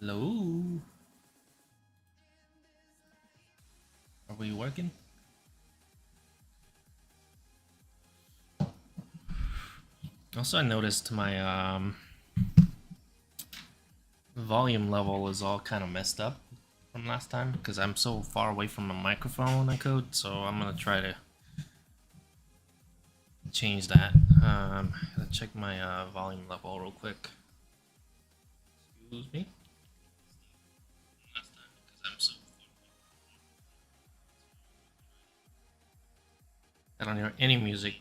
Hello. Are we working? Also, I noticed my volume level is all kind of messed up from last time because I'm so far away from the microphone when I code. So I'm gonna try to change that. Gotta check my volume level real quick. Excuse me. Last time because I'm so I don't hear any music.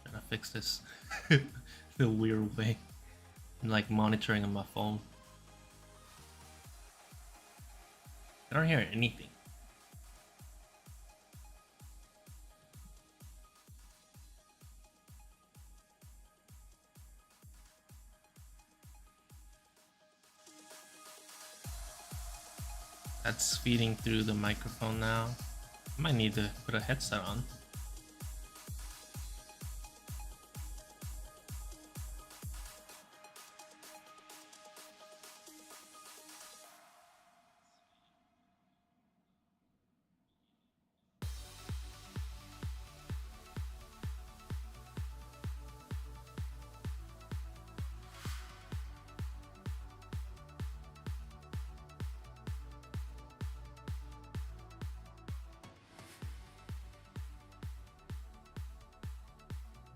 Gotta fix this the weird way. I'm like monitoring on my phone. I don't hear anything. That's feeding through the microphone now. I might need to put a headset on.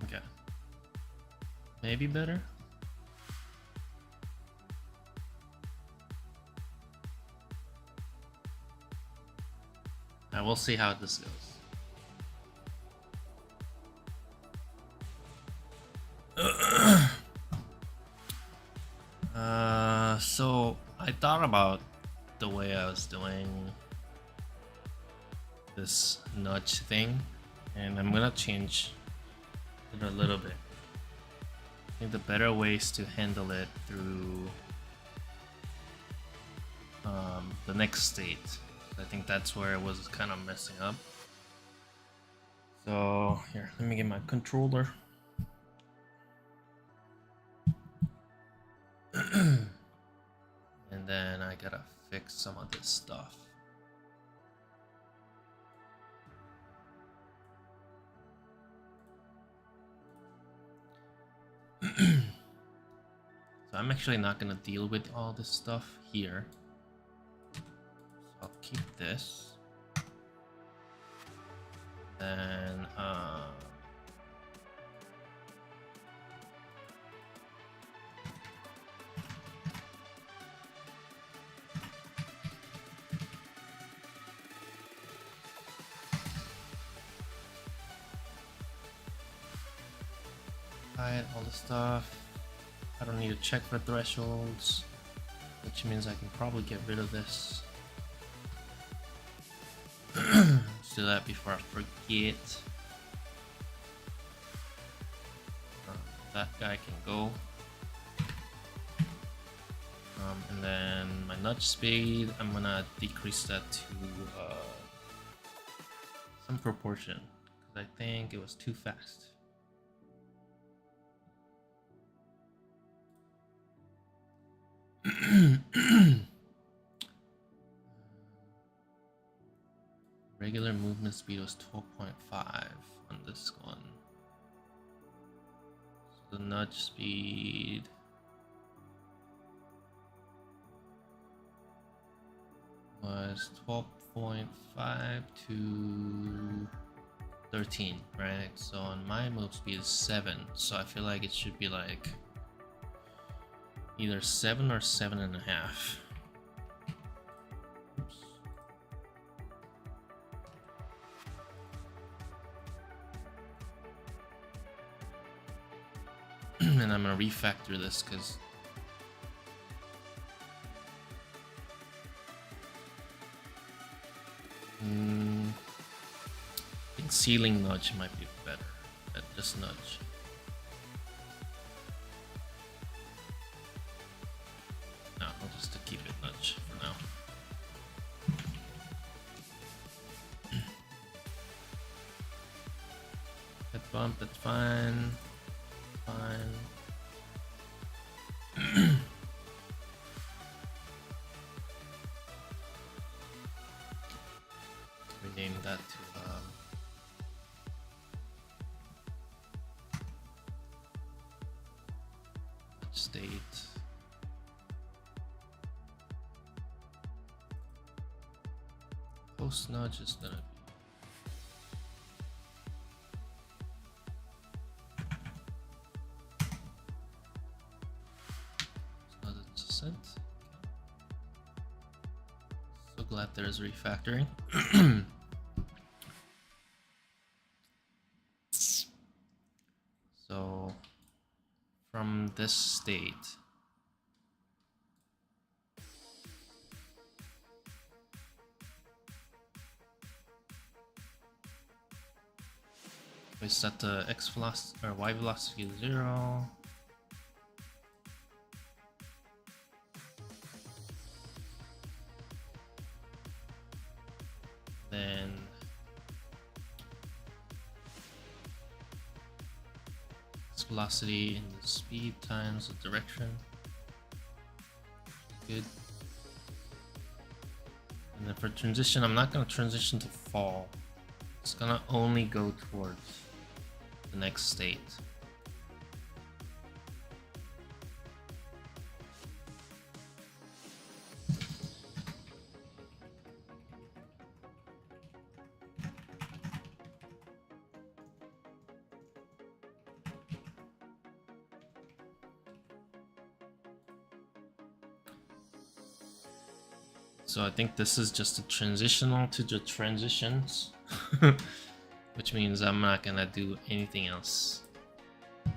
Okay. Maybe better? We'll see how this goes. So I thought about the way I was doing this nudge thing, and I'm gonna change it a little bit. I think the better ways to handle it through the next state. I think that's where it was kind of messing up. So here, let me get my controller. And then I gotta fix some of this stuff. So I'm actually not gonna deal with all this stuff here. So I'll keep this. Then hide all the stuff. I don't need to check for thresholds, which means I can probably get rid of this. Let's do that before I forget. That guy can go. And then my nudge speed, I'm gonna decrease that to some proportion, because I think it was too fast. Regular movement speed was 12.5 on this one. So the nudge speed was 12.5 to 13, right? So on my move speed is 7, so I feel like it should be like either 7 or 7.5. Oops. And I'm gonna refactor this because I think ceiling nudge might be better at this nudge. nudge for now. Hit bump, it's fine. Fine. Rename that to state. Post nudge is gonna be so glad there's refactoring. So from this state, we set the x velocity or y velocity to 0. Then x velocity in the speed times the direction. Good. And then for transition, I'm not going to transition to fall. It's going to only go towards the next state. So I think this is just a transitional to the transitions, which means I'm not gonna do anything else. So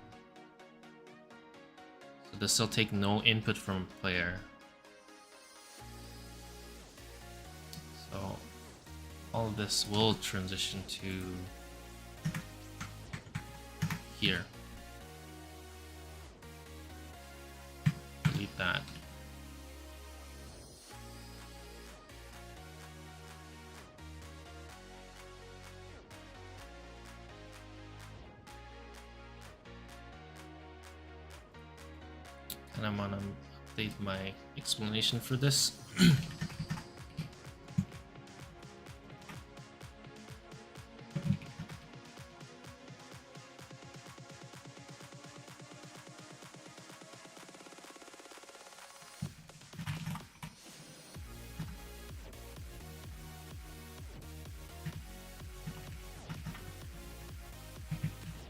this will take no input from player. So all of this will transition to here. Delete that. And I'm gonna update my explanation for this.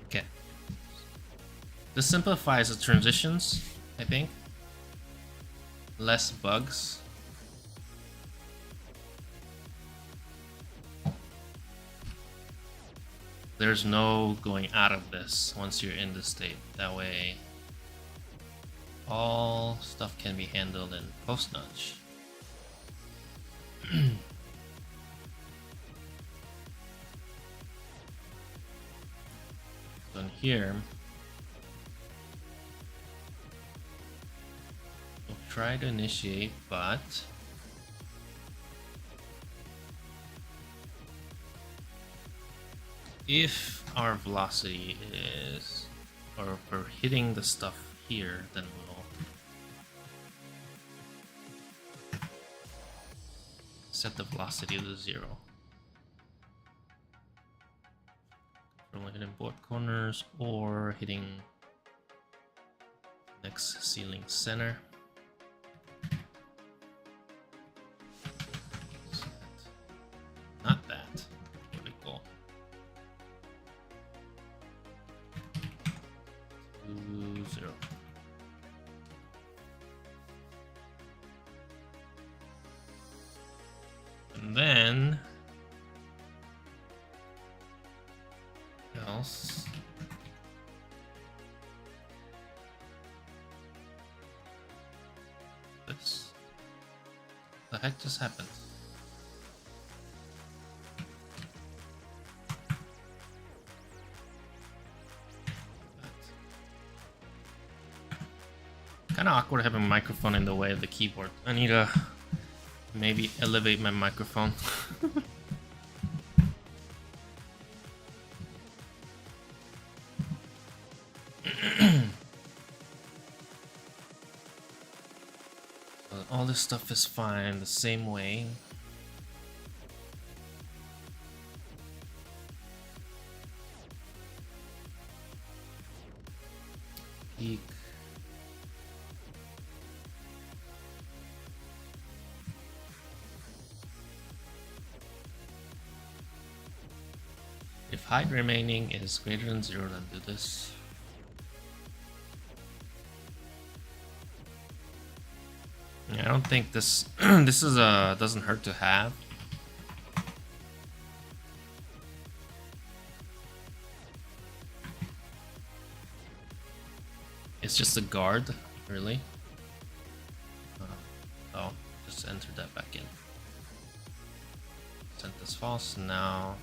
Okay. This simplifies the transitions, I think. Less bugs. There's no going out of this once you're in the state. That way, all stuff can be handled in post nudge. So in here, we'll try to initiate, but if our velocity is, or if we're hitting the stuff here, then we'll set the velocity to 0. Controlling hitting board corners or hitting next ceiling center. Not that. Really cool. 2, 0. And then else this. The heck just happened? Kind of awkward having a microphone in the way of the keyboard. I need to Maybe elevate my microphone. All this stuff is fine the same way. Peak. If height remaining is greater than 0, then do this. Yeah, I don't think this this is doesn't hurt to have. It's just a guard, really. Oh, just enter that back in. Sent is false. Now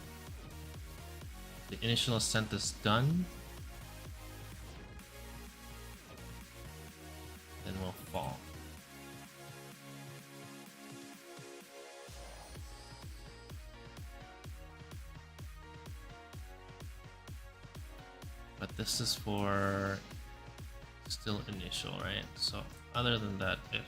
the initial ascent is done. Then we'll fall. But this is for still initial, right? So other than that, if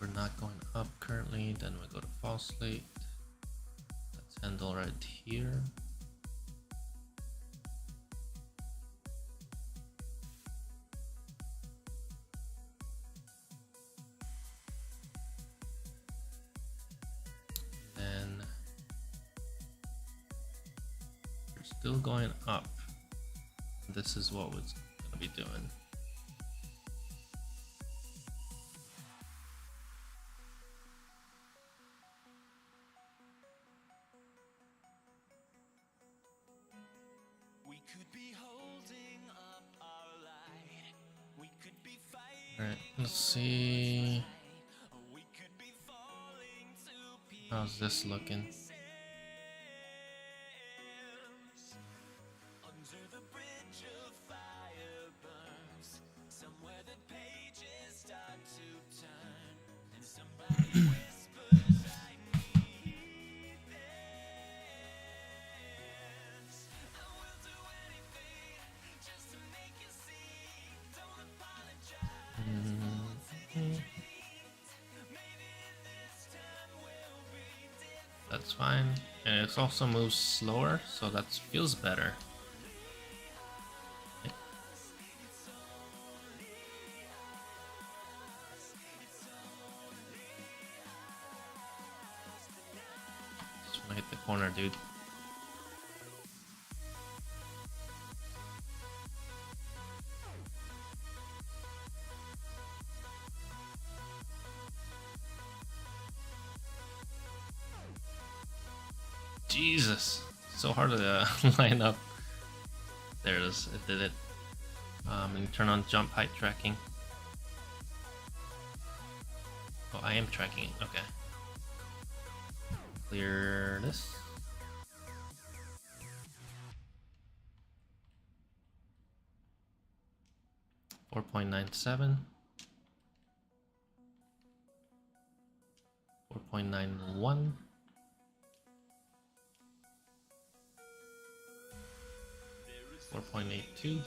we're not going up currently, then we go to false slate. Let's handle right here. Then we're still going up. This is what we're gonna be doing. Alright, let's see. How's this looking? That's fine, and it also moves slower, so that feels better. Just wanna hit the corner, dude. Jesus, so hard to line up. There it is, it did it. And turn on jump height tracking. Oh, I am tracking it, okay. Clear this. $4.97. 4.91. 4.82.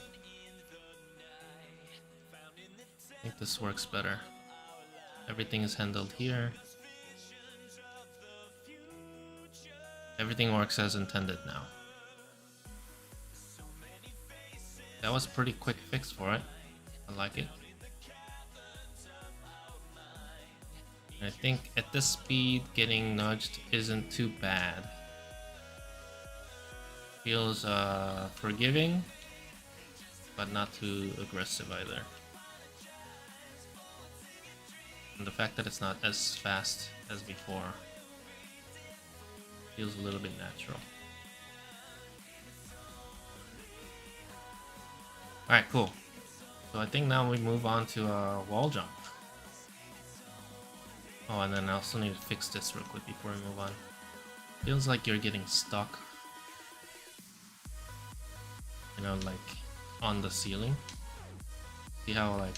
I think this works better. Everything is handled here. Everything works as intended now. That was a pretty quick fix for it. I like it. And I think at this speed, getting nudged isn't too bad. Feels forgiving, but not too aggressive either. And the fact that it's not as fast as before feels a little bit natural. Alright, cool. So I think now we move on to a wall jump. Oh, and then I also need to fix this real quick before we move on. Feels like you're getting stuck. You know, like on the ceiling. See how like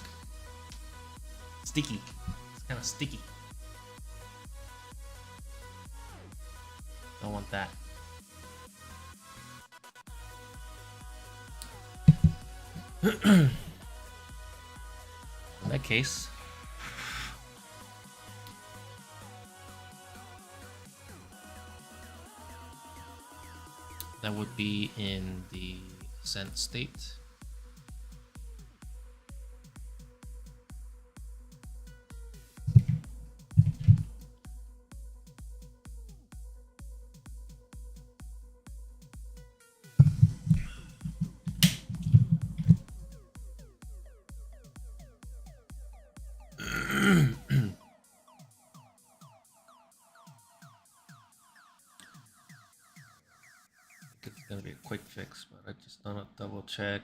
sticky? It's kind of sticky. Don't want that. In that case, that would be in the ascent state. It's gonna be a quick fix, but I just want to double check.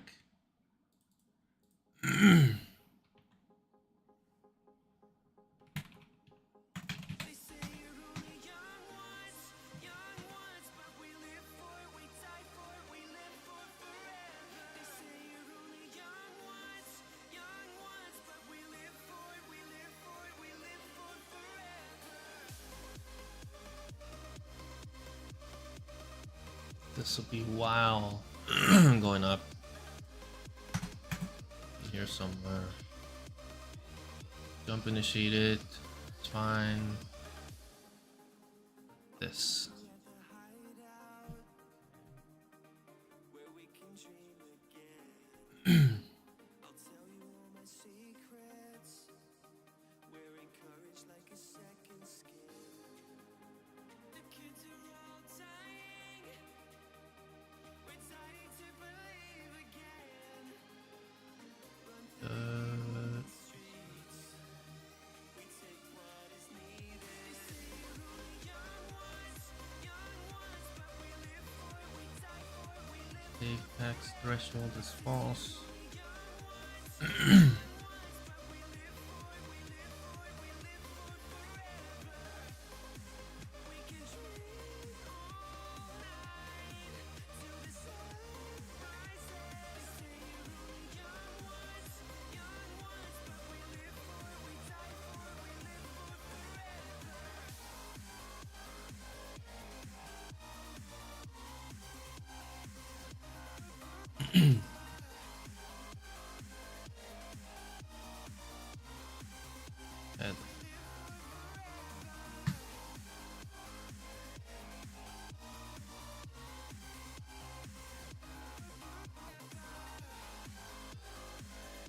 This will be while going up here somewhere. Jump initiated. It's fine. This. Apex threshold is false. And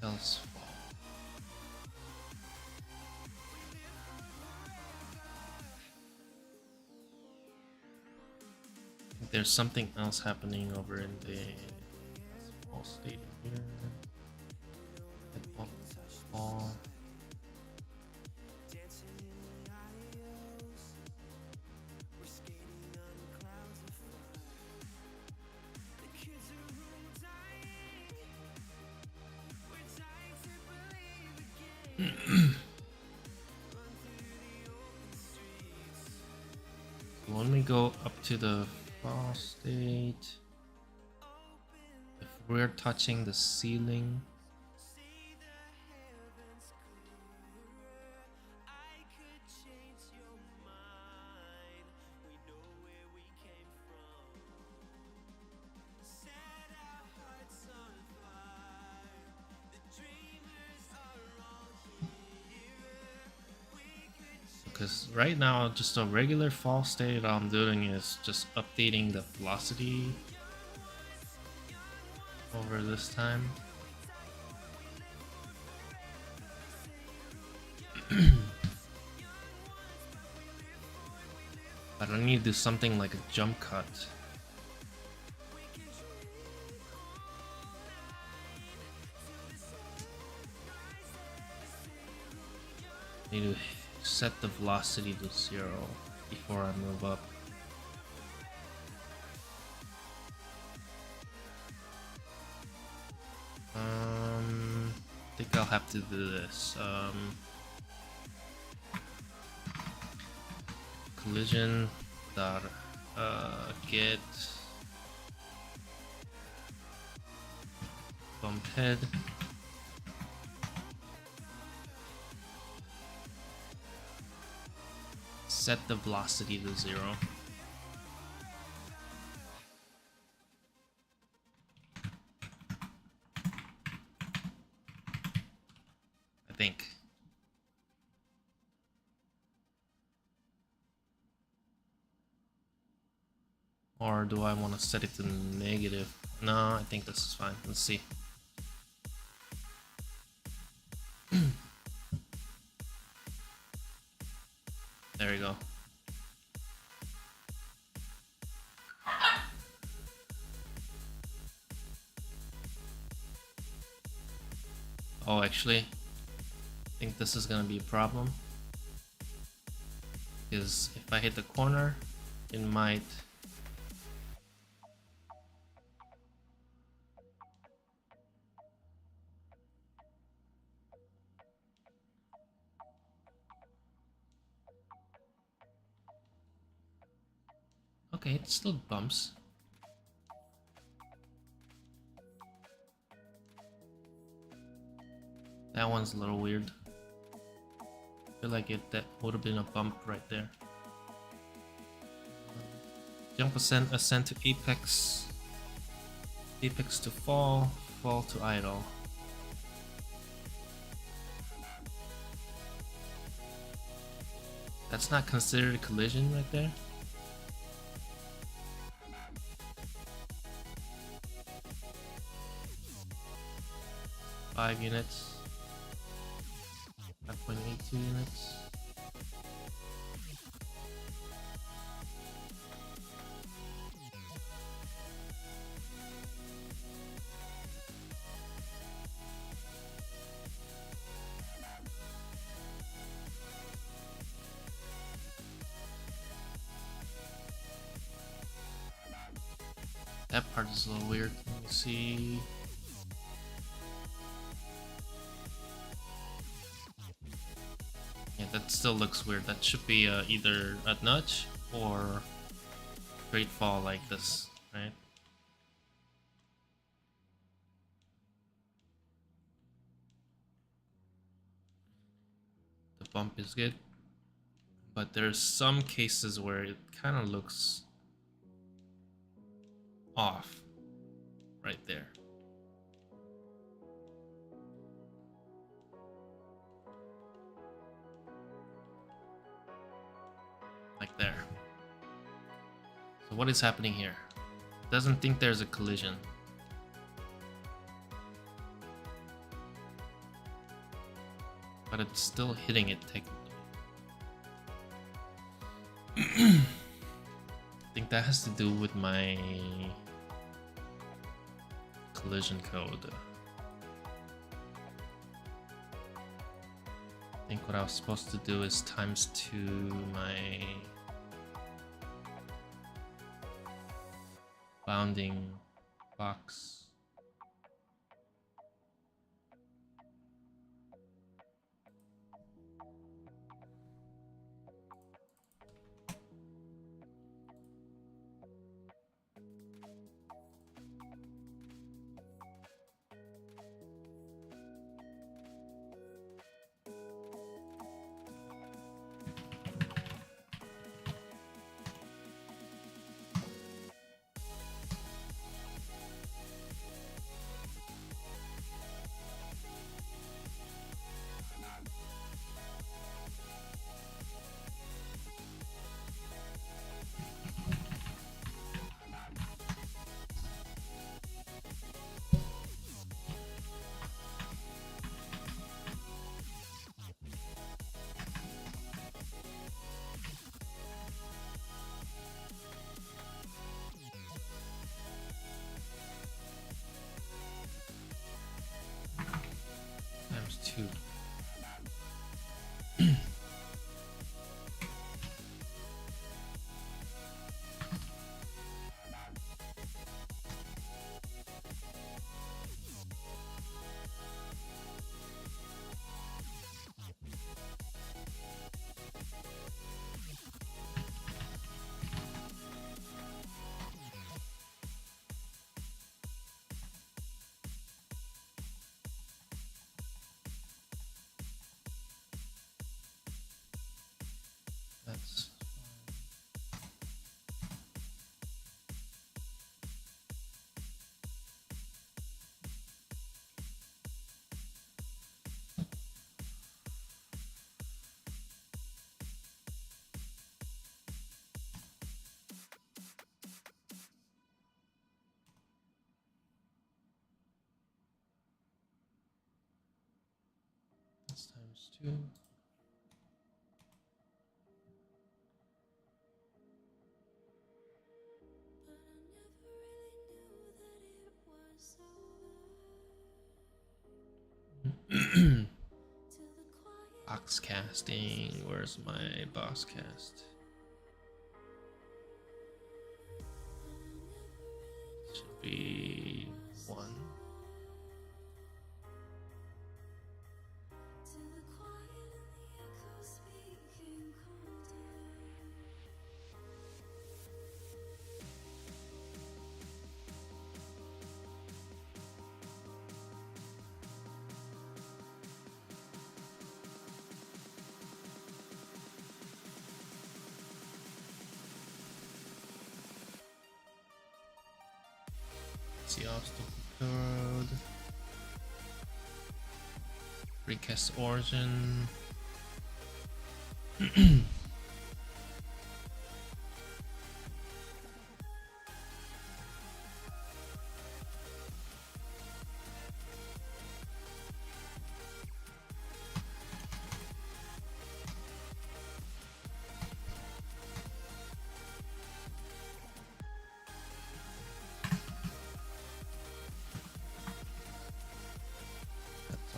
else fall. There's something else happening over in the small state here. Fall. When we go up to the fall state, if we're touching the ceiling, because right now just a regular fall state all I'm doing is just updating the velocity over this time. But I need to do something like a jump cut. I need to set the velocity to 0 before I move up. I'll have to do this. Collision dot get bump head. Set the velocity to 0. I think. Or do I want to set it to negative? No, I think this is fine. Let's see. There we go. Oh, actually, I think this is gonna be a problem. Because if I hit the corner, it might... Okay, it still bumps. That one's a little weird. I feel like that would have been a bump right there. Jump ascent to apex. Apex to fall. Fall to idle. That's not considered a collision right there. Five units. 5.82 units. That part is a little weird. Let me see. Yeah, that still looks weird. That should be either a nudge or straight fall like this, right? The bump is good, but there's some cases where it kind of looks off right there. Like there. So what is happening here? Doesn't think there's a collision. But it's still hitting it technically. I think that has to do with my collision code. I think what I was supposed to do is times 2 my bounding box. 2. Box casting. Where's my box cast? Should be 1. The obstacle code. Recast origin.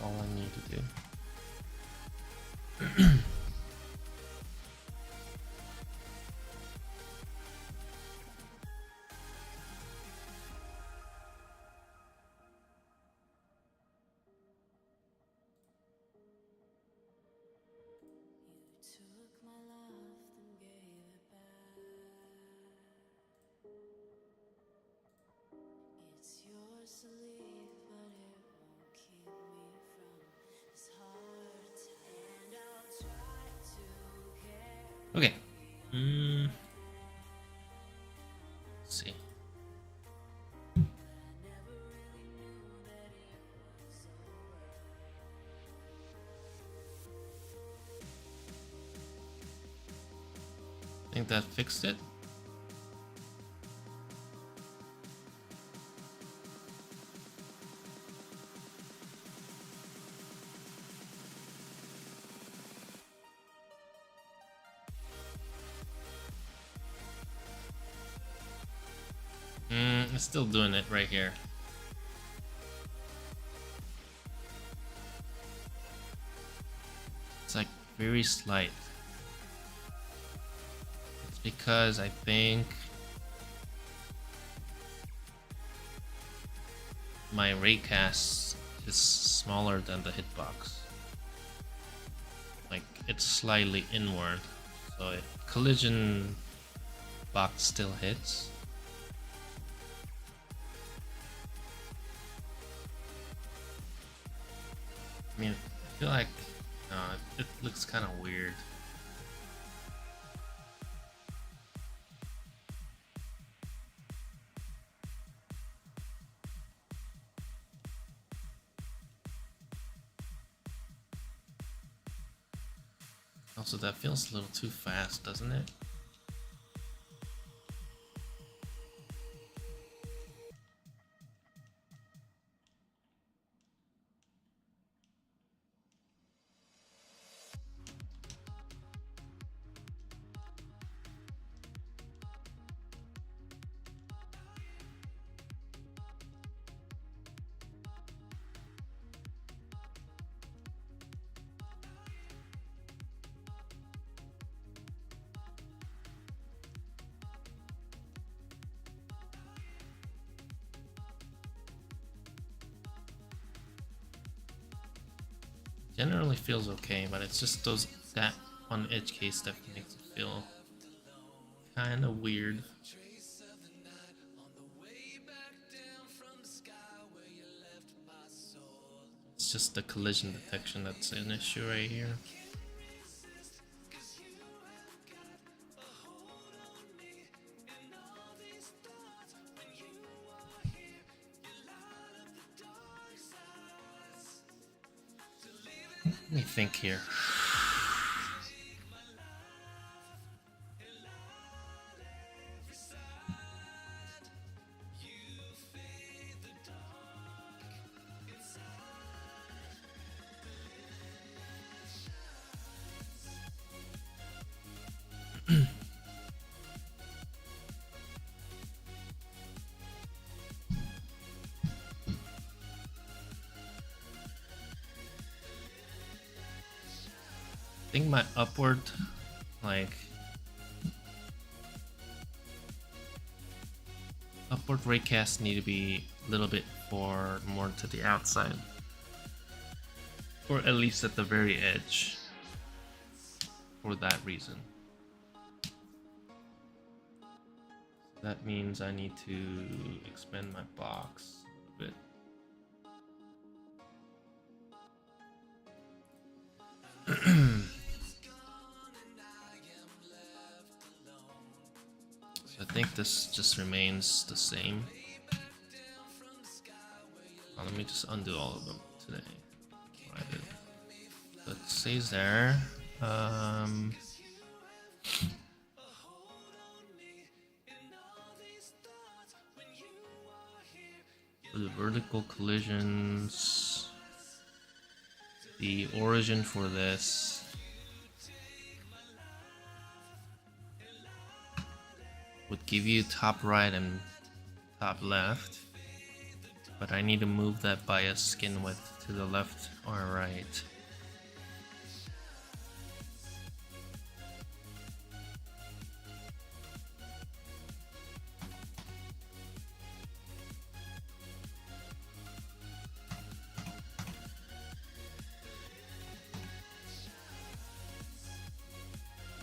All I need to do. Okay. Let's see. Think that fixed it? It's still doing it right here. It's like very slight. It's because I think my raycast is smaller than the hitbox. Like it's slightly inward, so collision box still hits. I mean, I feel like it looks kind of weird. Also, that feels a little too fast, doesn't it? Generally feels okay, but it's just that one edge case that makes it feel kind of weird. It's just the collision detection that's an issue right here. Let me think here. I think my upward, upward raycast need to be a little bit more to the outside, or at least at the very edge. For that reason, that means I need to expand my box a bit. So I think this just remains the same. Let me just undo all of them today. Right. So it stays there. For the vertical collisions, the origin for this would give you top right and top left, but I need to move that bias skin width to the left or right.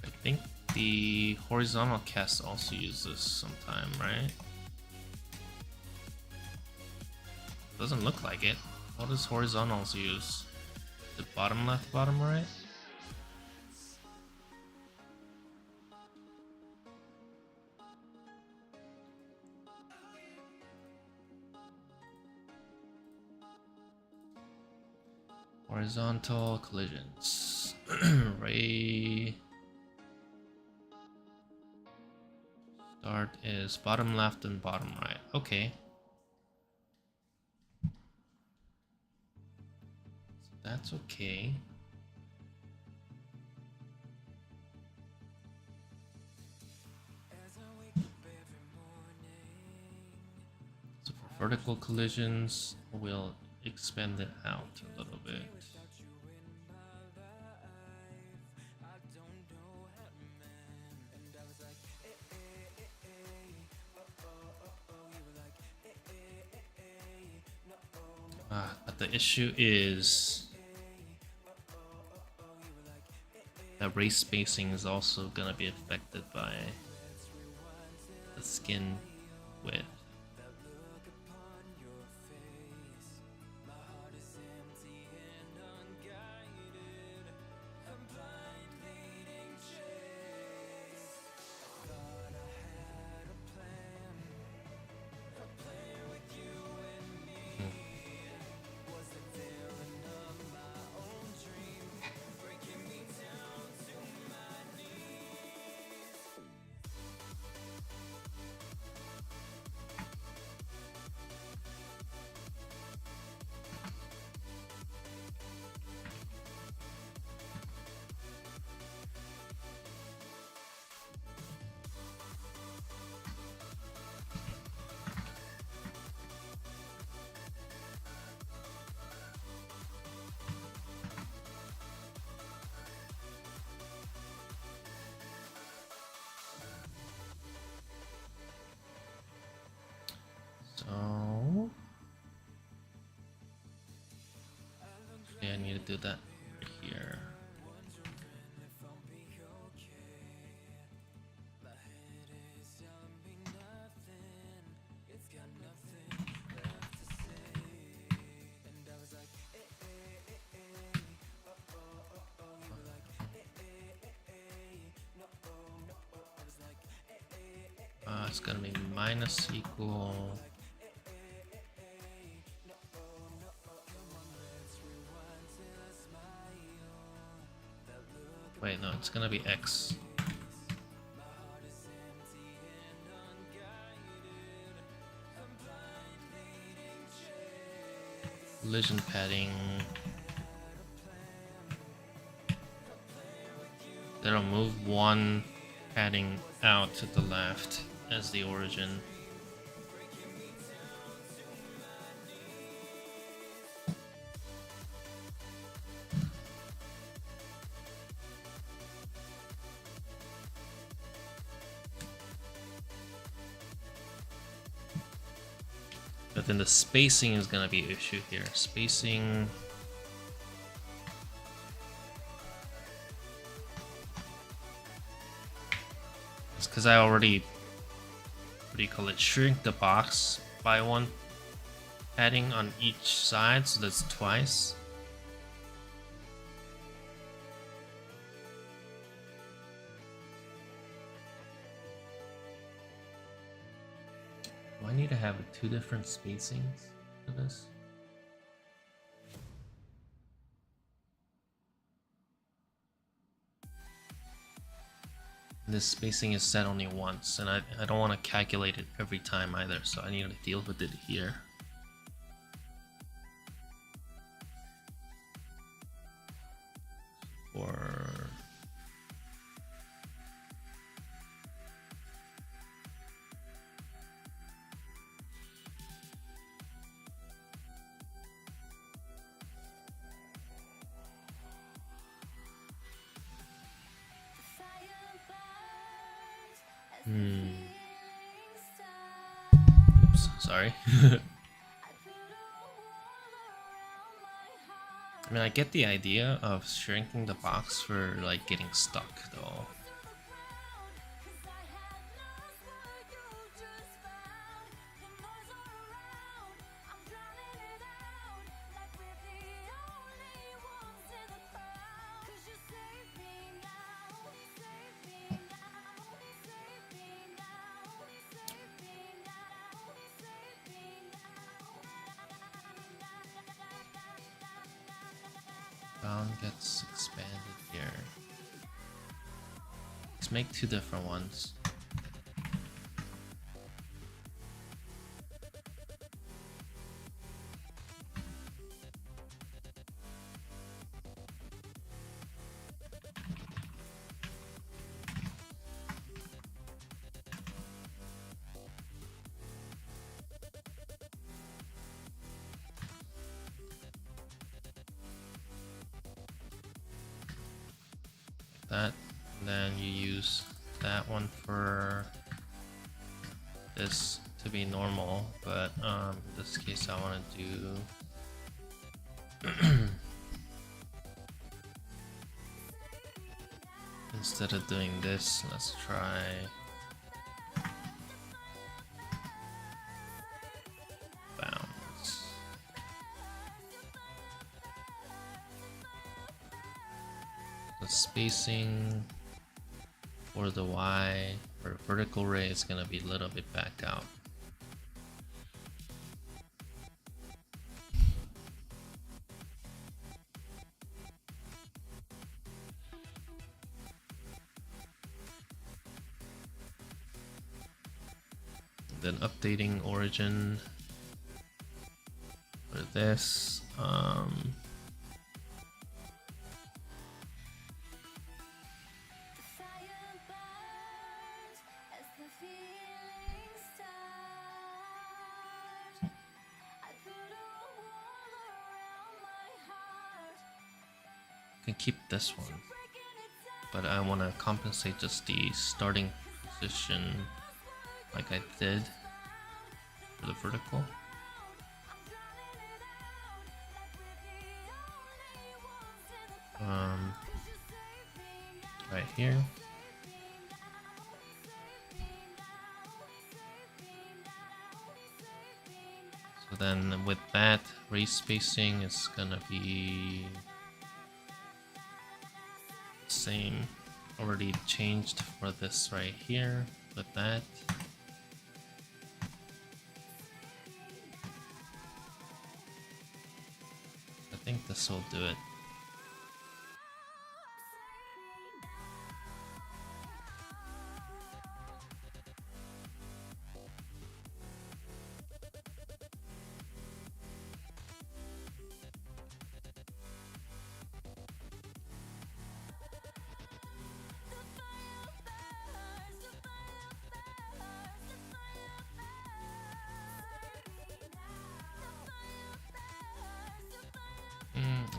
I think the horizontal cast also uses this sometime, right? Doesn't look like it. What does horizontals use? The bottom left, bottom right? Horizontal collisions. Ray start is bottom left and bottom right. Okay. So that's okay. So for vertical collisions, we'll expand it out a little bit. But the issue is that ray spacing is also gonna be affected by the skin width. So yeah, I need to do that here. It's gonna be minus equal. Wait, no, it's gonna be X. Collision padding. That'll move one padding out to the left as the origin. But then the spacing is gonna be an issue here. Spacing. It's because I already, what do you call it, shrink the box by one padding on each side, so that's twice. Do I need to have two different spacings for this? This spacing is set only once, and I don't want to calculate it every time either, so I need to deal with it here. Or oops, sorry. I mean, I get the idea of shrinking the box for like getting stuck though. Bound gets expanded here. Let's make two different ones. That, and then you use that one for this to be normal, but in this case I want to do instead of doing this, let's try bounds. The spacing for the Y for vertical ray is going to be a little bit back out. Then updating origin for this. Can keep this one, but I want to compensate just the starting position like I did for the vertical. Right here. So then with that, ray spacing is gonna be same, already changed for this right here with that. I think this will do it.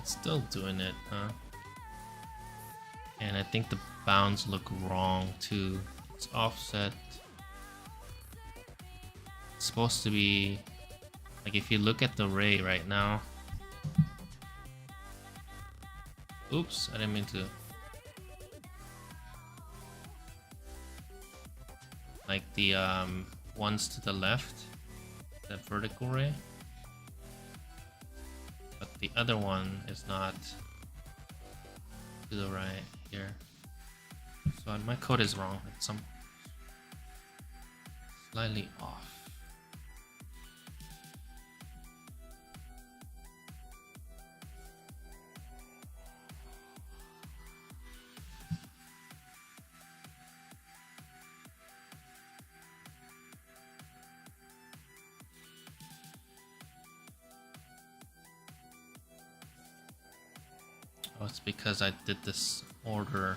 It's still doing it, huh? And I think the bounds look wrong too. It's offset. It's supposed to be like, if you look at the ray right now. Oops, I didn't mean to. Like the ones to the left, that vertical ray. But the other one is not to the right here. So my code is wrong. It's some slightly off. Oh, it's because I did this order.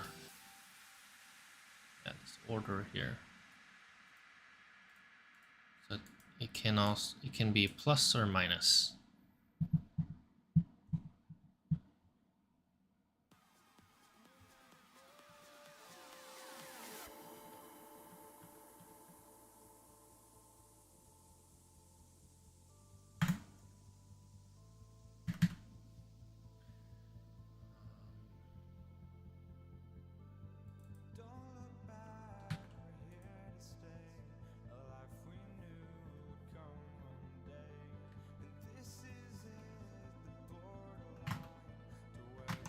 Yeah, this order here. So it can be plus or minus.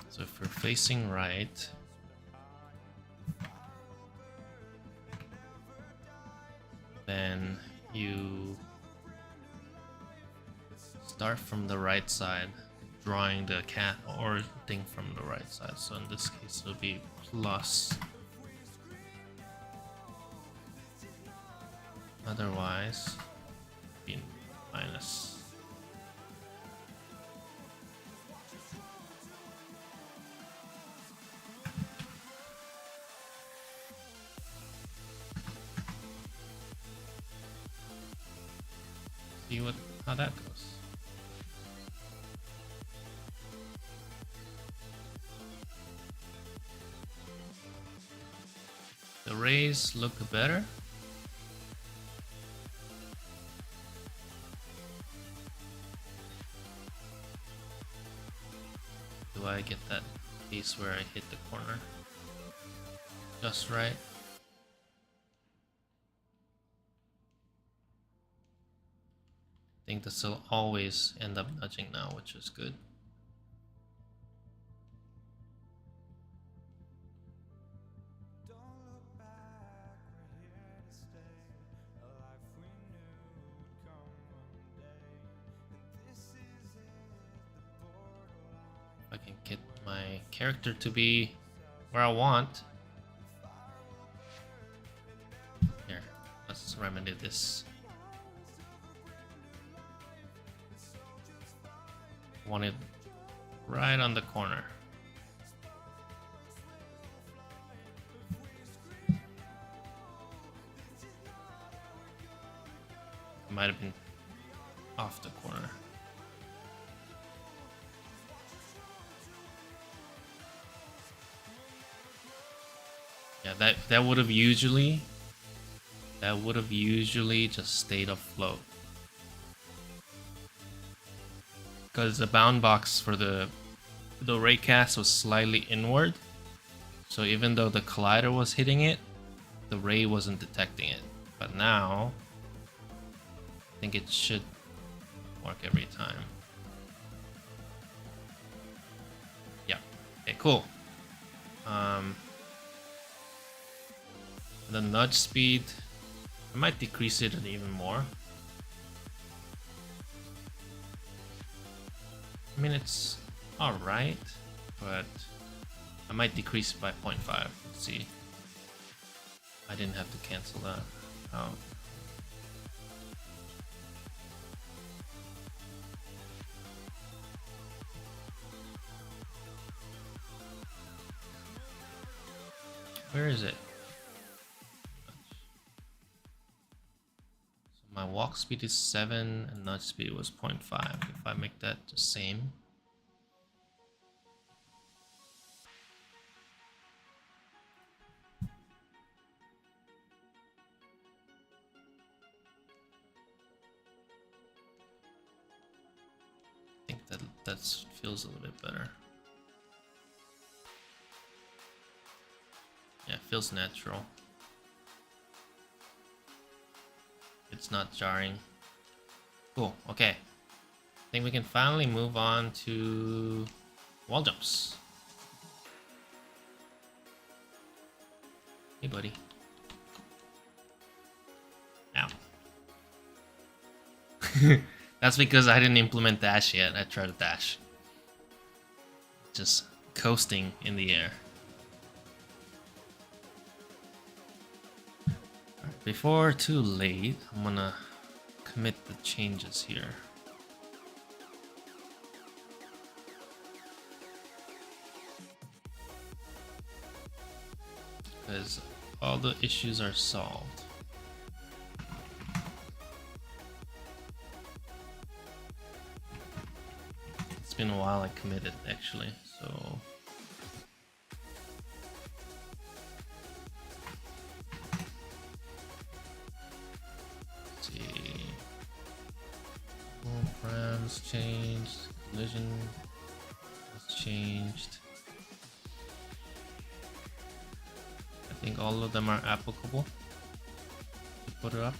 So if we're facing right, then you start from the right side, drawing the cat or thing from the right side. So in this case, it'll be plus. Otherwise, be minus. See how that goes. The rays look better. Do I get that piece where I hit the corner just right? I think this will always end up nudging now, which is good. If I can get my character to be where I want. Here, let's remedy this. Want it right on the corner. It might have been off the corner. Yeah, that would have usually just stayed afloat. Because the bound box for the raycast was slightly inward, so even though the collider was hitting it, the ray wasn't detecting it. But now, I think it should work every time. Yeah. Okay. Cool. The nudge speed, I might decrease it even more. I mean, it's alright, but I might decrease it by 0.5. Let's see. I didn't have to cancel that out. Where is it? So my walk speed is 7 and nudge speed was 0.5. If I make that the same, that feels a little bit better. Yeah, it feels natural. It's not jarring. Cool, okay. I think we can finally move on to wall jumps. Hey, buddy. Ow. That's because I didn't implement dash yet. I tried to dash. Just coasting in the air. Right, before too late, I'm gonna commit the changes here. Because all the issues are solved. It's been a while I committed actually, so let's see. All params changed, collision was changed. I think all of them are applicable. Put it up.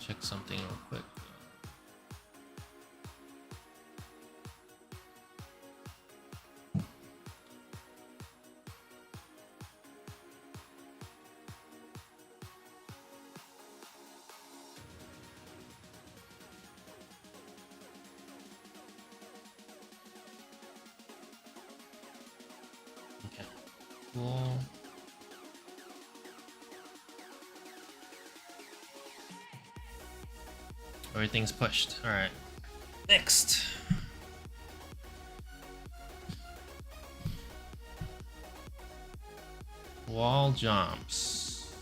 Check something real quick. Okay, cool. Everything's pushed. All right. Next. Wall jumps.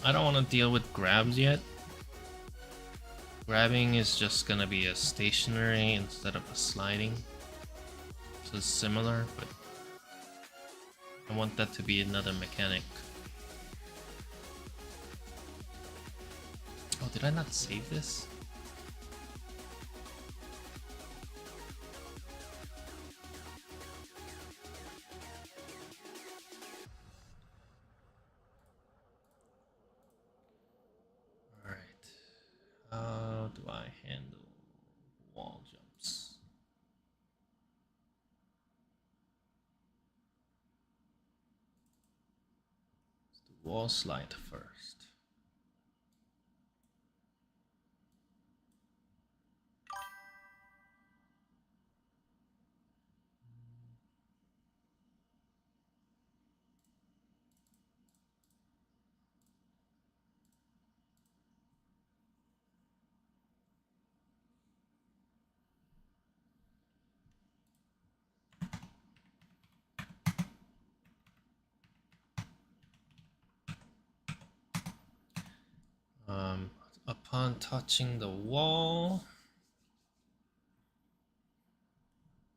I don't want to deal with grabs yet. Grabbing is just gonna be a stationary instead of a sliding. So it's similar, but I want that to be another mechanic. Oh, did I not save this? Alright. How do I handle wall jumps? Let's do wall slide first. Upon touching the wall,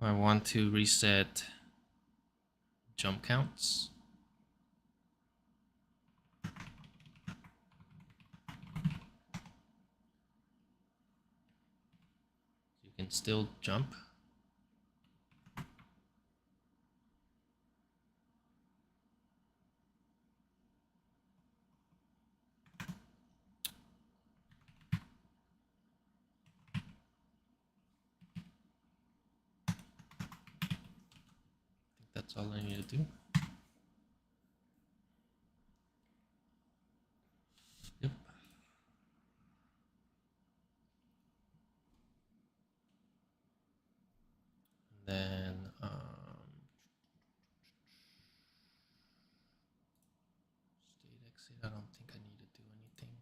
I want to reset jump counts. You can still jump. That's all I need to do. Yep. Then I don't think I need to do anything,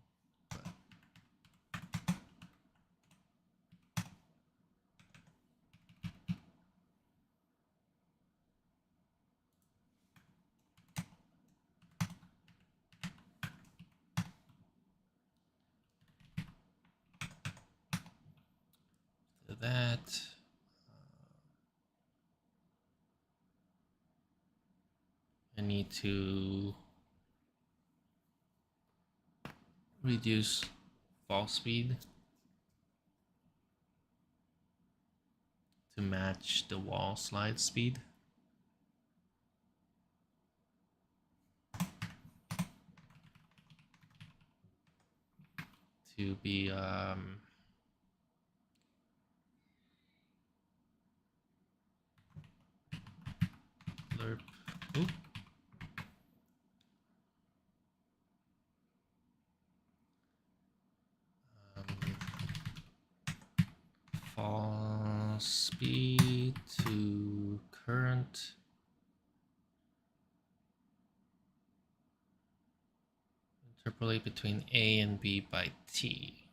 but that I need to reduce fall speed to match the wall slide speed. To be lerp. Oop. Fall speed to current interpolate between A and B by T.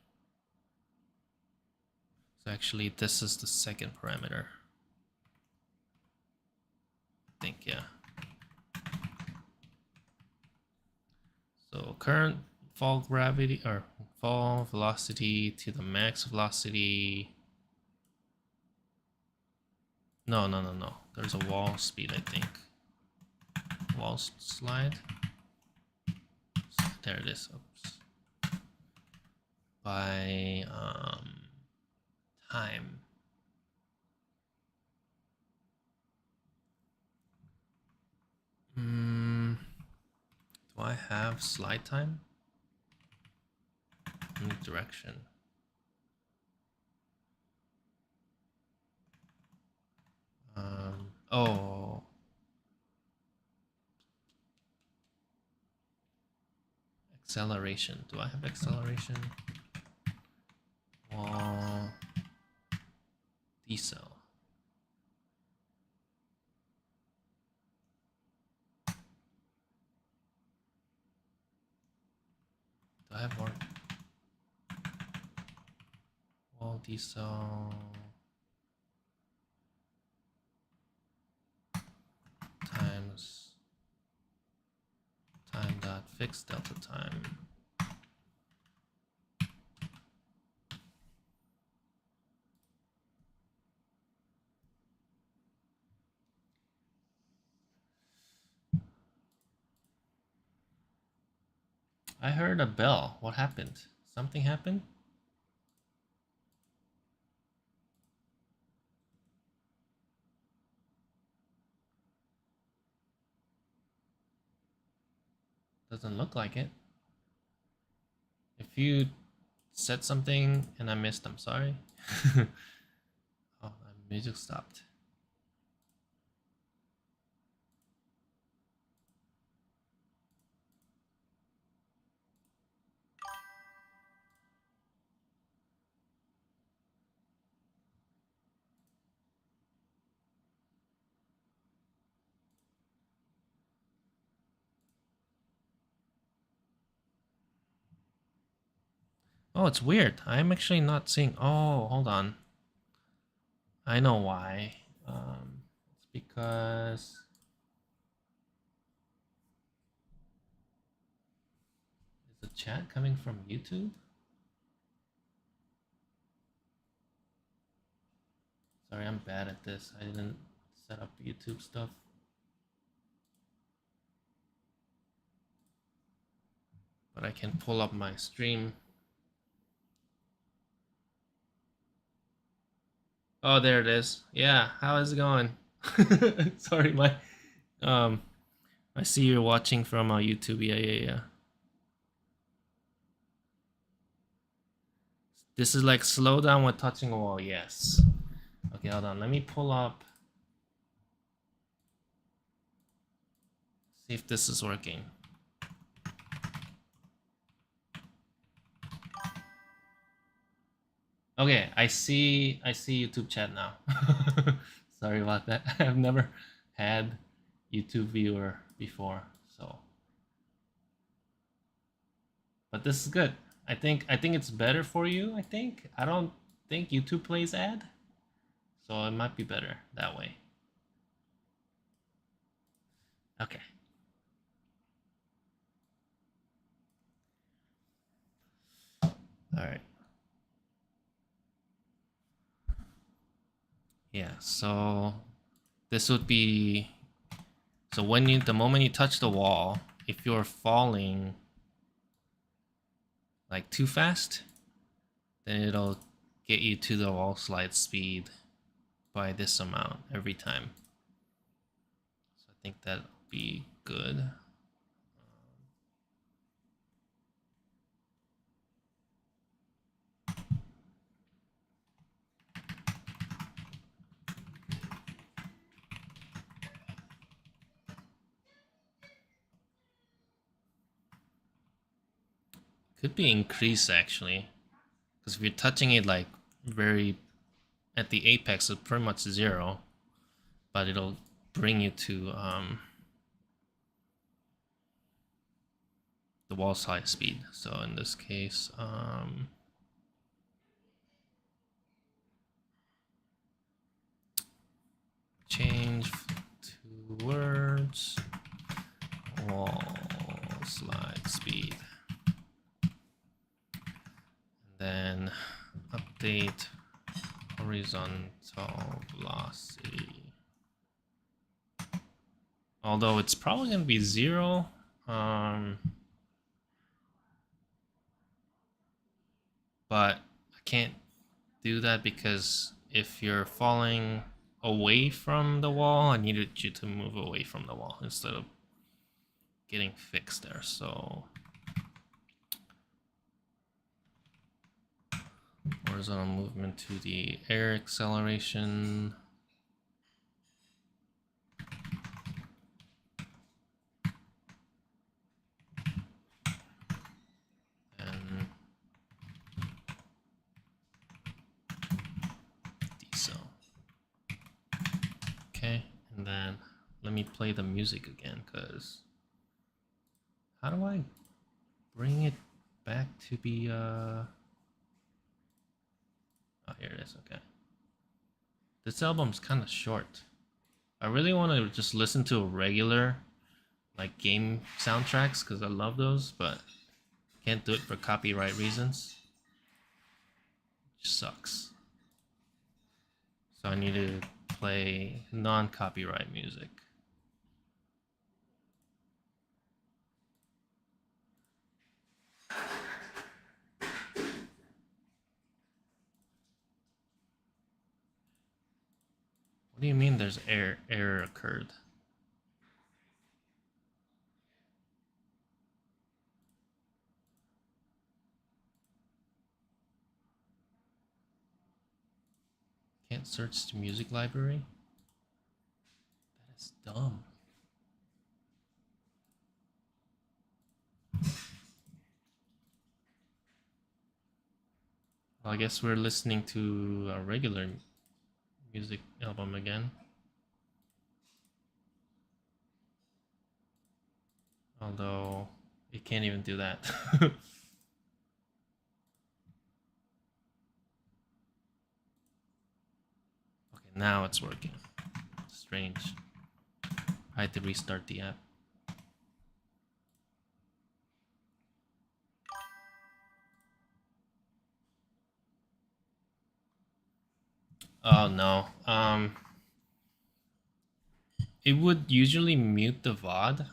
So actually this is the second parameter. I think, yeah. So current fall gravity or fall velocity to the max velocity. No. There's a wall speed, I think. Wall slide. There it is. Oops. By time. Do I have slide time? In direction. Oh. Acceleration. Do I have acceleration? Wall. Decel. Do I have more? Wall decel. Times time dot fixed delta time. I heard a bell. What happened? Something happened? Doesn't look like it. If you said something and I missed, I'm sorry. Oh, my music stopped. Oh, it's weird. I'm actually not seeing. Oh, hold on. I know why. It's because is the chat coming from YouTube? Sorry, I'm bad at this. I didn't set up YouTube stuff. But I can pull up my stream. Oh, there it is. Yeah, how is it going? Sorry, I see you're watching from YouTube. Yeah. This is like slow down when touching a wall. Yes. Okay, hold on. Let me pull up. See if this is working. Okay, I see YouTube chat now. Sorry about that. I've never had YouTube viewer before, so But this is good. I think it's better for you. I don't think YouTube plays ad, so it might be better that way. Okay. All right. Yeah. So this would be, so when the moment you touch the wall, if you're falling like too fast, then it'll get you to the wall slide speed by this amount every time. So I think that'll be good. Could be increased actually, because if you're touching it like very at the apex, it's pretty much 0, but it'll bring you to the wall slide speed. So in this case, change to words wall slide speed, and then update horizontal velocity. Although it's probably going to be 0. But I can't do that because if you're falling away from the wall, I needed you to move away from the wall instead of getting fixed there. So horizontal movement to the air acceleration. And decel. Okay, and then let me play the music again, because how do I bring it back to be oh, here it is. Okay, this album's kind of short. I really want to just listen to a regular like game soundtracks because I love those, but can't do it for copyright reasons. Which sucks. So I need to play non-copyright music. What do you mean there's error occurred? Can't search the music library? That is dumb. Well, I guess we're listening to a regular music album again. Although it can't even do that. Okay, now it's working. Strange. I had to restart the app. Oh no. It would usually mute the VOD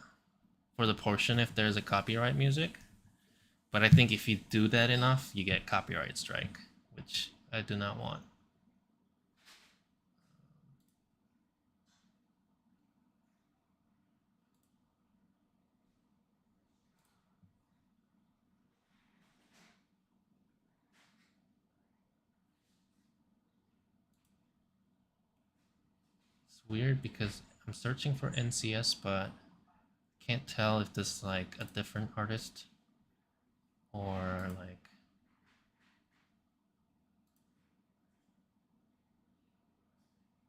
for the portion if there's a copyright music. But I think if you do that enough, you get copyright strike, which I do not want. It's weird because I'm searching for NCS, but can't tell if this is like a different artist or like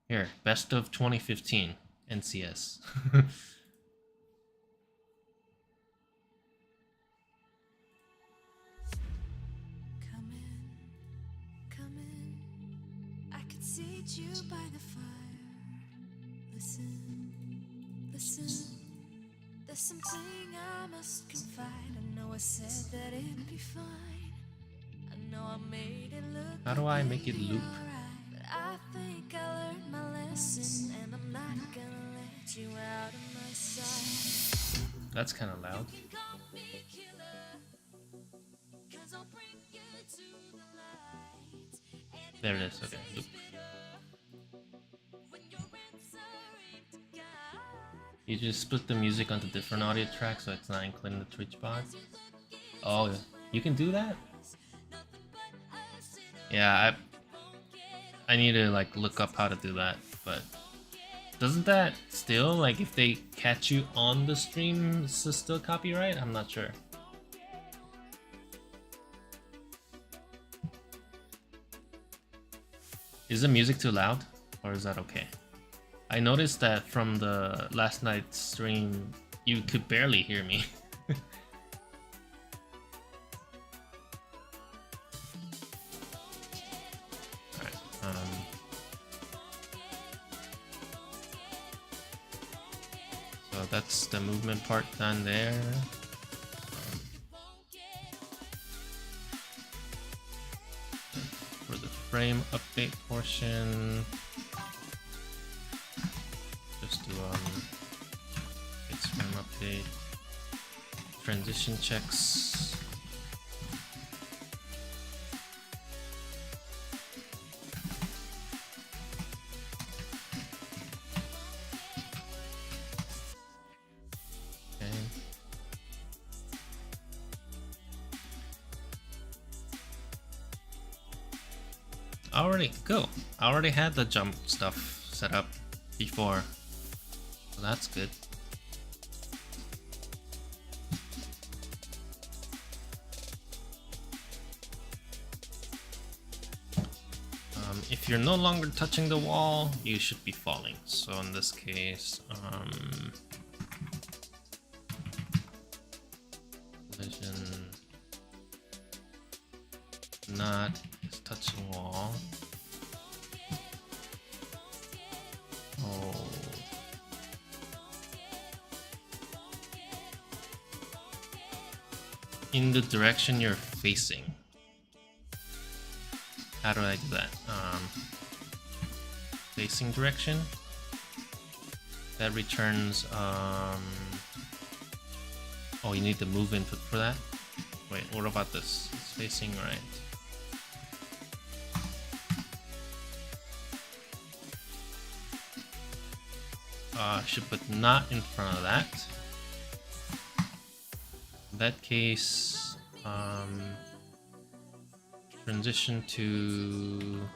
here, best of 2015 NCS. Okay, seat you by the fire. Listen, listen. There's something I must confide. I know I said that it'd be fine. I know I made it look. How do I make it loop? Alright, but I think I learned my lesson, and I'm not gonna let you out of my sight. That's kind of loud. You can call me killer, 'cause I'll bring you to the light. And There it is. Okay, loop. when you're answering to God, You just split the music onto different audio tracks so it's not including the Twitch bot. Oh, yeah. You can do that? Yeah, I need to like look up how to do that, but doesn't that still, like, if they catch you on the stream, is this still copyright? I'm not sure. Is the music too loud, or is that okay? I noticed that from the last night's stream, you could barely hear me. Alright, so that's the movement part done there. For the frame update portion, just do its frame update, transition checks. Okay. I already had the jump stuff set up before, so that's good. If you're no longer touching the wall, you should be falling. So in this case, collision not is touching wall. Oh. In the direction you're facing. How do I do that? Facing direction. That returns. Oh, you need the move input for that. Wait, what about this? It's facing right. I should put not in front of that. In that case, transition to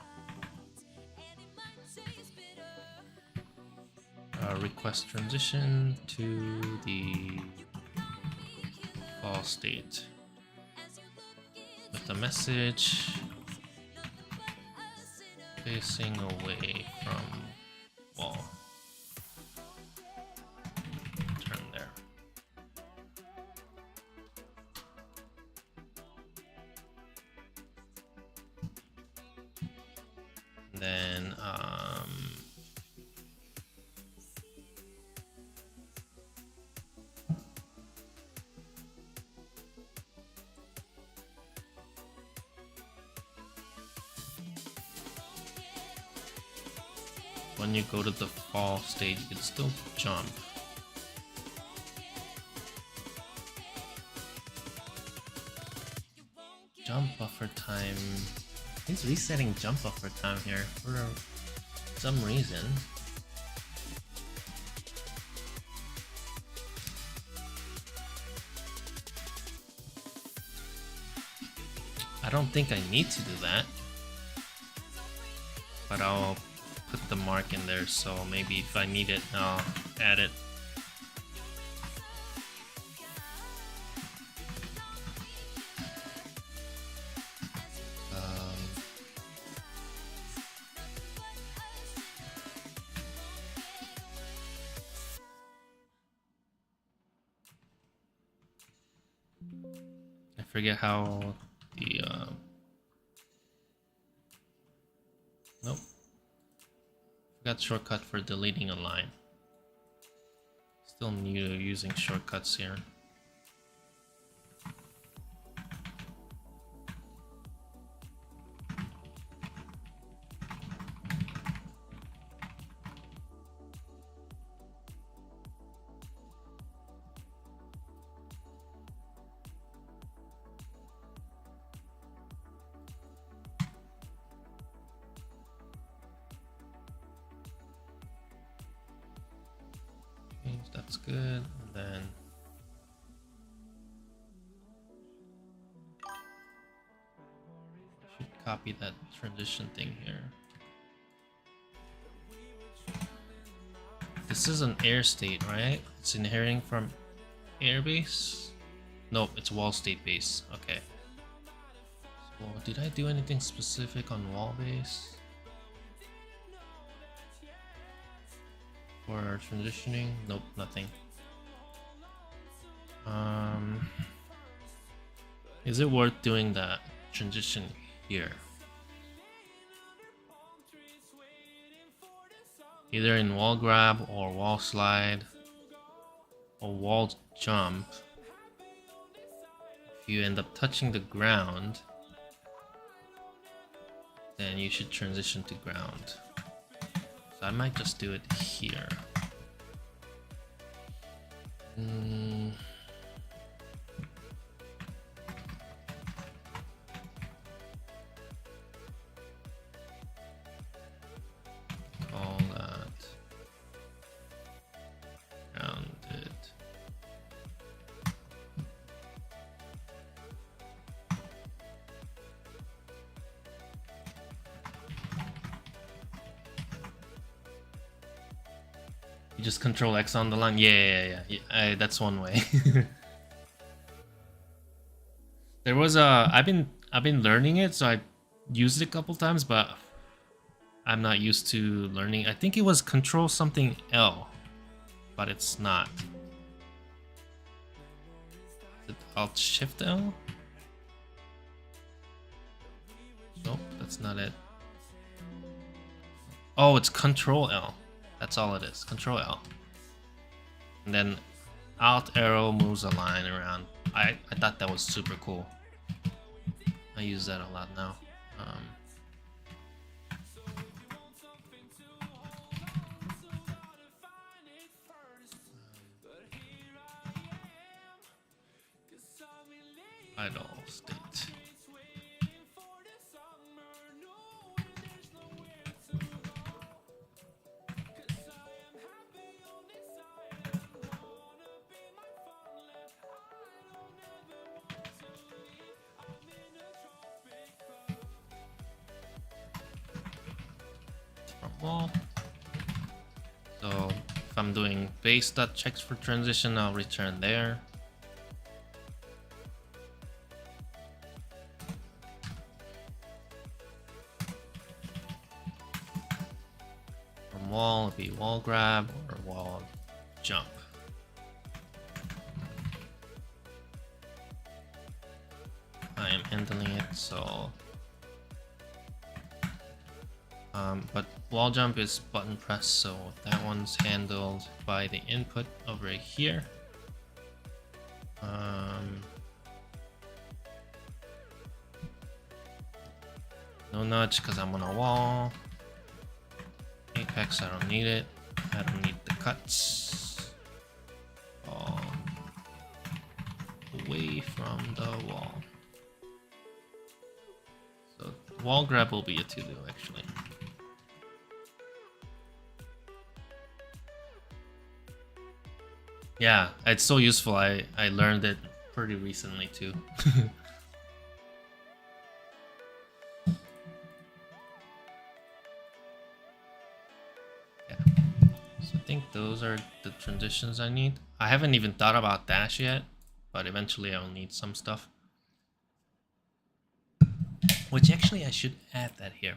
request transition to the fall state with the message facing away from wall. Turn there. And then when you go to the fall state, you can still jump. Jump buffer time. He's resetting jump buffer time here for some reason. I don't think I need to do that, but I'll put the mark in there, so maybe if I need it, I'll add it. I forget how the nope. Got shortcut for deleting a line. Still new to using shortcuts here. That's good. And then should copy that transition thing here. This is an air state, right? It's inheriting from airbase? Nope, it's wall state base. Okay. So did I do anything specific on wall base? For transitioning? Nope, nothing. Is it worth doing that transition here? Either in wall grab or wall slide or wall jump. If you end up touching the ground, then you should transition to ground. So I might just do it here. Call that grounded. You just control X on the line. Yeah. That's one way. There was a I've been learning it, so I used it a couple times, but I'm not used to learning. I think it was control something L, but it's not. Is it Alt Shift L? Nope, that's not it. Oh, it's Control L. That's all it is. Control L. And then Alt arrow moves a line around. I thought that was super cool. I use that a lot now. Idle state. Wall. So if I'm doing base.checks for transition, I'll return there. From wall, it'll be wall grab or wall jump. I am handling it, so but wall jump is button press, so that one's handled by the input over here. No nudge because I'm on a wall. Apex, I don't need it. I don't need the cuts. All away from the wall. So wall grab will be a to-do actually. Yeah, it's so useful. I learned it pretty recently too. Yeah. So I think those are the transitions I need. I haven't even thought about dash yet, but eventually I'll need some stuff. Which actually I should add that here.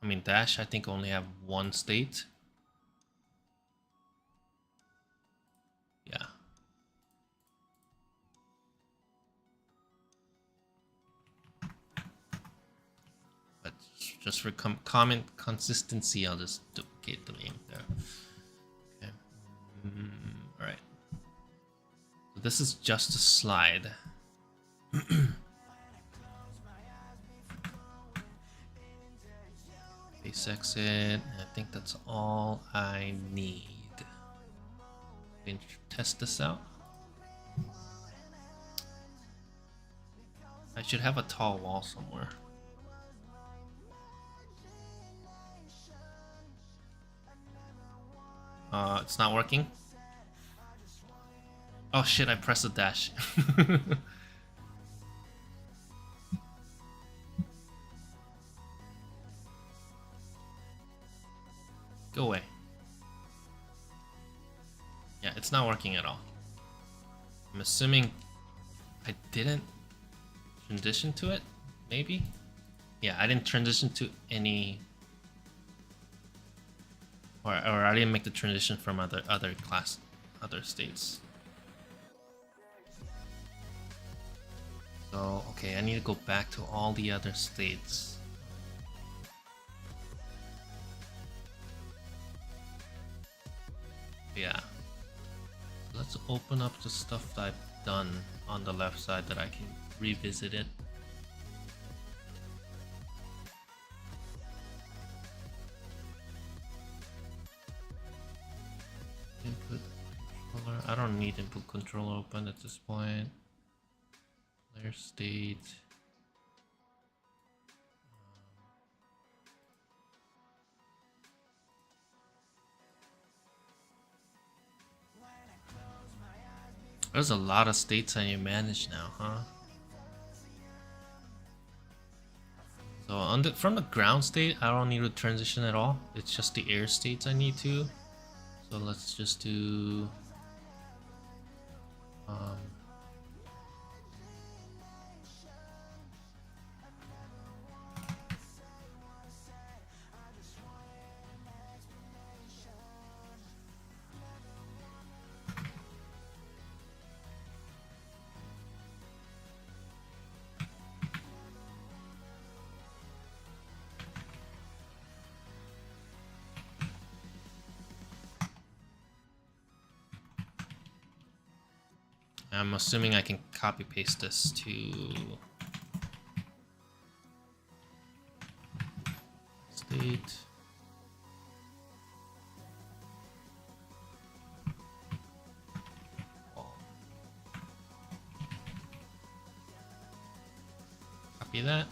I mean, dash, I think only have one state. Yeah. just for comment consistency, I'll just duplicate the name there. Okay. All right. So this is just a slide. Base exit. I think that's all I need. We can test this out. I should have a tall wall somewhere. It's not working. Oh shit, I pressed the dash. Go away. Yeah, it's not working at all. I'm assuming I didn't transition to it, maybe? Yeah, I didn't transition to any... Or I didn't make the transition from other states. So, okay, I need to go back to all the other states. Yeah. Let's open up the stuff that I've done on the left side that I can revisit it. Input controller. I don't need input controller open at this point. Player state. There's a lot of states I need to manage now, huh? So from the ground state, I don't need to transition at all. It's just the air states I need to. So let's just do... I'm assuming I can copy paste this to state. Copy that.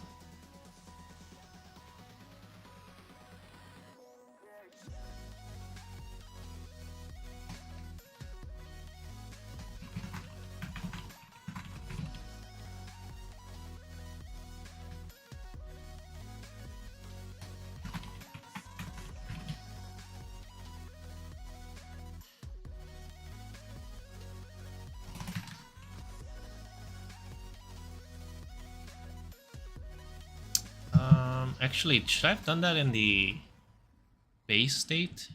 Actually, should I have done that in the base state?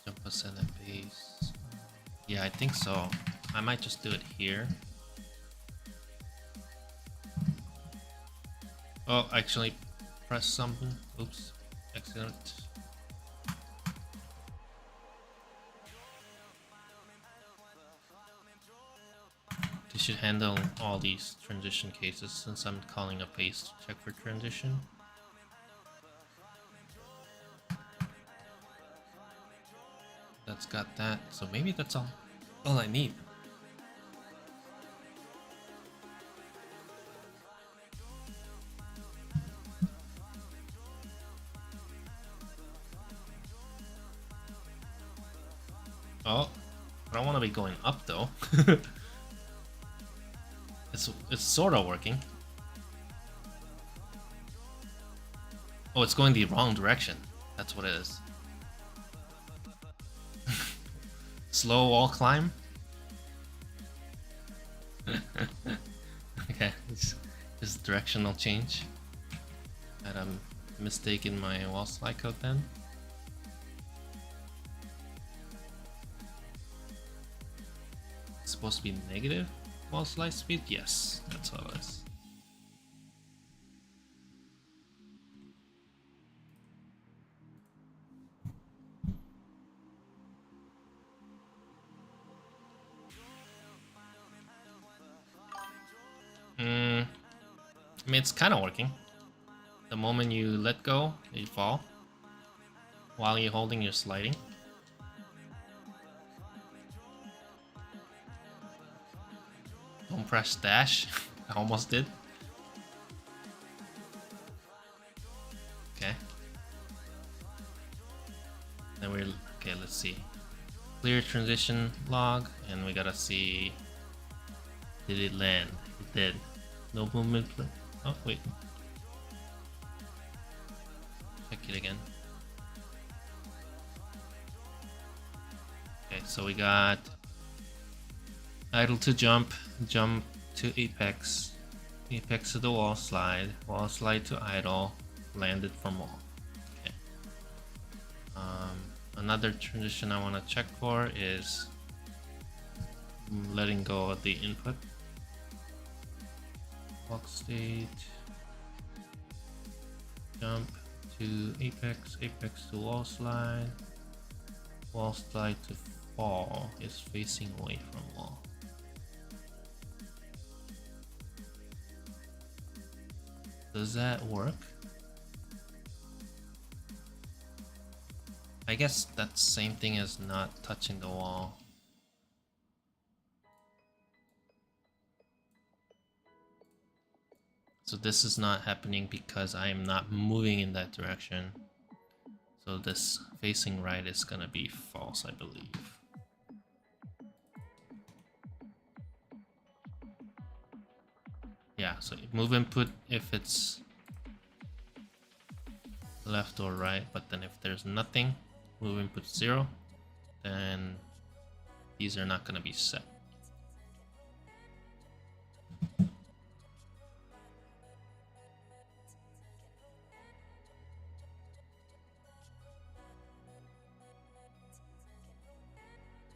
Jump percent and base. Yeah, I think so. I might just do it here. Oh, actually, press something. Oops, accident. Should handle all these transition cases since I'm calling a paste check for transition. That's got that, so maybe that's all I need. Oh, I don't want to be going up though. It's sort of working. Oh, it's going the wrong direction. That's what it is. Slow wall climb? Okay, it's directional change. Had a mistake in my wall slide code then. supposed to be negative wall slide speed? Yes, that's all it is. I mean, it's kind of working. The moment you let go, you fall. While you're holding, you're sliding. Don't press dash. I almost did. Okay. Then we're okay. Let's see. Clear transition log, and we gotta see. Did it land? It did. No movement. Oh wait. Check it again. Okay, so we got idle to jump, jump to apex, apex to the wall slide to idle, landed from wall. Okay. Another transition I want to check for is letting go of the input. Walk state, jump to apex, apex to wall slide to fall is facing away from wall. Does that work? I guess that's the same thing as not touching the wall. So this is not happening because I am not moving in that direction. So this facing right is gonna be false, I believe. Yeah, so move input if it's left or right, but then if there's nothing, move input 0, then these are not gonna be set.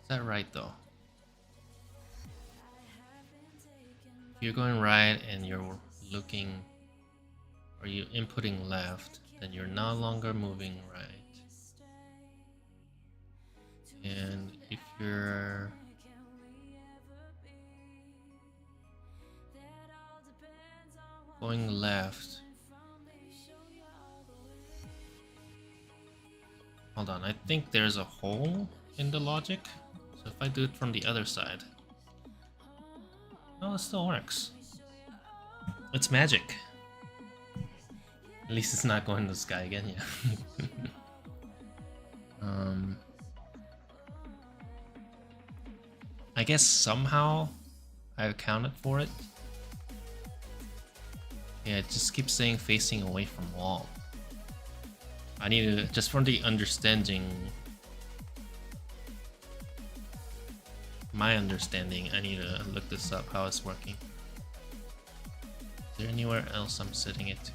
Is that right though? If you're going right and you're looking or you're inputting left, then you're no longer moving right. And if you're going left, hold on, I think there's a hole in the logic. So if I do it from the other side, no, it still works. It's magic. At least it's not going to the sky again, yeah. I guess somehow I accounted for it. Yeah, it just keeps saying facing away from wall. I need to, just from the understanding, my understanding, I need to look this up, how it's working. Is there anywhere else I'm setting it to?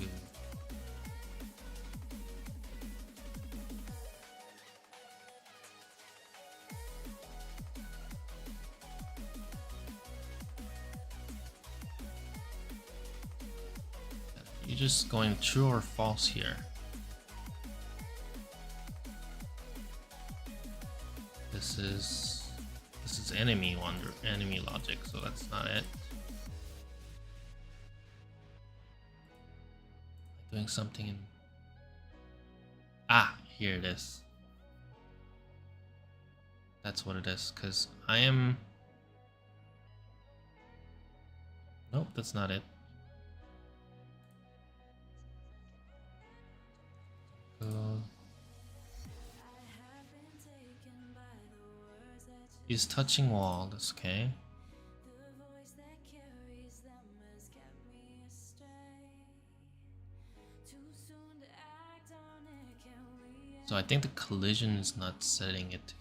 You're just going true or false here. This is enemy logic, so that's not it. Doing something in... Ah, here it is. That's what it is, because I am... Nope, that's not it. He's touching wall, that's okay. So I think the collision is not setting it to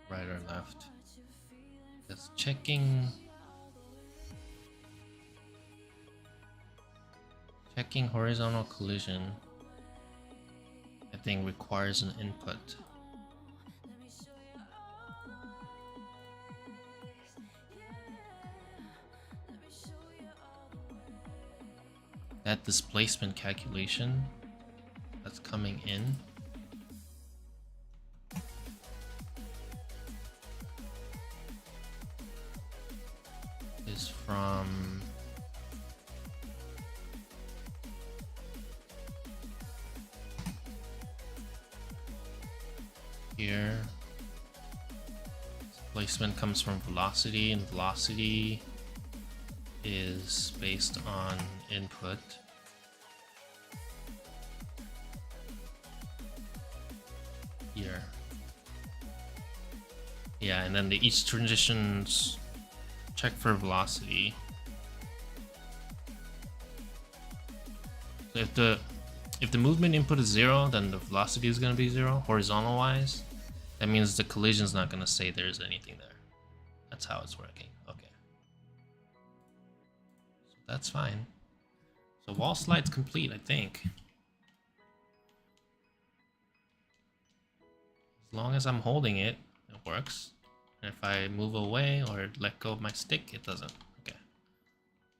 right or left. That's checking horizontal collision, I think requires an input. that displacement calculation that's coming in is from here. Displacement comes from velocity, and velocity is based on input. Here. Yeah, and then each transitions check for velocity. So if the movement input is 0, then the velocity is going to be 0 horizontal wise. That means the collision is not going to say there's anything there. That's how it's working. Okay. So that's fine. So wall slide's complete, I think. As long as I'm holding it, it works. And if I move away or let go of my stick, it doesn't. Okay.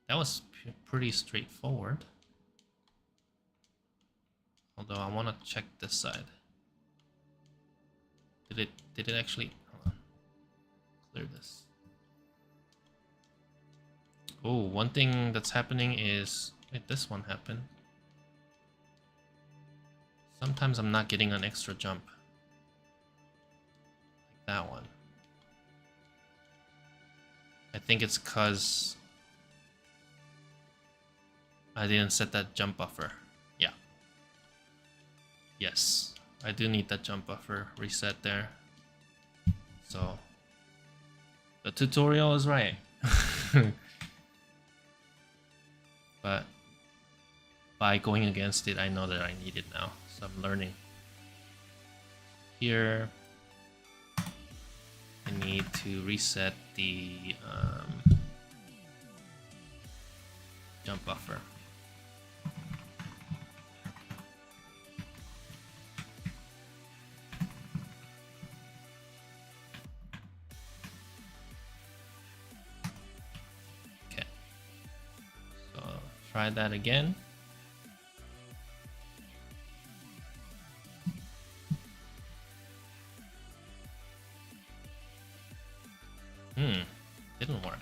That was pretty straightforward. Although I want to check this side. Did it actually, hold on. Clear this. Oh, one thing that's happening is, wait, this one happened. Sometimes I'm not getting an extra jump. Like that one. I think it's cause I didn't set that jump buffer. Yeah. Yes. I do need that jump buffer reset there. So the tutorial is right. But by going against it, I know that I need it now. So I'm learning. Here I need to reset the jump buffer. Try that again. Didn't work.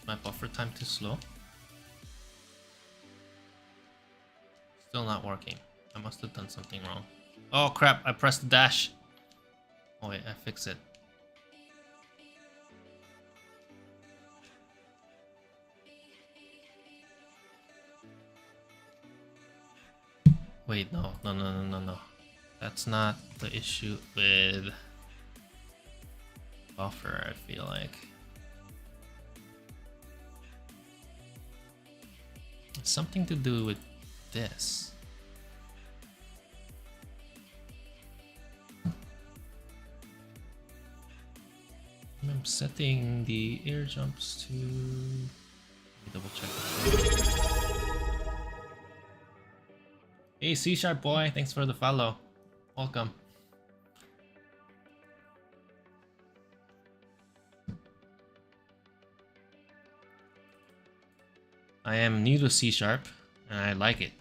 My buffer time too slow? Still not working. I must have done something wrong. Oh crap, I pressed the dash. Oh wait, I fixed it. Wait, no. That's not the issue with buffer, I feel like. It's something to do with this. I'm setting the air jumps to... Let me double check. Hey, C# boy, thanks for the follow. Welcome. I am new to C# and I like it.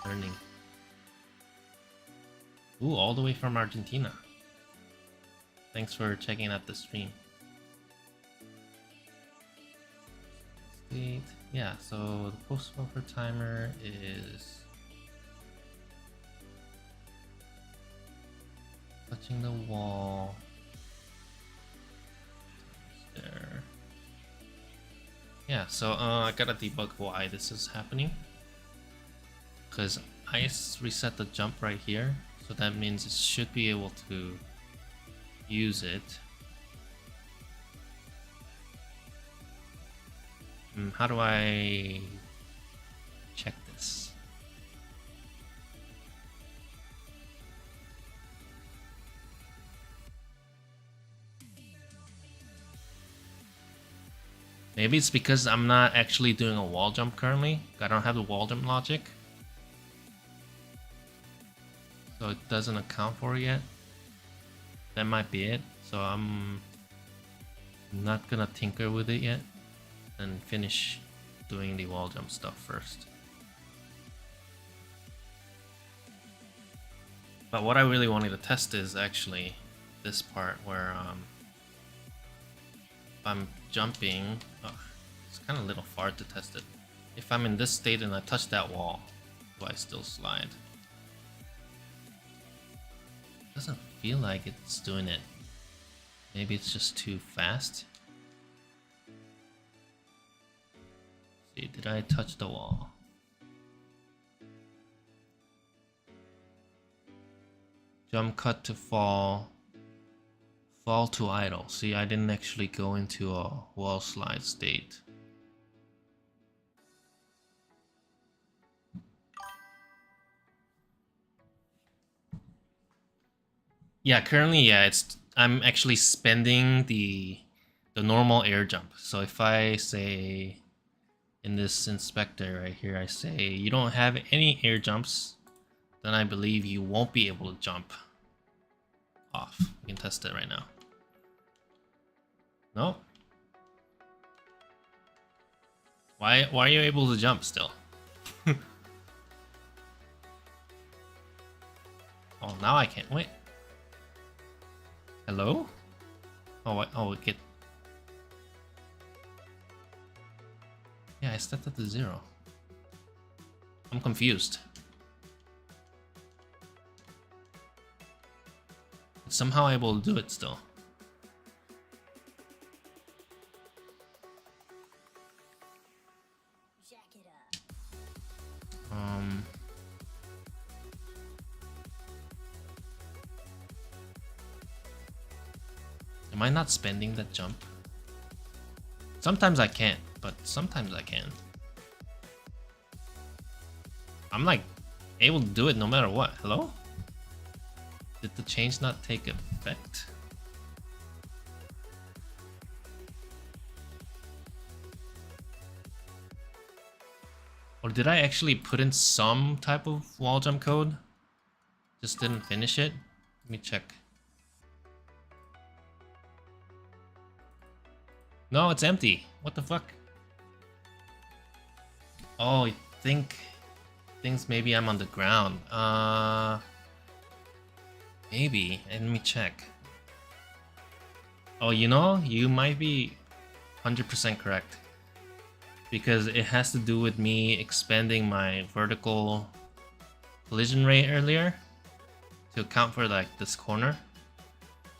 Learning. Ooh, all the way from Argentina. Thanks for checking out the stream. State. Yeah, so the post buffer timer is touching the wall. There. Yeah, so I gotta debug why this is happening. Because I reset the jump right here, so that means it should be able to use it. How do I check this? Maybe it's because I'm not actually doing a wall jump currently. I don't have the wall jump logic. So it doesn't account for it yet. That might be it. So I'm not gonna tinker with it yet. and finish doing the wall jump stuff first. But what I really wanted to test is actually this part where if I'm jumping, it's kind of a little far to test it. If I'm in this state and I touch that wall, do I still slide? Doesn't feel like it's doing it. Maybe it's just too fast. See, did I touch the wall? Jump, cut to fall, fall to idle. See, I didn't actually go into a wall slide state. Yeah, currently, yeah, I'm actually spending the normal air jump. So if I say in this inspector right here, I say you don't have any air jumps, then I believe you won't be able to jump off. We can test it right now. No? Why are you able to jump still? Oh, now I can't. Wait. Hello? Oh, it get... Yeah, I stepped up to 0. I'm confused. It's somehow able to do it still. Am I not spending that jump? Sometimes I can't, but sometimes I can. I'm like able to do it no matter what. Hello? Did the change not take effect? Or did I actually put in some type of wall jump code? Just didn't finish it? Let me check. No, it's empty. What the fuck? Oh, I think thinks maybe I'm on the ground. Maybe. Let me check. Oh, you know, you might be 100% correct. Because it has to do with me expanding my vertical collision rate earlier to account for like this corner.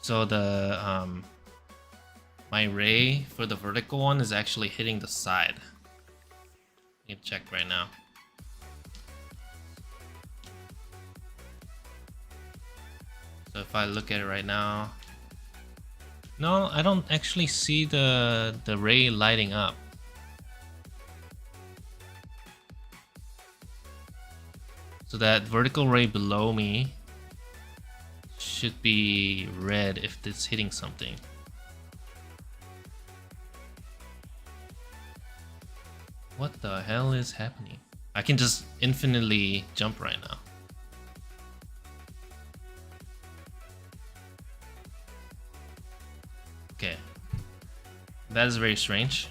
So the my ray for the vertical one is actually hitting the side. Let me check right now. So if I look at it right now, no, I don't actually see the ray lighting up. So that vertical ray below me should be red if it's hitting something. What the hell is happening? I can just infinitely jump right now. Okay. That is very strange.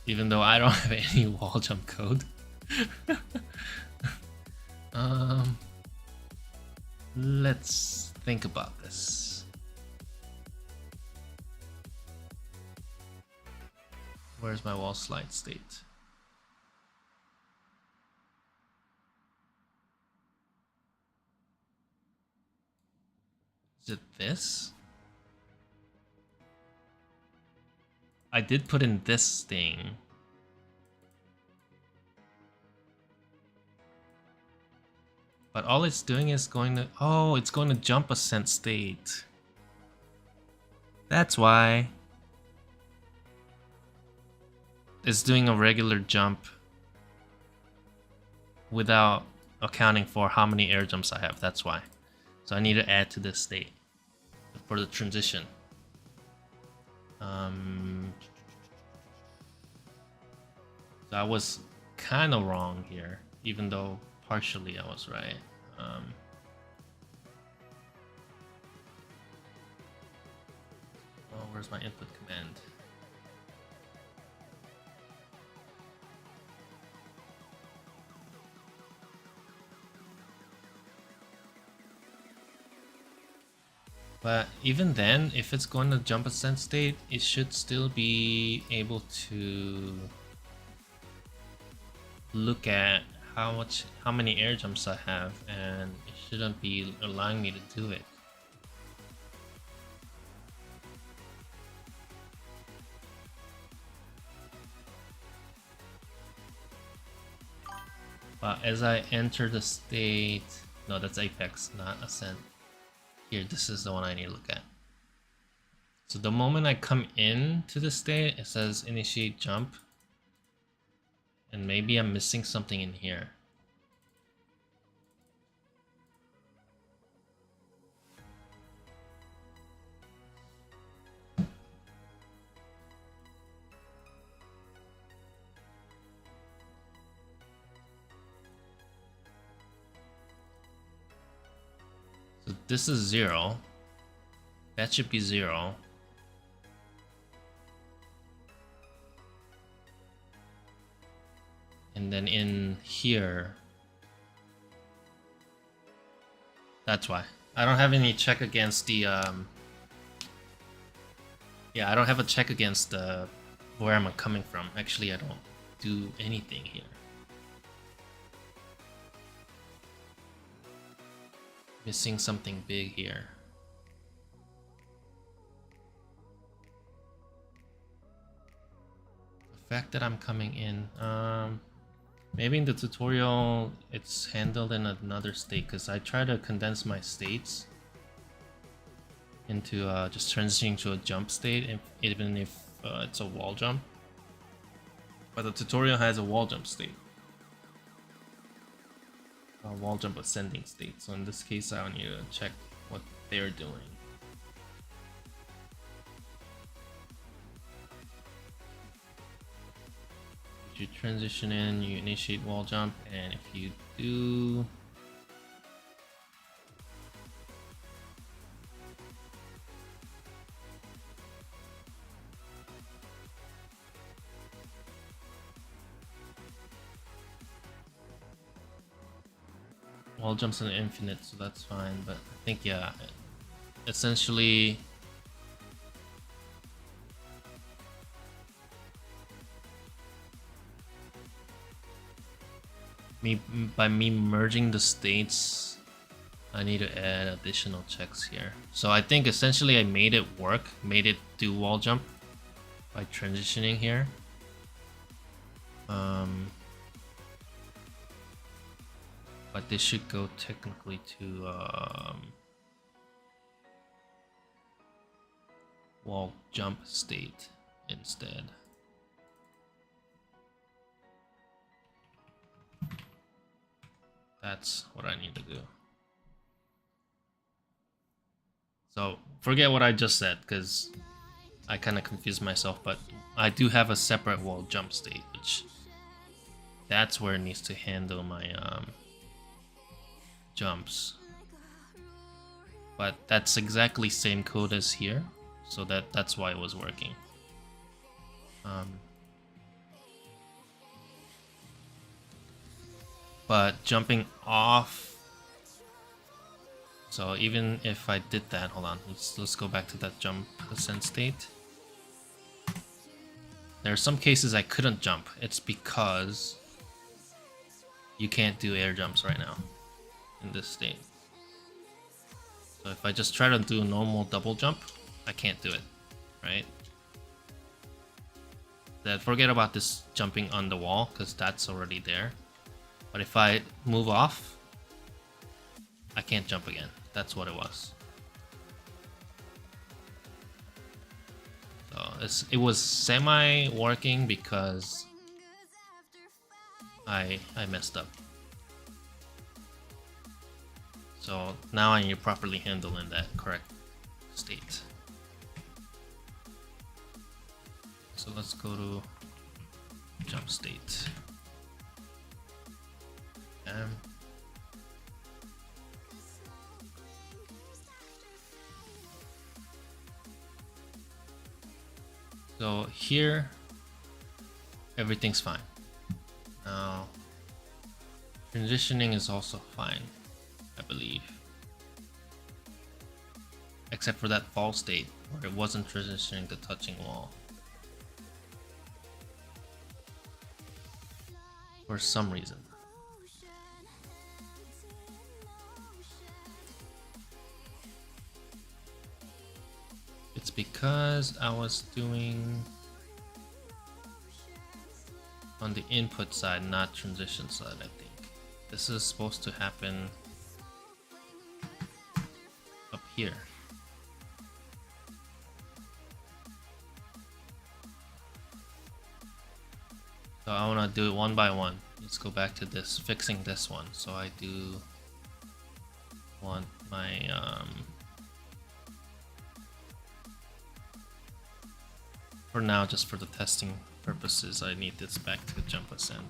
Even though I don't have any wall jump code. Let's think about this. Where's my wall slide state? Is it this? I did put in this thing. But all it's doing is going to... Oh, it's going to jump ascent state. That's why. It's doing a regular jump without accounting for how many air jumps I have. That's why. So I need to add to this state for the transition. So I was kind of wrong here, even though partially I was right. Oh, Where's my input command? But even then, if it's going to jump ascent state, it should still be able to look at how many air jumps I have, and it shouldn't be allowing me to do it. But as I enter the state, no, that's apex, not ascent. Here, this is the one I need to look at. So the moment I come in to the state, it says initiate jump. And maybe I'm missing something in here. So this is 0. That should be 0. And then in here, that's why. I don't have any check against the, yeah, I don't have a check against where I'm coming from. Actually, I don't do anything here. Missing something big here. The fact that I'm coming in, maybe in the tutorial it's handled in another state, because I try to condense my states into just transitioning to a jump state, even if it's a wall jump. But the tutorial has a wall jump state, a wall jump ascending state. So in this case, I need to check what they're doing. You transition in, you initiate wall jump, and if you do, wall jumps in infinite, so that's fine. But I think, yeah, essentially by me merging the states, I need to add additional checks here. So I think essentially I made it work, made it do wall jump by transitioning here. But this should go technically to wall jump state instead. That's what I need to do. So forget what I just said, because I kind of confused myself, but I do have a separate wall jump state, which that's where it needs to handle my jumps. But that's exactly same code as here, so that's why it was working. But jumping off, so even if I did that, hold on, let's go back to that jump ascent state. There are some cases I couldn't jump. It's because you can't do air jumps right now in this state. So if I just try to do a normal double jump, I can't do it, right? Then forget about this jumping on the wall, because that's already there. But if I move off, I can't jump again. That's what it was. So it was semi-working because I messed up. So now I need to properly handle in that correct state. So let's go to jump state. So here, everything's fine. Now, transitioning is also fine, I believe. Except for that fall state where it wasn't transitioning the touching wall. For some reason. It's because I was doing on the input side, not transition side, I think. This is supposed to happen up here. So I want to do it one by one. Let's go back to this, fixing this one. So I do want my for now, just for the testing purposes, I need this back to jump ascend.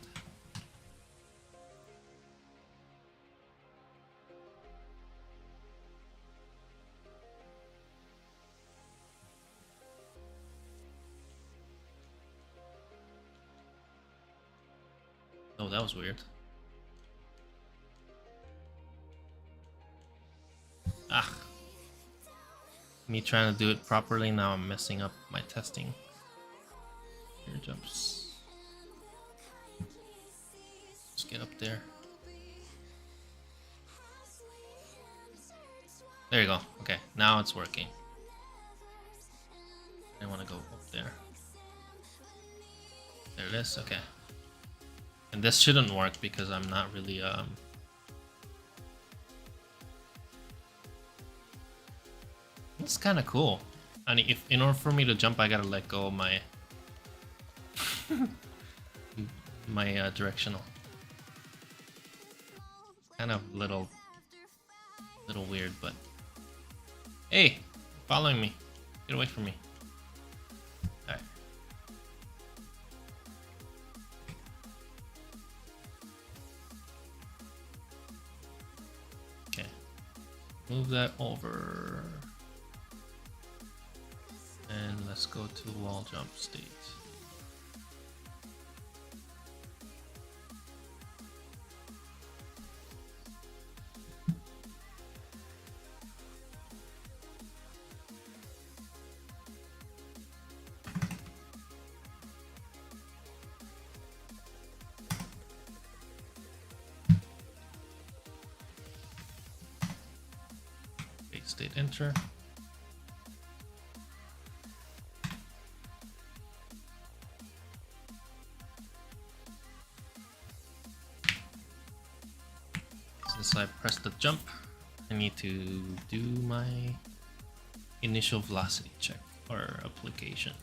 Oh, that was weird. Ah. Me trying to do it properly, now I'm messing up my testing. Here jumps. Let's get up there. There you go. Okay, now it's working. I want to go up there. There it is. Okay. And this shouldn't work because I'm not really it's kind of cool. I mean, if in order for me to jump, I gotta let go of my my directional. Kind of little weird, but hey, following me, get away from me. All right. Okay, move that over. And let's go to wall jump state. Wait, state enter. Since I pressed the jump, I need to do my initial velocity check or application.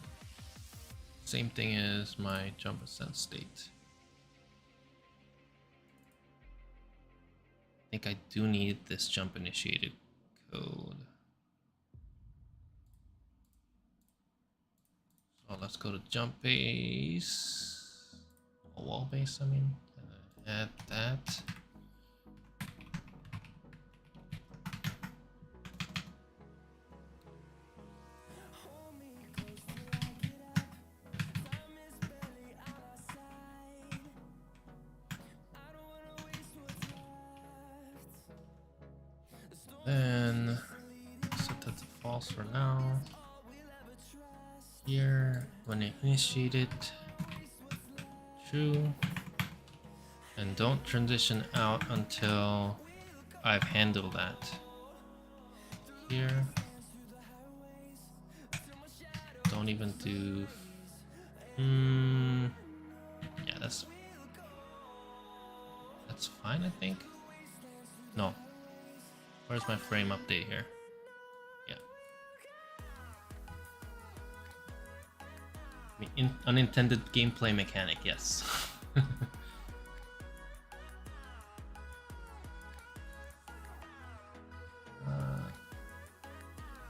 Same thing as my jump ascent state. I think I do need this jump initiated code. So let's go to jump base, wall base, I mean, add that. Then set that to false for now. Here, when I initiate it, true. And don't transition out until I've handled that. Here. Don't even do. Yeah, that's fine, I think. No. Where's my frame update here? Yeah. I mean, unintended gameplay mechanic, yes.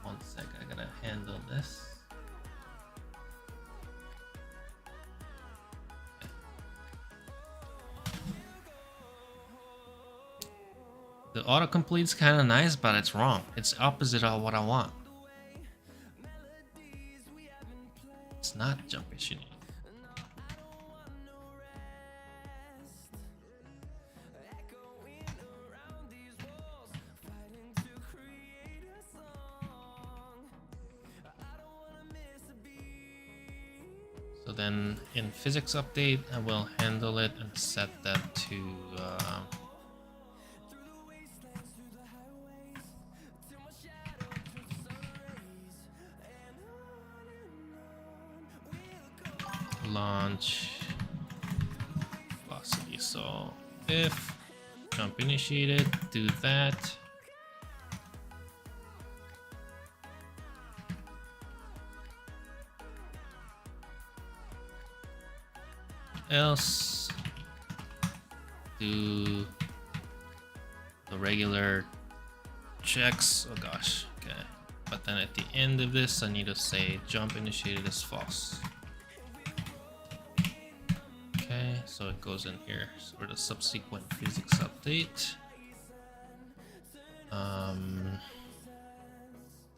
One sec, I gotta handle this. The autocomplete's kind of nice, but it's wrong. It's opposite of what I want. It's not not jump issuing. So then in physics update, I will handle it and set that to launch velocity. So if jump initiated, do that. Else do the regular checks. Oh gosh, okay. But then at the end of this, I need to say jump initiated is false. Okay, so it goes in here for the subsequent physics update.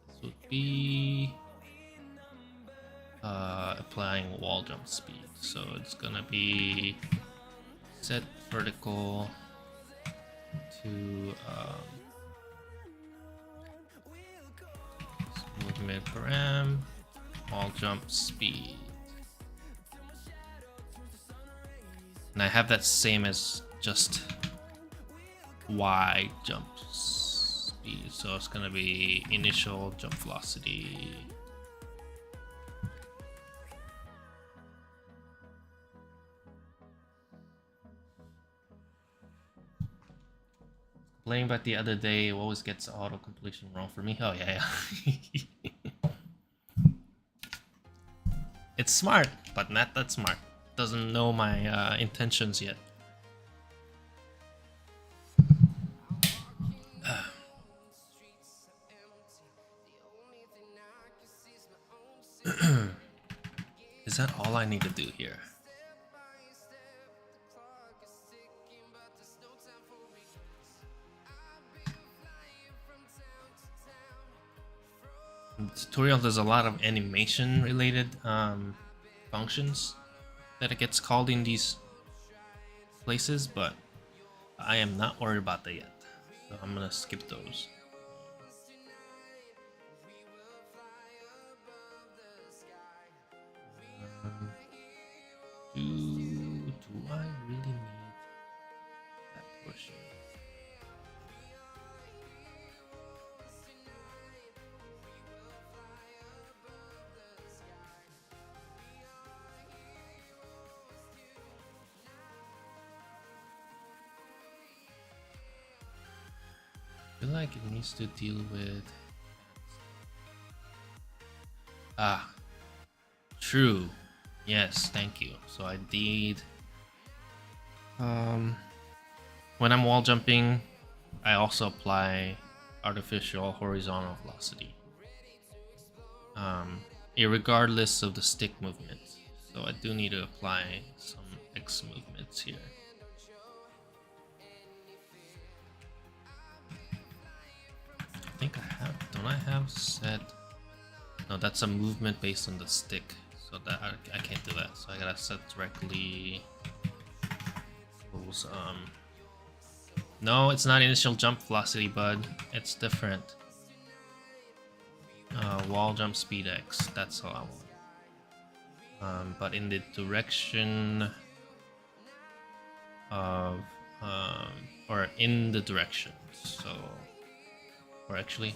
This would be applying wall jump speed. So it's gonna be set vertical to movement param, wall jump speed. And I have that same as just Y jump speed. So it's gonna be initial jump velocity. Playing back the other day, it always gets auto completion wrong for me. Oh yeah. It's smart, but not that smart. Doesn't know my intentions yet. Is that all I need to do here? In the tutorial, there's a lot of animation related functions that it gets called in these places, but I am not worried about that yet, so I'm gonna skip those. Do I really need that portion? I feel like it needs to deal with true. Yes, thank you. So I need when I'm wall jumping, I also apply artificial horizontal velocity, irregardless of the stick movement. So I do need to apply some X movements here. I think I have, don't I have set? No, that's a movement based on the stick. So that I can't do that. So I gotta set directly those, no, it's not initial jump velocity, bud. It's different. Wall jump speed X, that's all I want. But in the direction of, or in the direction, so, or actually,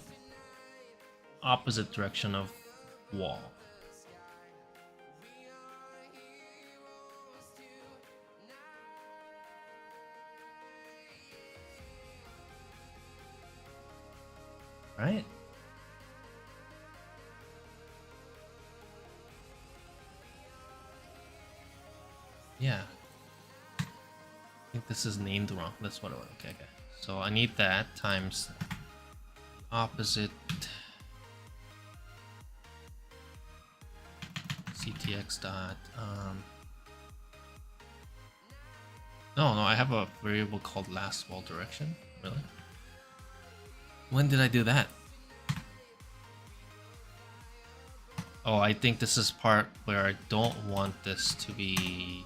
opposite direction of wall. Right? Yeah. I think this is named wrong. That's what I want. Okay. So I need that times opposite CTX dot. No, I have a variable called last wall direction. Really? When did I do that? Oh, I think this is part where I don't want this to be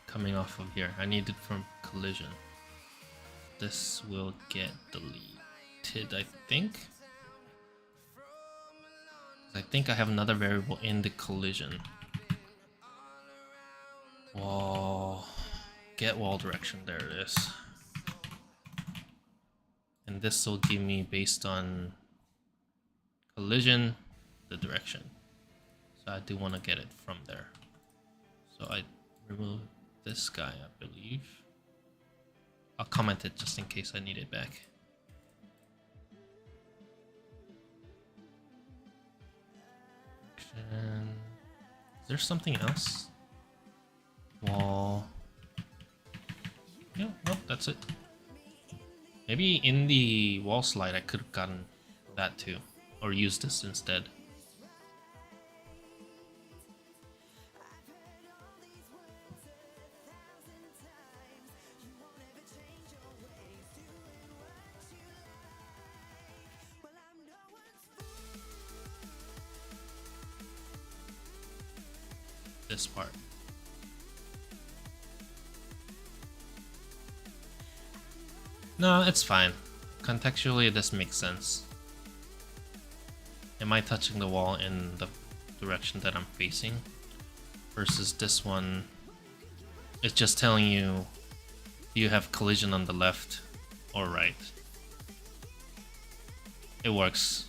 coming off of here. I need it from collision. This will get deleted, I think. I think I have another variable in the collision. Wall. Get wall direction. There it is. And this will give me, based on collision, the direction. So I do want to get it from there. So I remove this guy, I believe. I'll comment it just in case I need it back. Is there something else? Wall. Yeah, nope, that's it. Maybe in the wall slide I could have gotten that too, or used this instead. This part. No, it's fine. Contextually, this makes sense. Am I touching the wall in the direction that I'm facing? Versus this one, it's just telling you you have collision on the left or right. It works.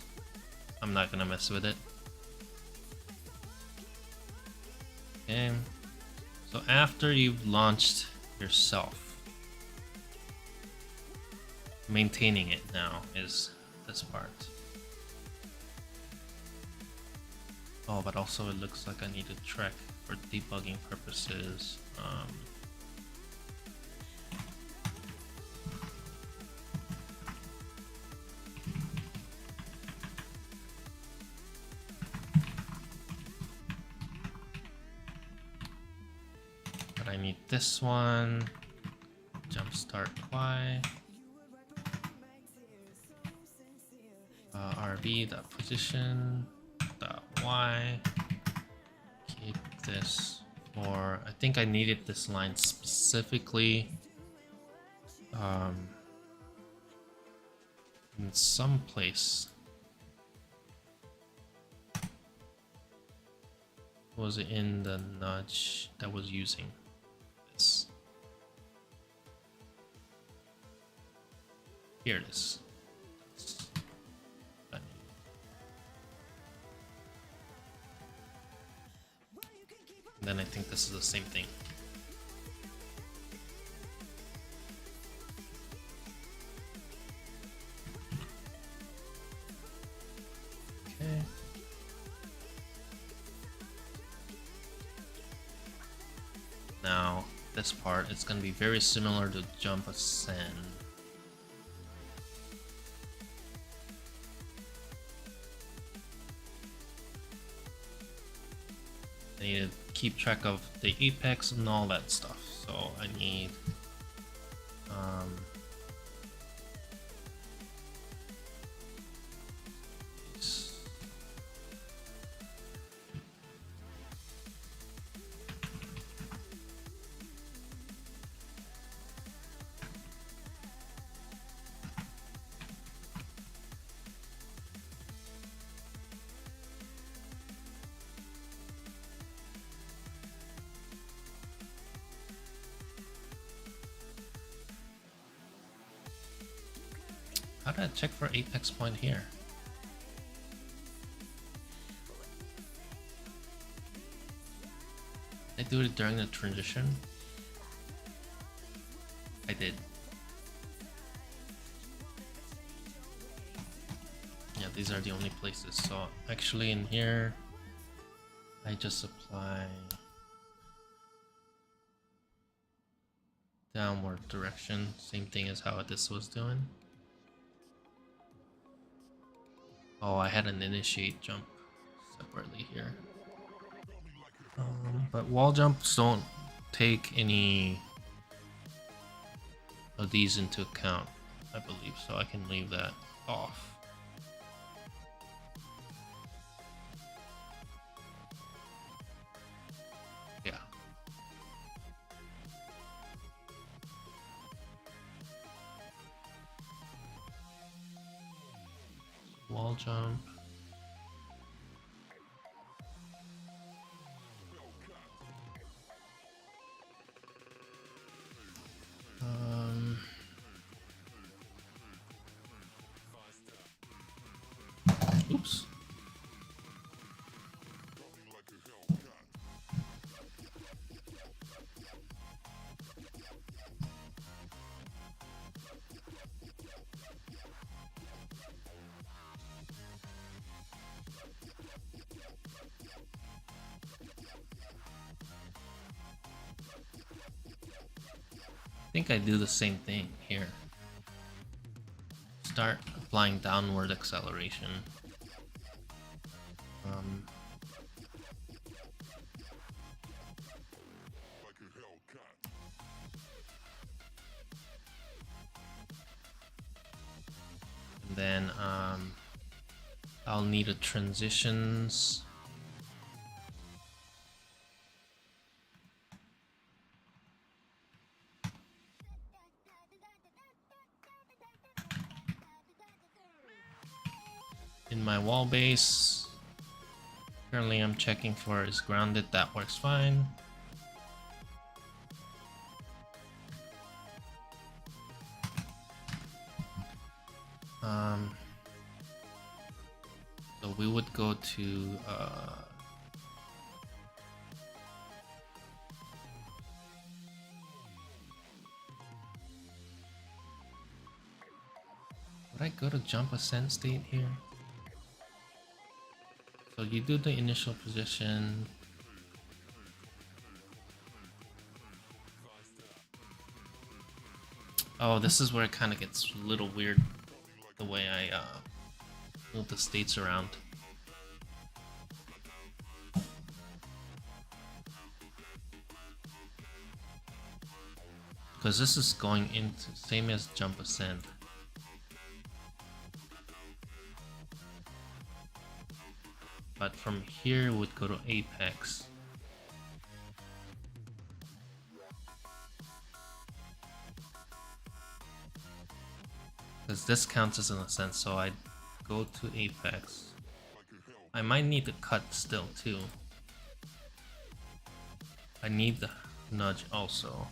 I'm not gonna mess with it. Okay. So after you've launched yourself, maintaining it now is this part. Oh, but also it looks like I need to track for debugging purposes. But I need this one. Jumpstart Y. RB dot position dot Y. Keep this for. I think I needed this line specifically in some place. Was it in the nudge that was using this? Here it is. Then I think this is the same thing. Okay. Now, this part, it's going to be very similar to jump ascend. I need to keep track of the apex and all that stuff. So I need how do I check for apex point here? Did I do it during the transition? I did. Yeah, these are the only places. So actually in here, I just apply downward direction. Same thing as how this was doing. Oh, I had an initiate jump separately here. But wall jumps don't take any of these into account, I believe, so I can leave that off. wall jump. Oops. I think I do the same thing here. Start applying downward acceleration. And then I'll need a transitions. In my wall base, currently I'm checking for is grounded, that works fine. So we would go to would I go to jump ascent state here? So you do the initial position. Oh, this is where it kind of gets a little weird, the way I move the states around. Because this is going into same as jump ascent. But from here would go to apex. Because this counts as an ascent, so I'd go to apex. I might need to cut still too. I need the nudge also.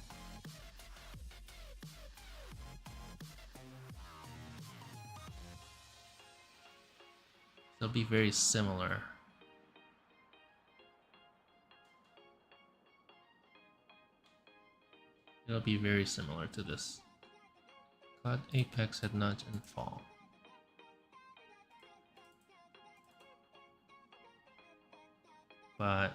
They'll be very similar. It'll be very similar to this. Cut, apex, head nudge, and fall. But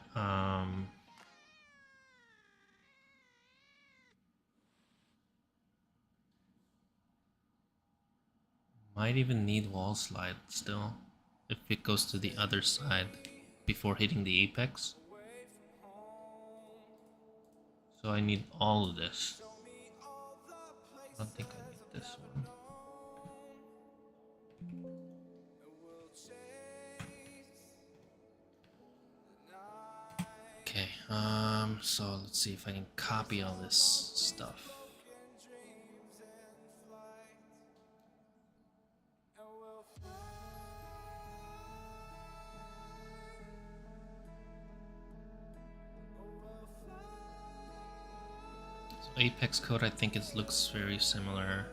might even need wall slide still if it goes to the other side before hitting the apex. So I need all of this. I don't think I need this one. Okay, so let's see if I can copy all this stuff. Apex code, I think it looks very similar.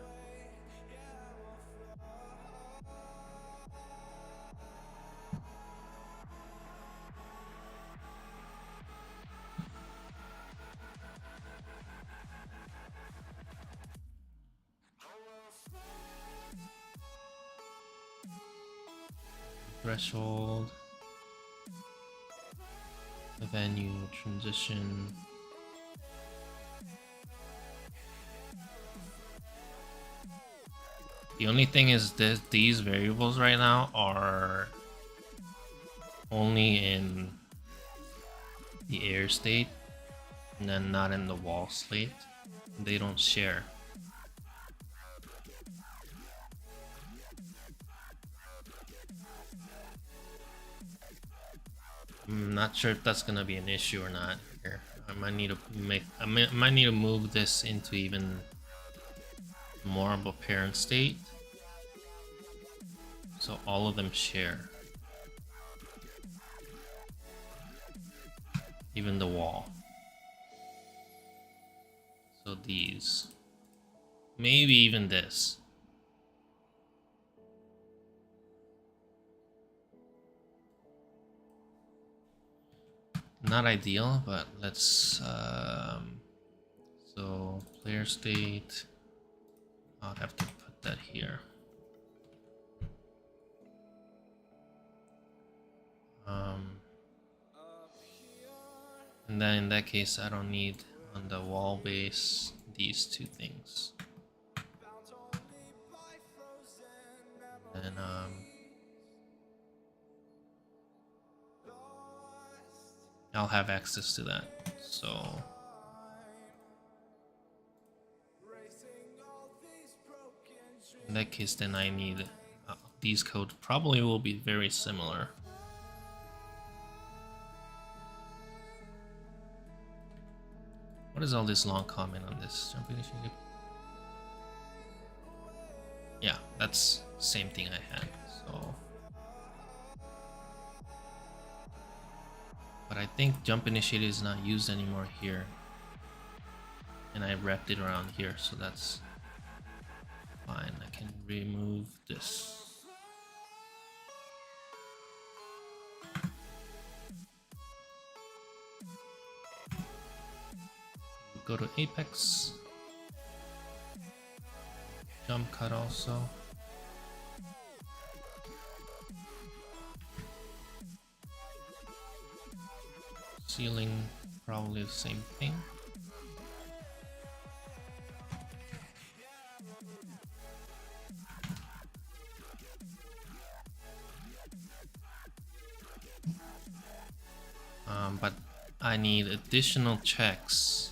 Threshold, the venue, transition. The only thing is that these variables right now are only in the air state and then not in the wall state. They don't share. I'm not sure if that's gonna be an issue or not here. I might need to move this into even more of a parent state So all of them share. Even the wall. So these. Maybe even this. Not ideal, but let's so player state, I'll have to put that here. And then in that case I don't need on the wall base these two things. And I'll have access to that. So in that case, then I need these code probably will be very similar. What is all this long comment on this? Jump initiative. Yeah, that's same thing I had. So, but I think jump initiative is not used anymore here, and I wrapped it around here, so that's fine. I can remove this. Go to Apex. Jump cut also. Ceiling, probably the same thing. But I need additional checks.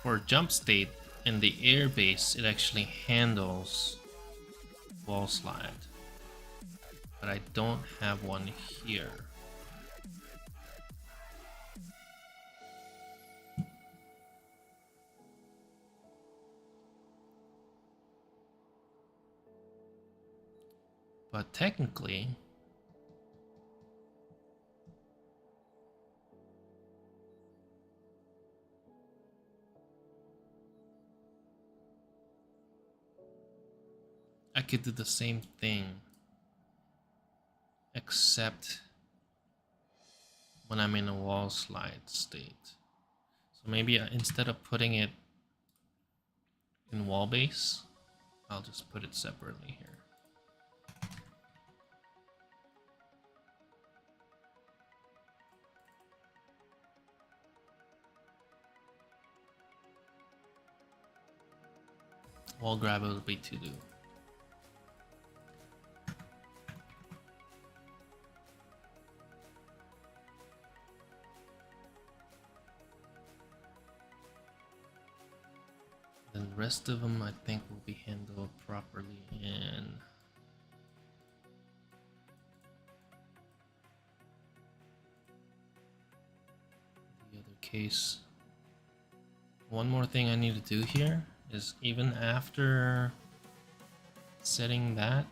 For jump state in the air base, it actually handles wall slide, but I don't have one here. But technically, I could do the same thing, except when I'm in a wall slide state. So maybe instead of putting it in wall base, I'll just put it separately here. Wall grab will be to do. Then the rest of them I think will be handled properly in the other case. One more thing I need to do here is even after setting that,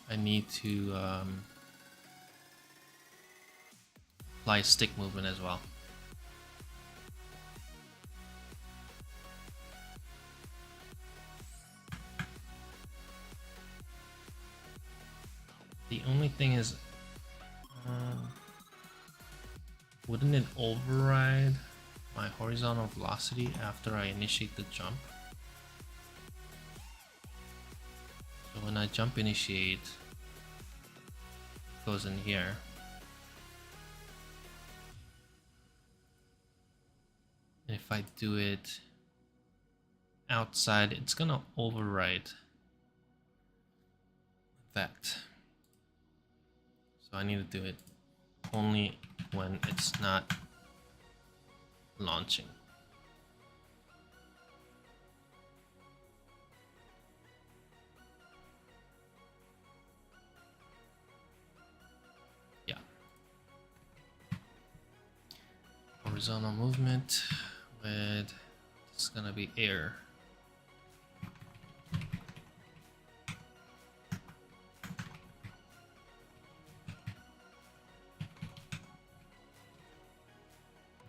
I need to apply stick movement as well. The only thing is, wouldn't it override my horizontal velocity after I initiate the jump? So when I jump initiate, it goes in here. And if I do it outside, it's gonna override that. So I need to do it only when it's not launching. Yeah. Horizontal movement with, it's gonna be air.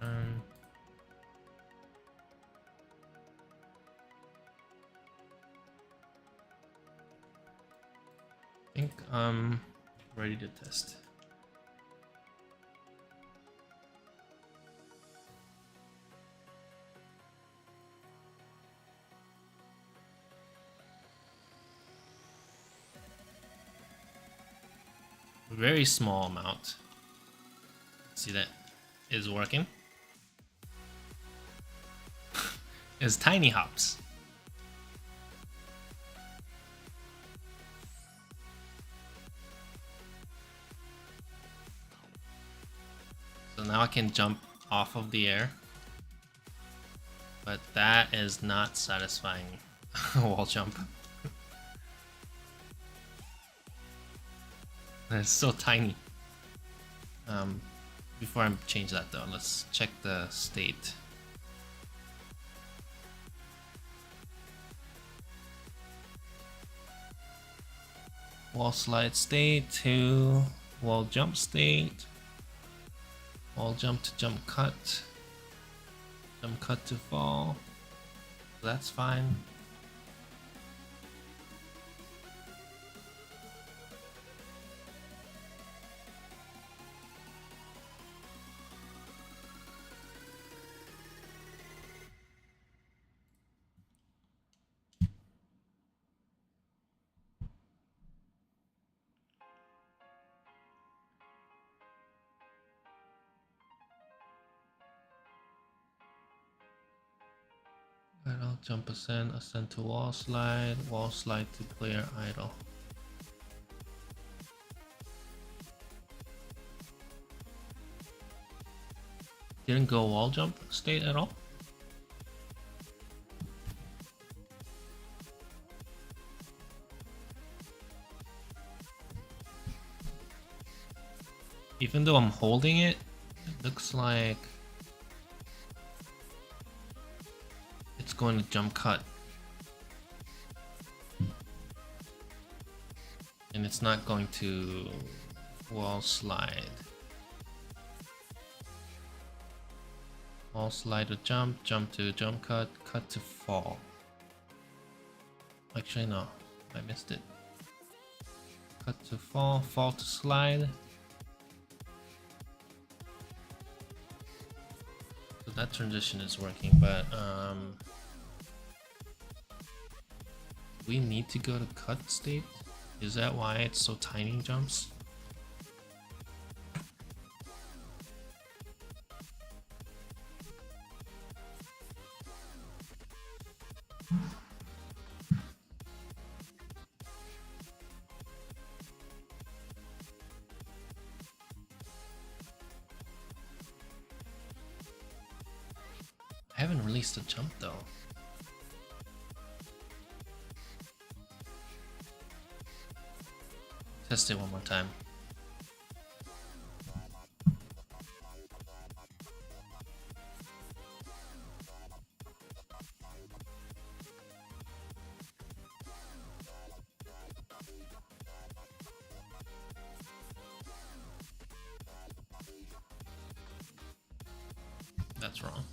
I think I'm ready to test. Very small amount. See, that is working. It's tiny hops. So now I can jump off of the air. But that is not satisfying wall jump. It's so tiny. Before I change that though, let's check the state. Wall slide state to wall jump state. Wall jump to jump cut. Jump cut to fall. That's fine. Idle, jump ascend, ascend to wall slide to player idle. Didn't go wall jump state at all? Even though I'm holding it, it looks like it's going to jump cut. And it's not going to wall slide. Wall slide to jump, jump to jump cut, cut to fall. Actually no, I missed it. Cut to fall, fall to slide. So that transition is working, but we need to go to cut state? Is that why it's so tiny jumps? I haven't released a jump though. Test it one more time. That's wrong.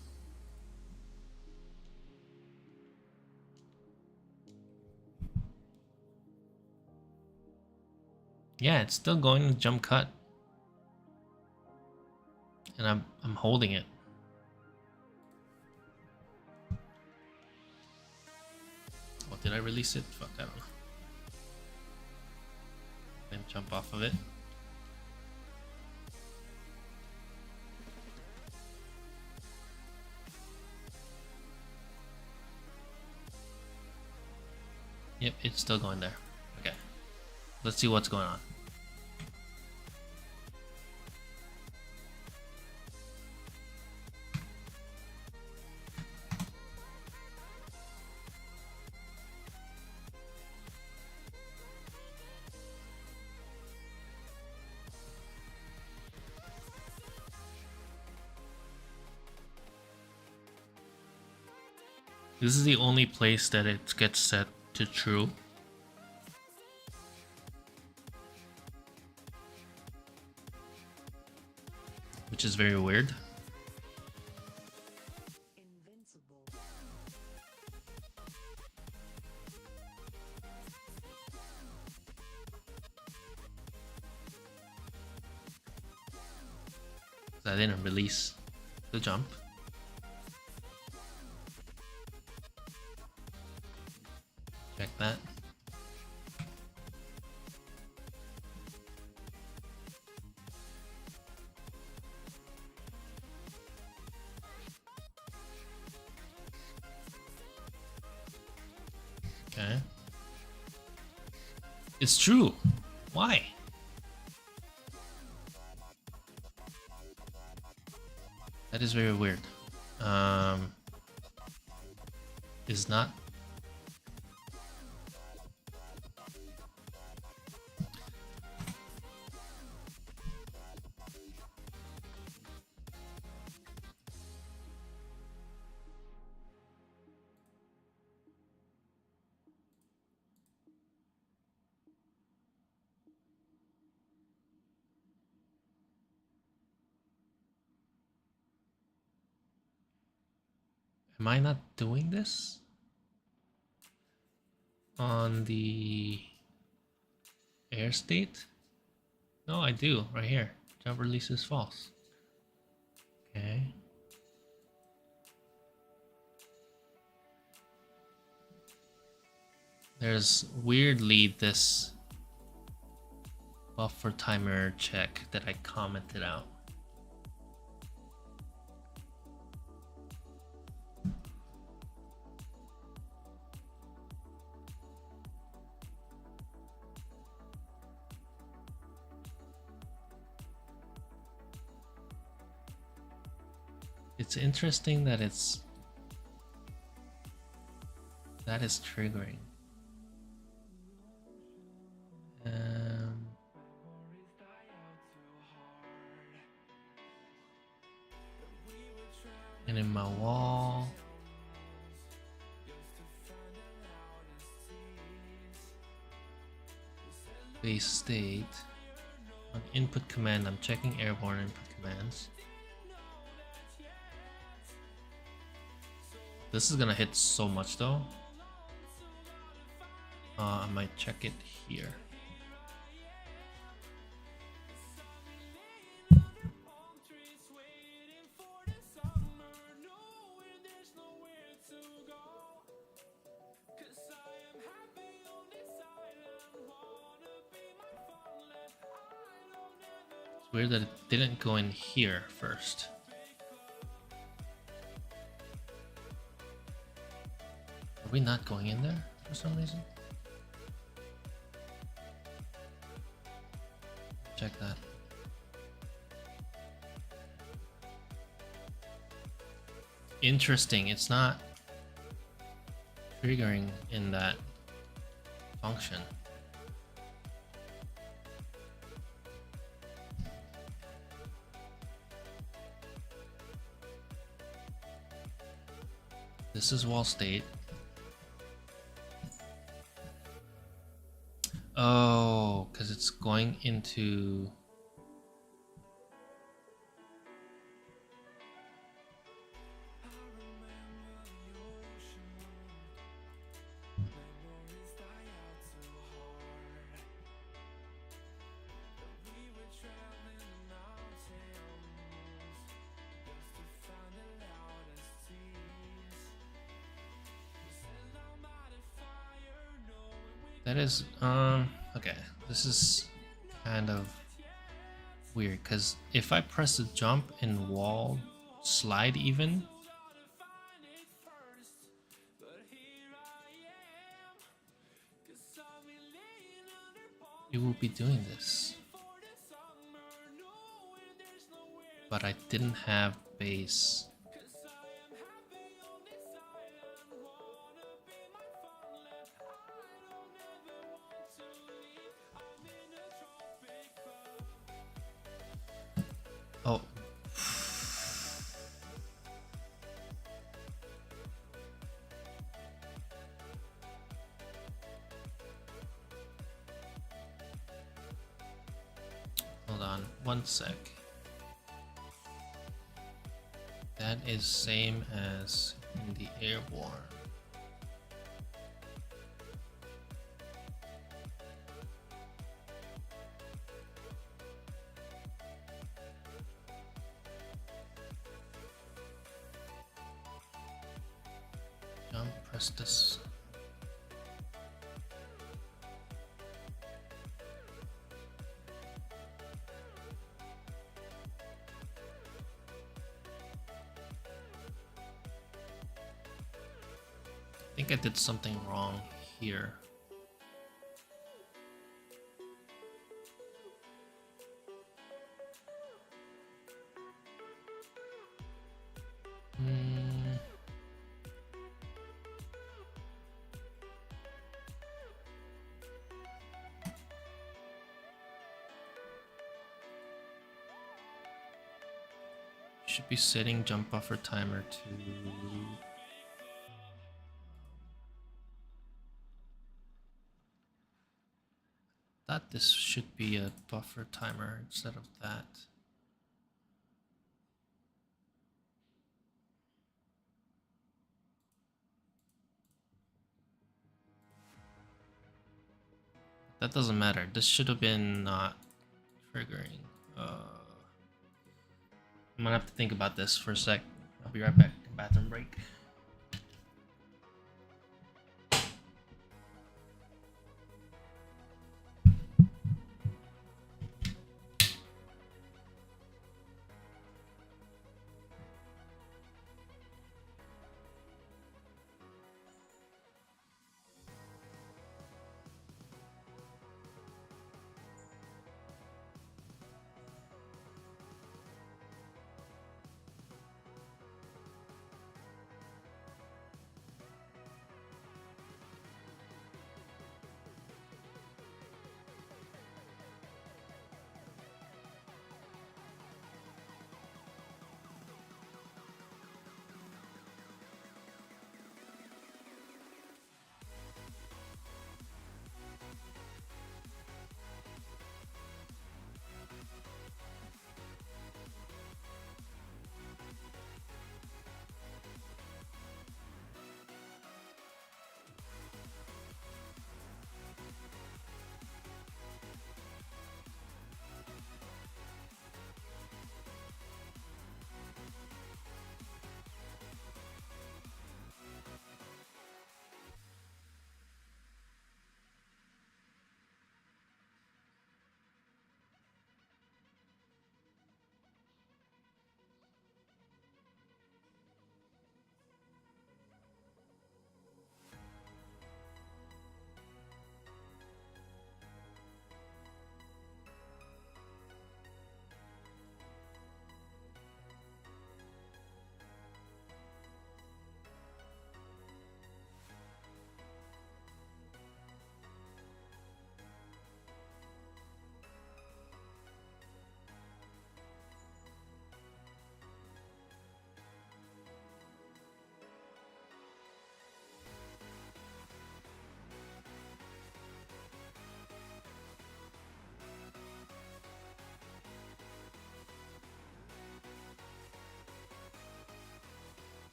Yeah, it's still going to jump cut. And I'm holding it. Oh, did I release it? Fuck, I don't know. Then jump off of it. Yep, it's still going there. Okay. Let's see what's going on. This is the only place that it gets set to true. Which is very weird. I didn't release the jump. Check that. Okay. It's true. Why? That is very weird. Is not. Am I not doing this? On the air state? No, I do, right here. Jump release is false. Okay. There's weirdly this buffer timer check that I commented out. It's interesting that that is triggering. And in my wall, base state, on input command, I'm checking airborne input commands. This is gonna hit so much though. I might check it here. It's weird that it didn't go in here first. Are we not going in there for some reason? Check that. Interesting, it's not triggering in that function. This is wall state. Oh, because it's going into... That is, okay, this is kind of weird, because if I press the jump and wall slide even, it will be doing this. But I didn't have base. Oh. on 1 sec. That is same as in the airborne. Jump, press this. I think I did something wrong here. Should be setting jump buffer timer to thought this should be a buffer timer instead of that. That doesn't matter. This should have been not triggering. I'm gonna have to think about this for a sec. I'll be right back. Bathroom break.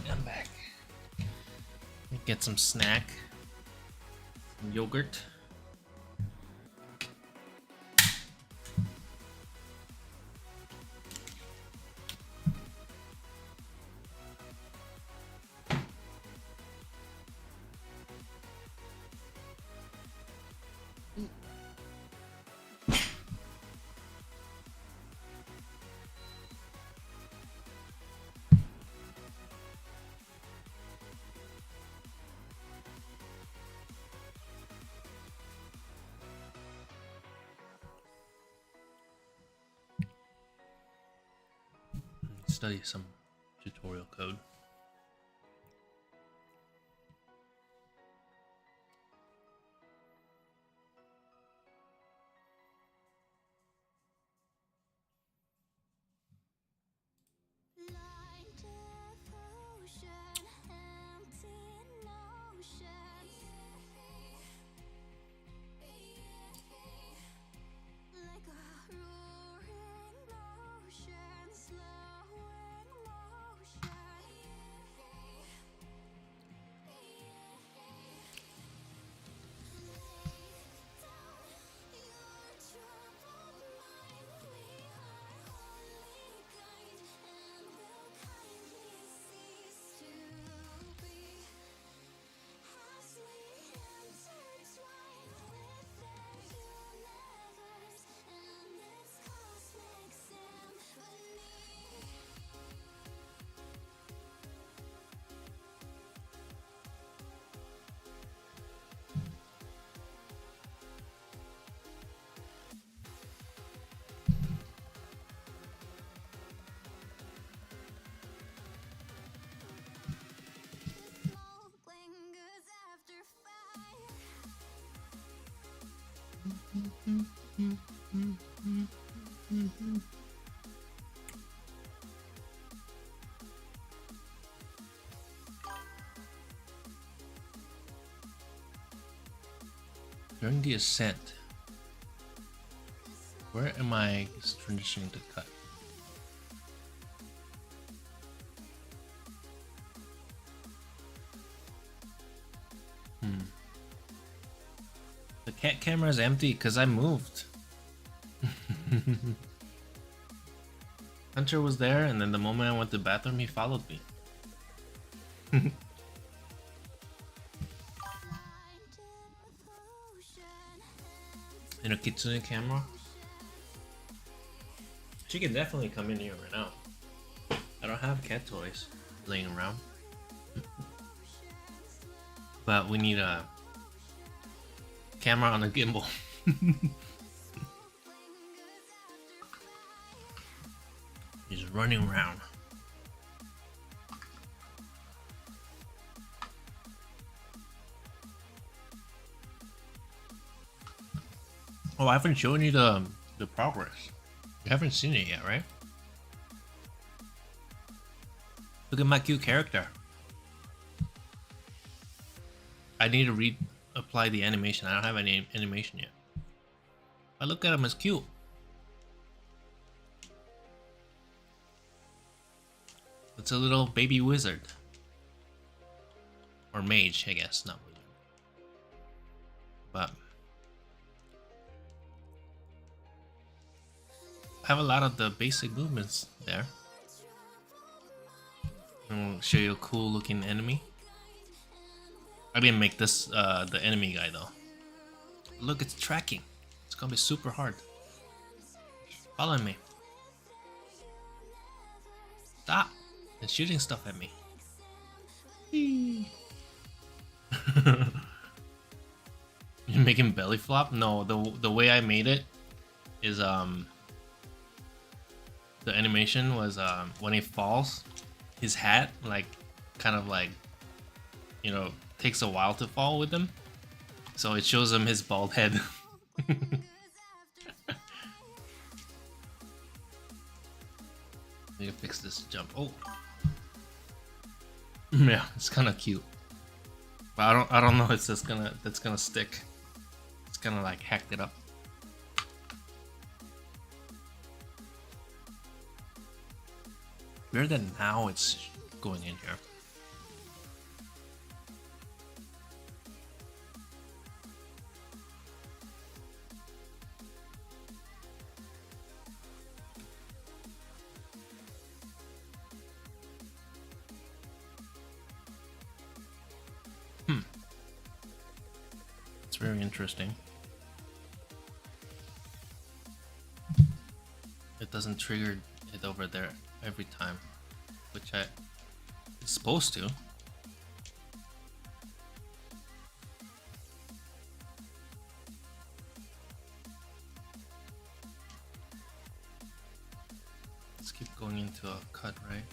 I'm back. Get some snack, some yogurt. study some tutorial code. During the ascent, where am I transitioning to cut? The cat camera is empty because I moved. Hunter was there, and then the moment I went to the bathroom, he followed me. In a kitsune camera? She can definitely come in here right now. I don't have cat toys laying around. But we need a camera on a gimbal. He's running around. Oh, I haven't shown you the progress. You haven't seen it yet, right? Look at my cute character. I need to reapply the animation. I don't have any animation yet. But look at him, it's cute. It's a little baby wizard. Or mage, I guess, not wizard. But I have a lot of the basic movements there. I'll show you a cool looking enemy. I didn't make this the enemy guy though. Look, it's tracking. It's gonna be super hard. Following me. Stop! It's shooting stuff at me. You make him belly flop? No, the way I made it is the animation was when he falls, his hat like kind of like, you know, takes a while to fall with him, so it shows him his bald head. Let me fix this jump. Oh, yeah, it's kind of cute, but I don't know if that's gonna stick. It's gonna like hacked it up. Weird that now it's going in here. It's very interesting. It doesn't trigger it over there every time, which it's supposed to. Let's keep going into a cut, right?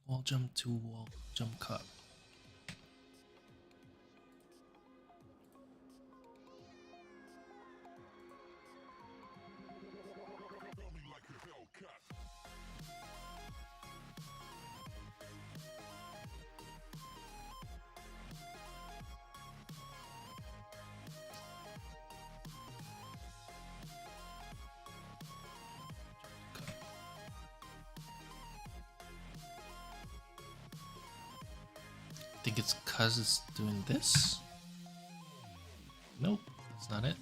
Wall jump to wall jump cut. I think it's cause it's doing this. Nope, that's not it.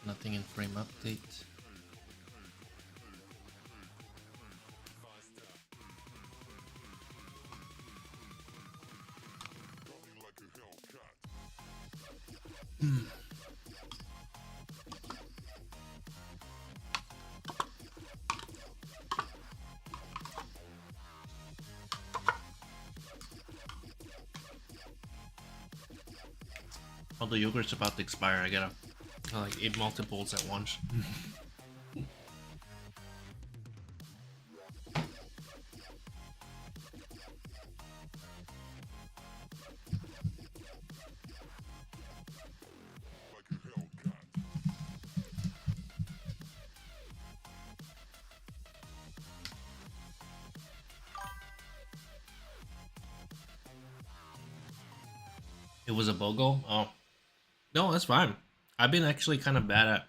Nothing in frame update. Oh, the yogurt's about to expire. I gotta like eat multiples at once. It was a BOGO? Oh. No, that's fine. I've been actually kind of bad at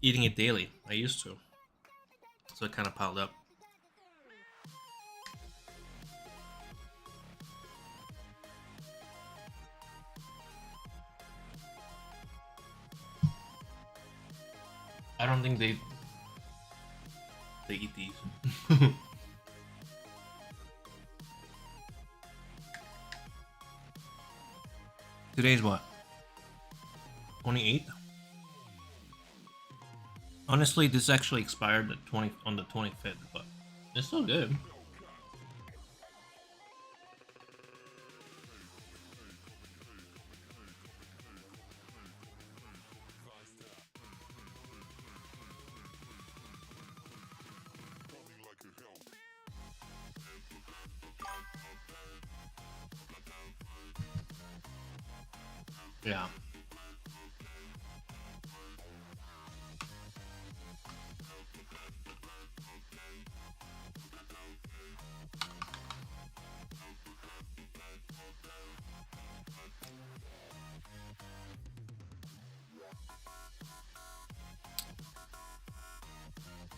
eating it daily. I used to. So it kind of piled up. I don't think they eat these. Today's what? 28th? Honestly, this actually expired on the 25th, but it's still good. Yeah.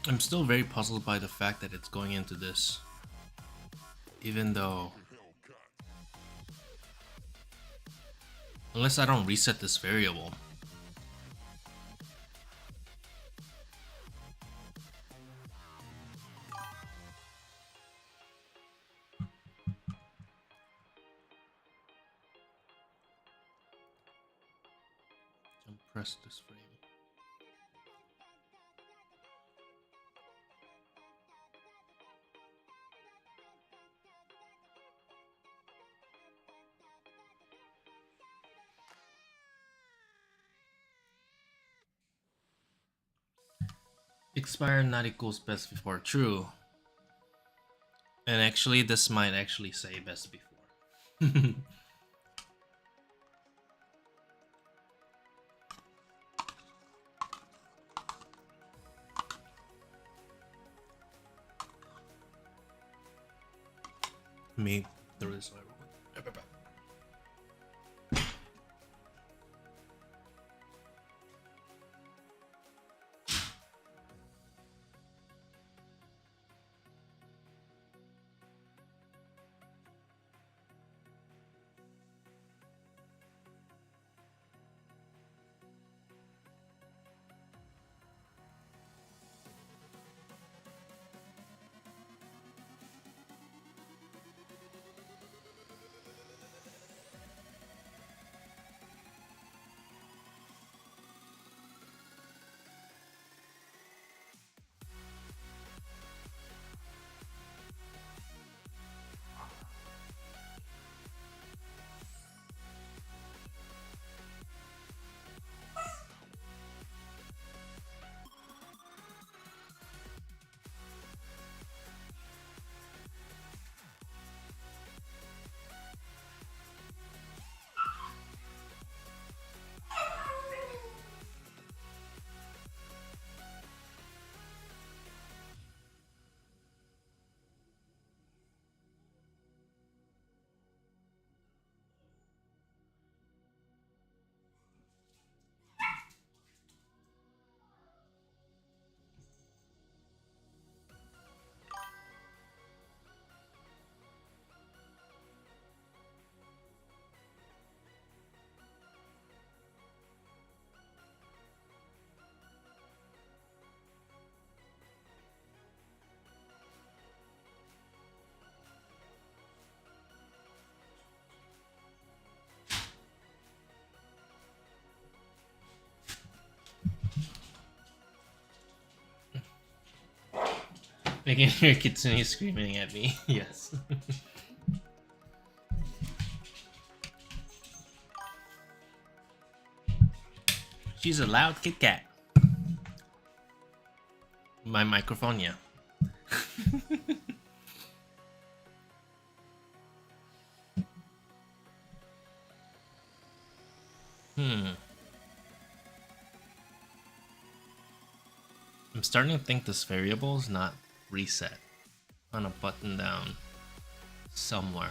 I'm still very puzzled by the fact that it's going into this. Even though... Unless I don't reset this variable. Jump press this frame. Expire not equals best before. True. And actually, this might actually say best before. Me, there is everyone. I can hear Kitsune screaming at me. Yes. She's a loud Kit Kat. My microphone, yeah. I'm starting to think this variable is not reset on a button down somewhere.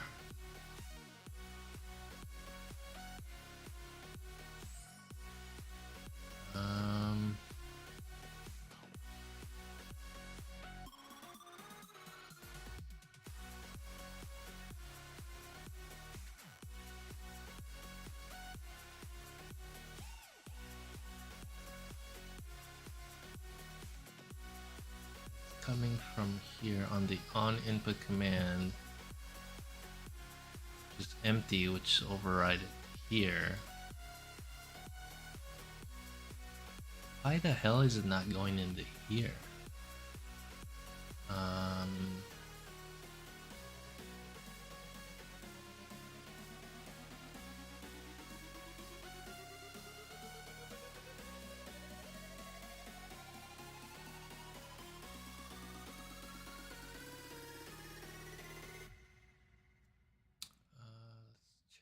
Coming from here on the on input command, which is empty, which override it here. Why the hell is it not going into here?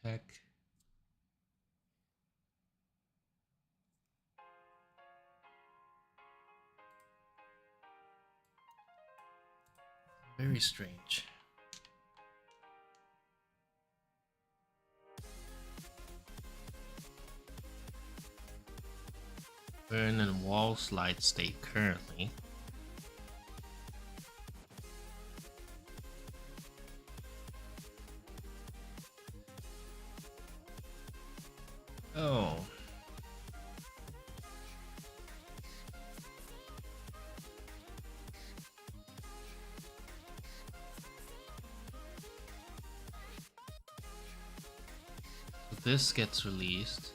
Let's check. Very strange. We're in a wall slide state currently. Oh. So this gets released.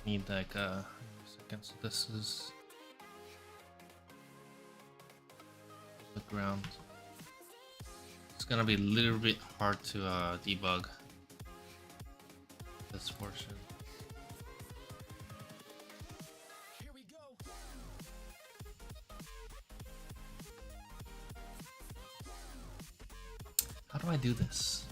Need like a second. So this is the ground. It's gonna be a little bit hard to debug this portion. Here we go. How do I do this?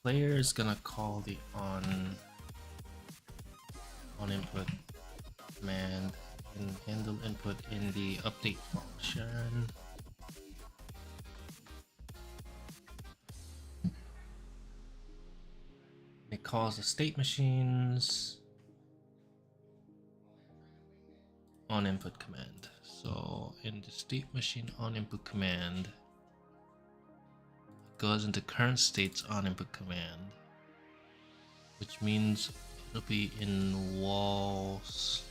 Player is gonna call the on input command and handle input in the update function. It calls the state machines on input command. So in the state machine on input command, goes into current states on input command, which means it'll be in walls.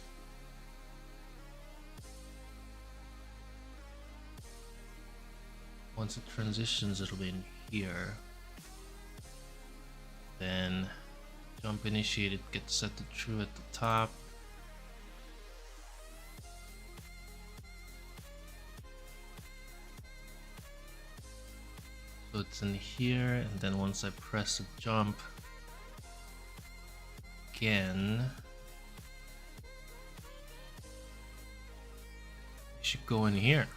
Once it transitions, it'll be in here. Then jump initiated gets set to true at the top. So it's in here, and then once I press the jump again, it should go in here.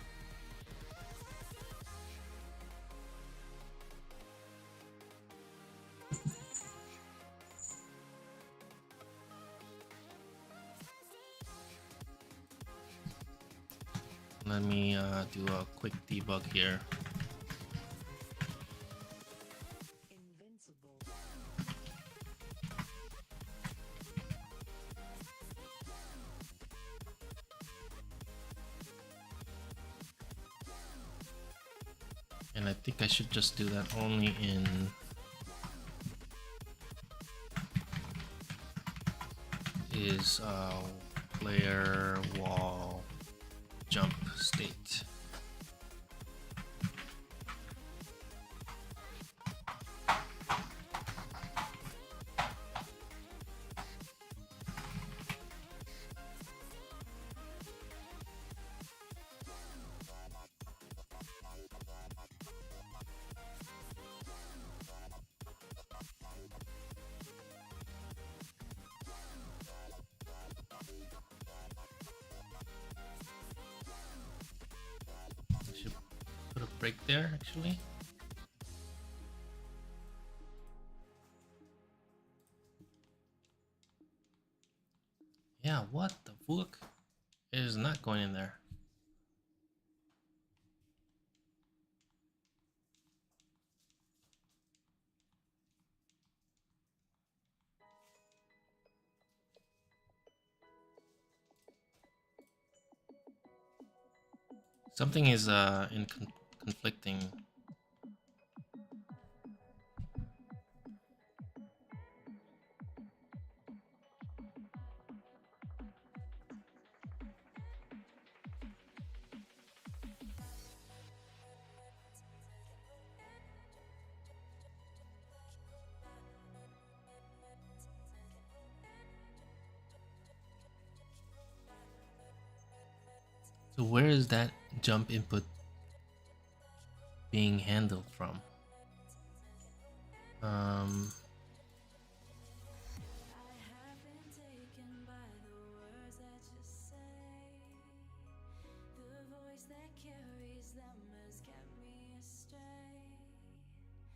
Let me do a quick debug here. And I think I should just do that only in is player wall jump state. Should put a break there actually. Yeah, what the fuck? It is not going in there. Something is conflicting. So where is that jump input being handled from?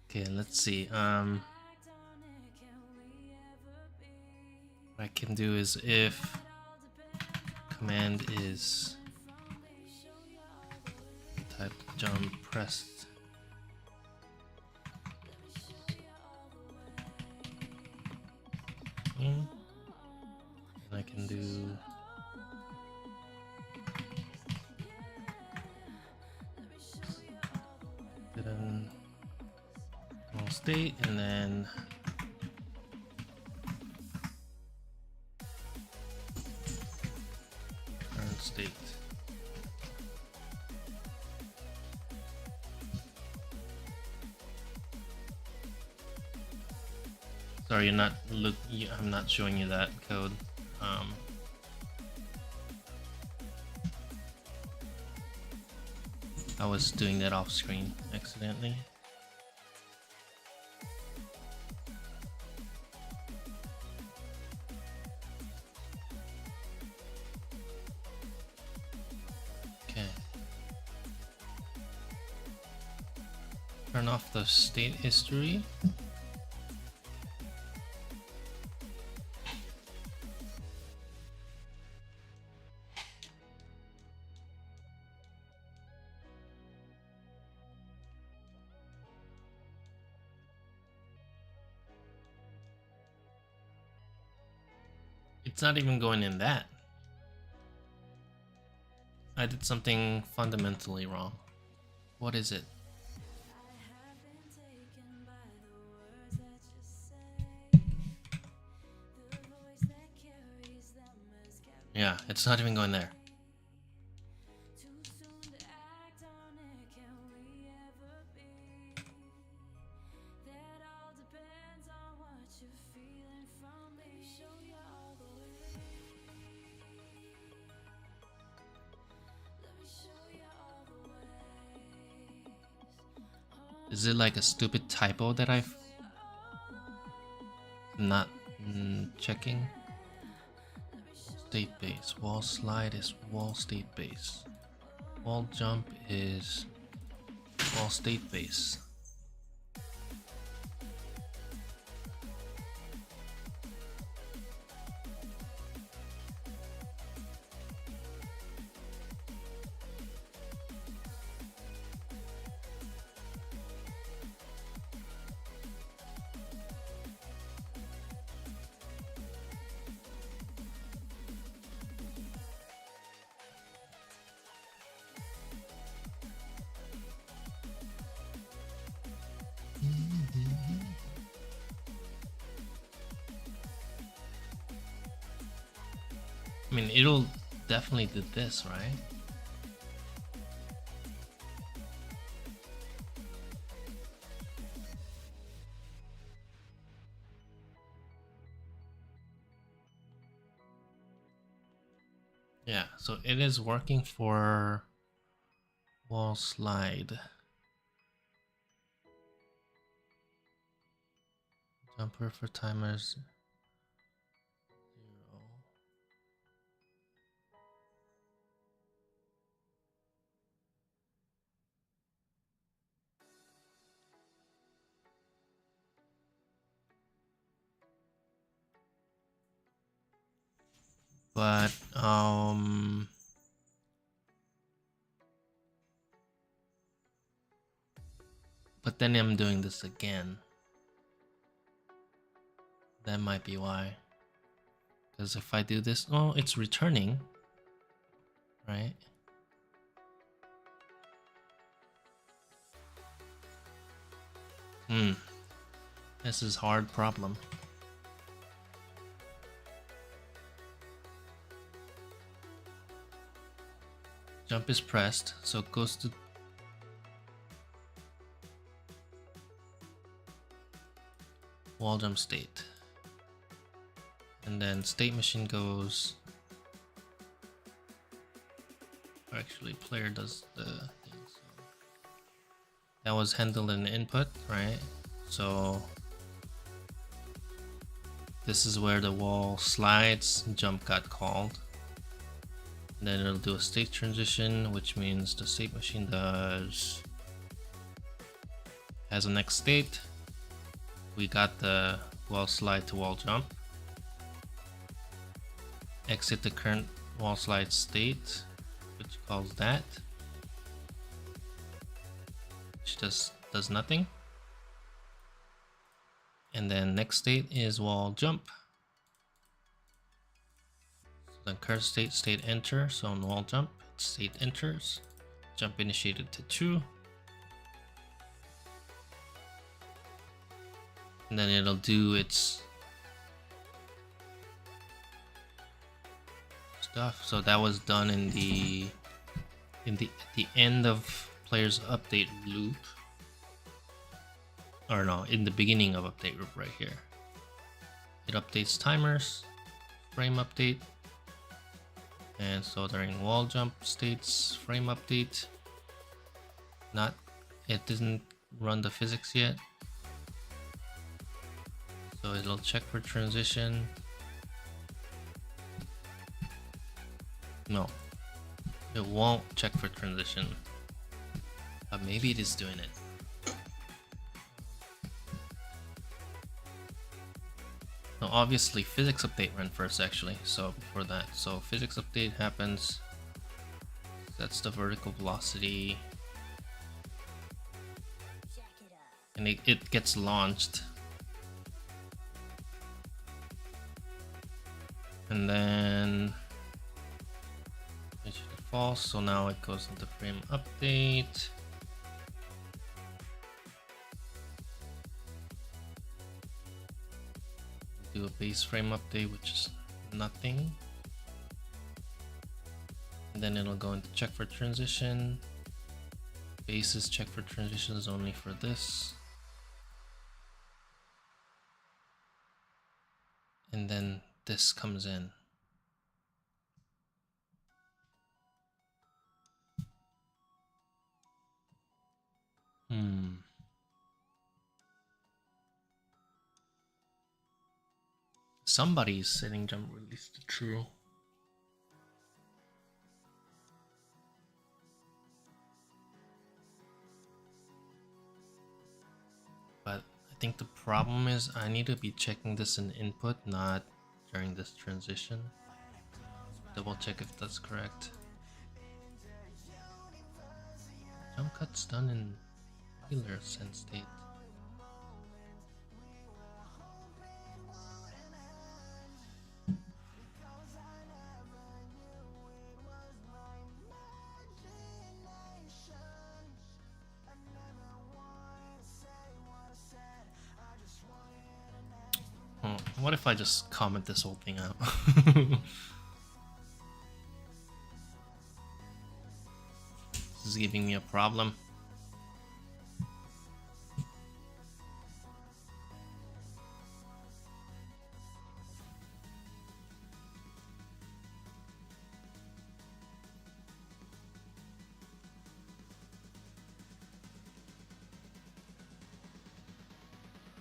Okay, let's see. What I can do is if command is type jump pressed. And I can do then state and then current state. Sorry, I'm not showing you that code. I was doing that off screen accidentally. Okay. Turn off the state history. It's not even going in that. I did something fundamentally wrong. What is it? Yeah, it's not even going there. Is it like a stupid typo that I've not checking? State base. Wall slide is wall state base. Wall jump is wall state base. I mean, it'll definitely do this, right? Yeah, so it is working for wall slide. Jumper for timers 0. But then I'm doing this again. That might be why. Because if I do this, oh, it's returning, right? This is hard problem. Jump is pressed, so it goes to wall jump state. And then state machine goes... Actually, player does the thing. So that was handled in input, right? So this is where the wall slides jump got called. And then it'll do a state transition, which means the state machine has a next state. We got the wall slide to wall jump. Exit the current wall slide state, which calls that, which does nothing. And then next state is wall jump. So then current state enter. So on wall jump, state enters. Jump initiated to true. And then it'll do its stuff. So that was done in the at the end of player's update loop. Or no, in the beginning of update loop right here. It updates timers, frame update, and so during wall jump states frame update. It didn't run the physics yet. So it'll check for transition. No, it won't check for transition. But maybe it is doing it. No, obviously physics update ran first actually, so before that. So physics update happens, that's the vertical velocity, and it gets launched. And then it should be false, so now it goes into frame update. Do a base frame update, which is nothing. And then it'll go into check for transition. Bases check for transitions only for this. And then this comes in. Somebody's setting jump release to true. But I think the problem is I need to be checking this in input, not during this transition. Double check if that's correct. Jump cut's done in regular sense state. What if I just comment this whole thing out? This is giving me a problem.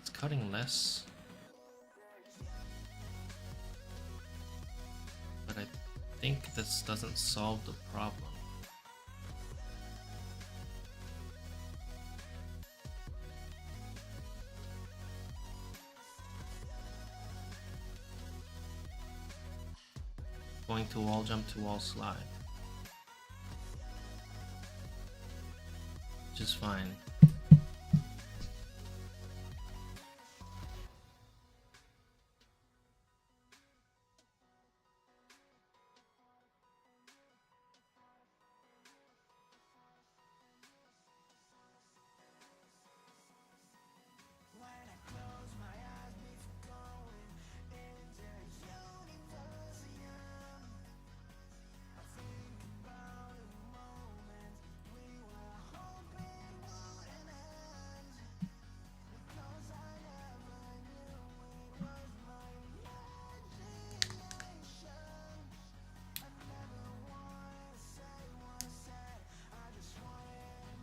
It's cutting less. But I think this doesn't solve the problem. Going to wall jump to wall slide. Which is fine.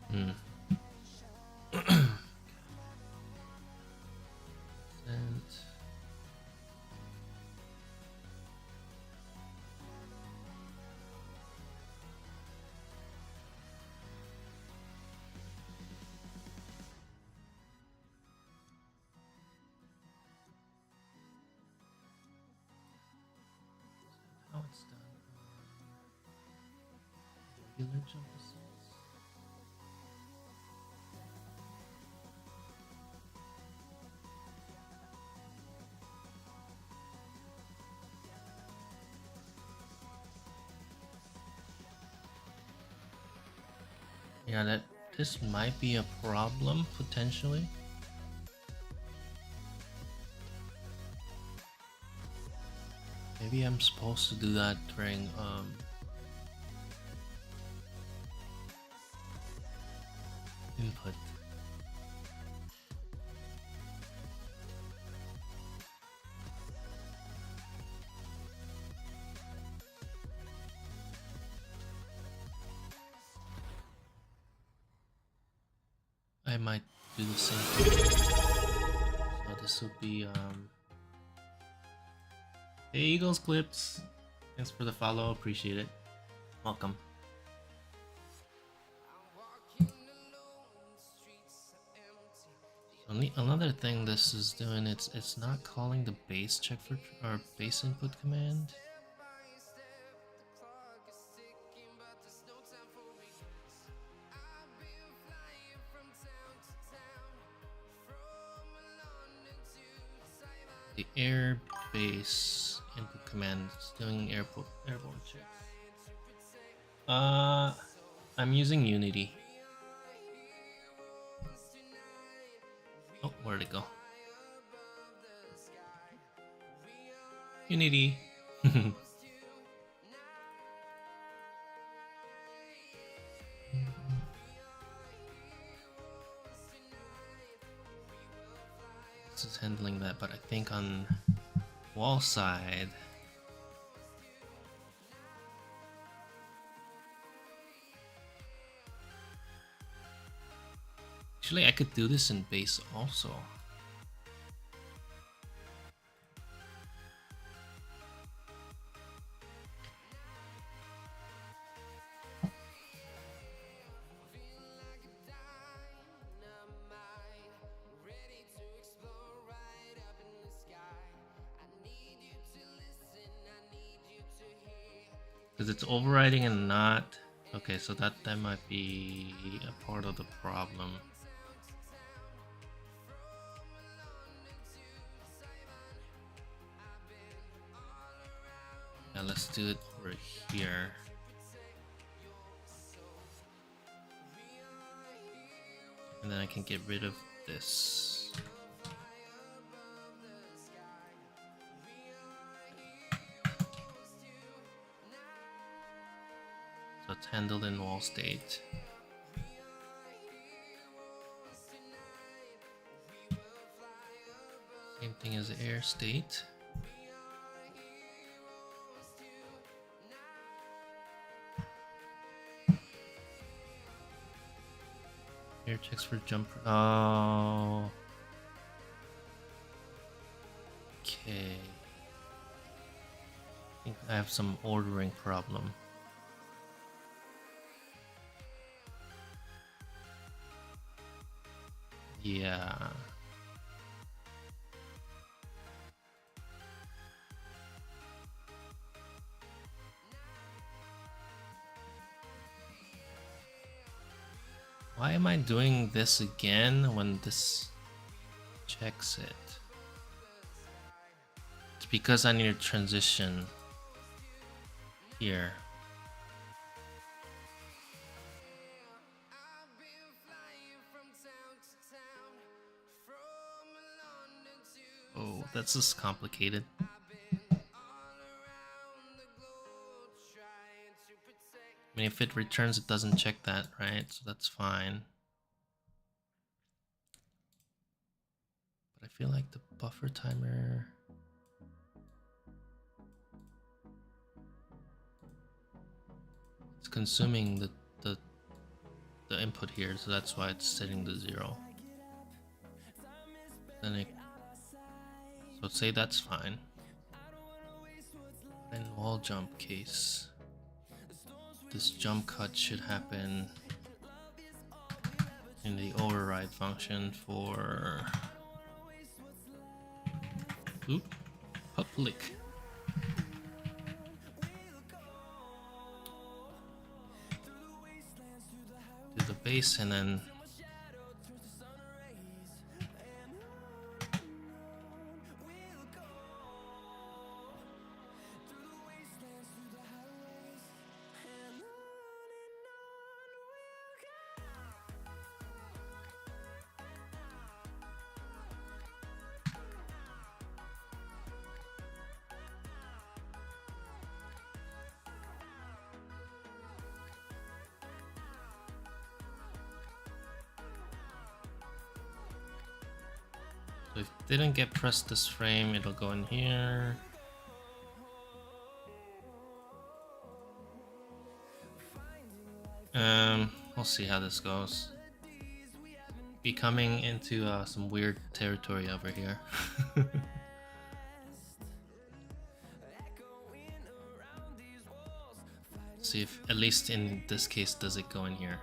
Hmm. And how it's done. Regular jump assaults. Yeah, this might be a problem potentially. Maybe I'm supposed to do that during input. I might do the same thing. So this will be hey Eagles Clips. Thanks for the follow, appreciate it. Welcome. Another thing this is doing, it's not calling the base check for or base input command. The air base input command is doing airborne checks. I'm using Unity. Oh, where'd it go? Unity. This is handling that, but I think on wall side, actually I could do this in base also. Because it's overriding and not... Okay, so that might be a part of the problem. Yeah, let's do it over here. And then I can get rid of this. So it's handled in wall state. Same thing as air state. Air checks for jump. Oh. Okay. I think I have some ordering problem. Yeah. Why am I doing this again when this checks it? It's because I need a transition here. Oh, that's just complicated. I mean, if it returns, it doesn't check that, right? So that's fine. But I feel like the buffer timer... it's consuming the input here, so that's why it's setting to 0. Then it... so say that's fine. In wall jump case, this jump cut should happen in the override function for public. Do the base and then so if it didn't get pressed this frame, it'll go in here. We'll see how this goes. Be coming into some weird territory over here. See if, at least in this case, does it go in here.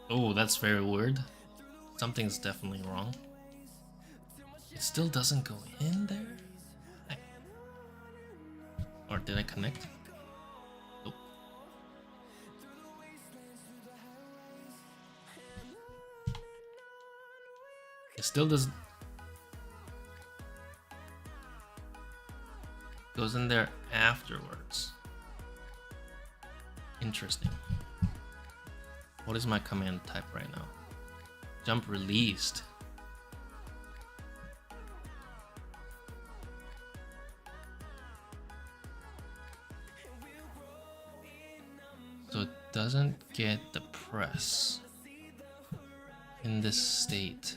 Oh, that's very weird. Something's definitely wrong. It still doesn't go in there? Or did I connect? Nope. It still doesn't... goes in there afterwards. Interesting. What is my command type right now? Jump released. So it doesn't get the press in this state.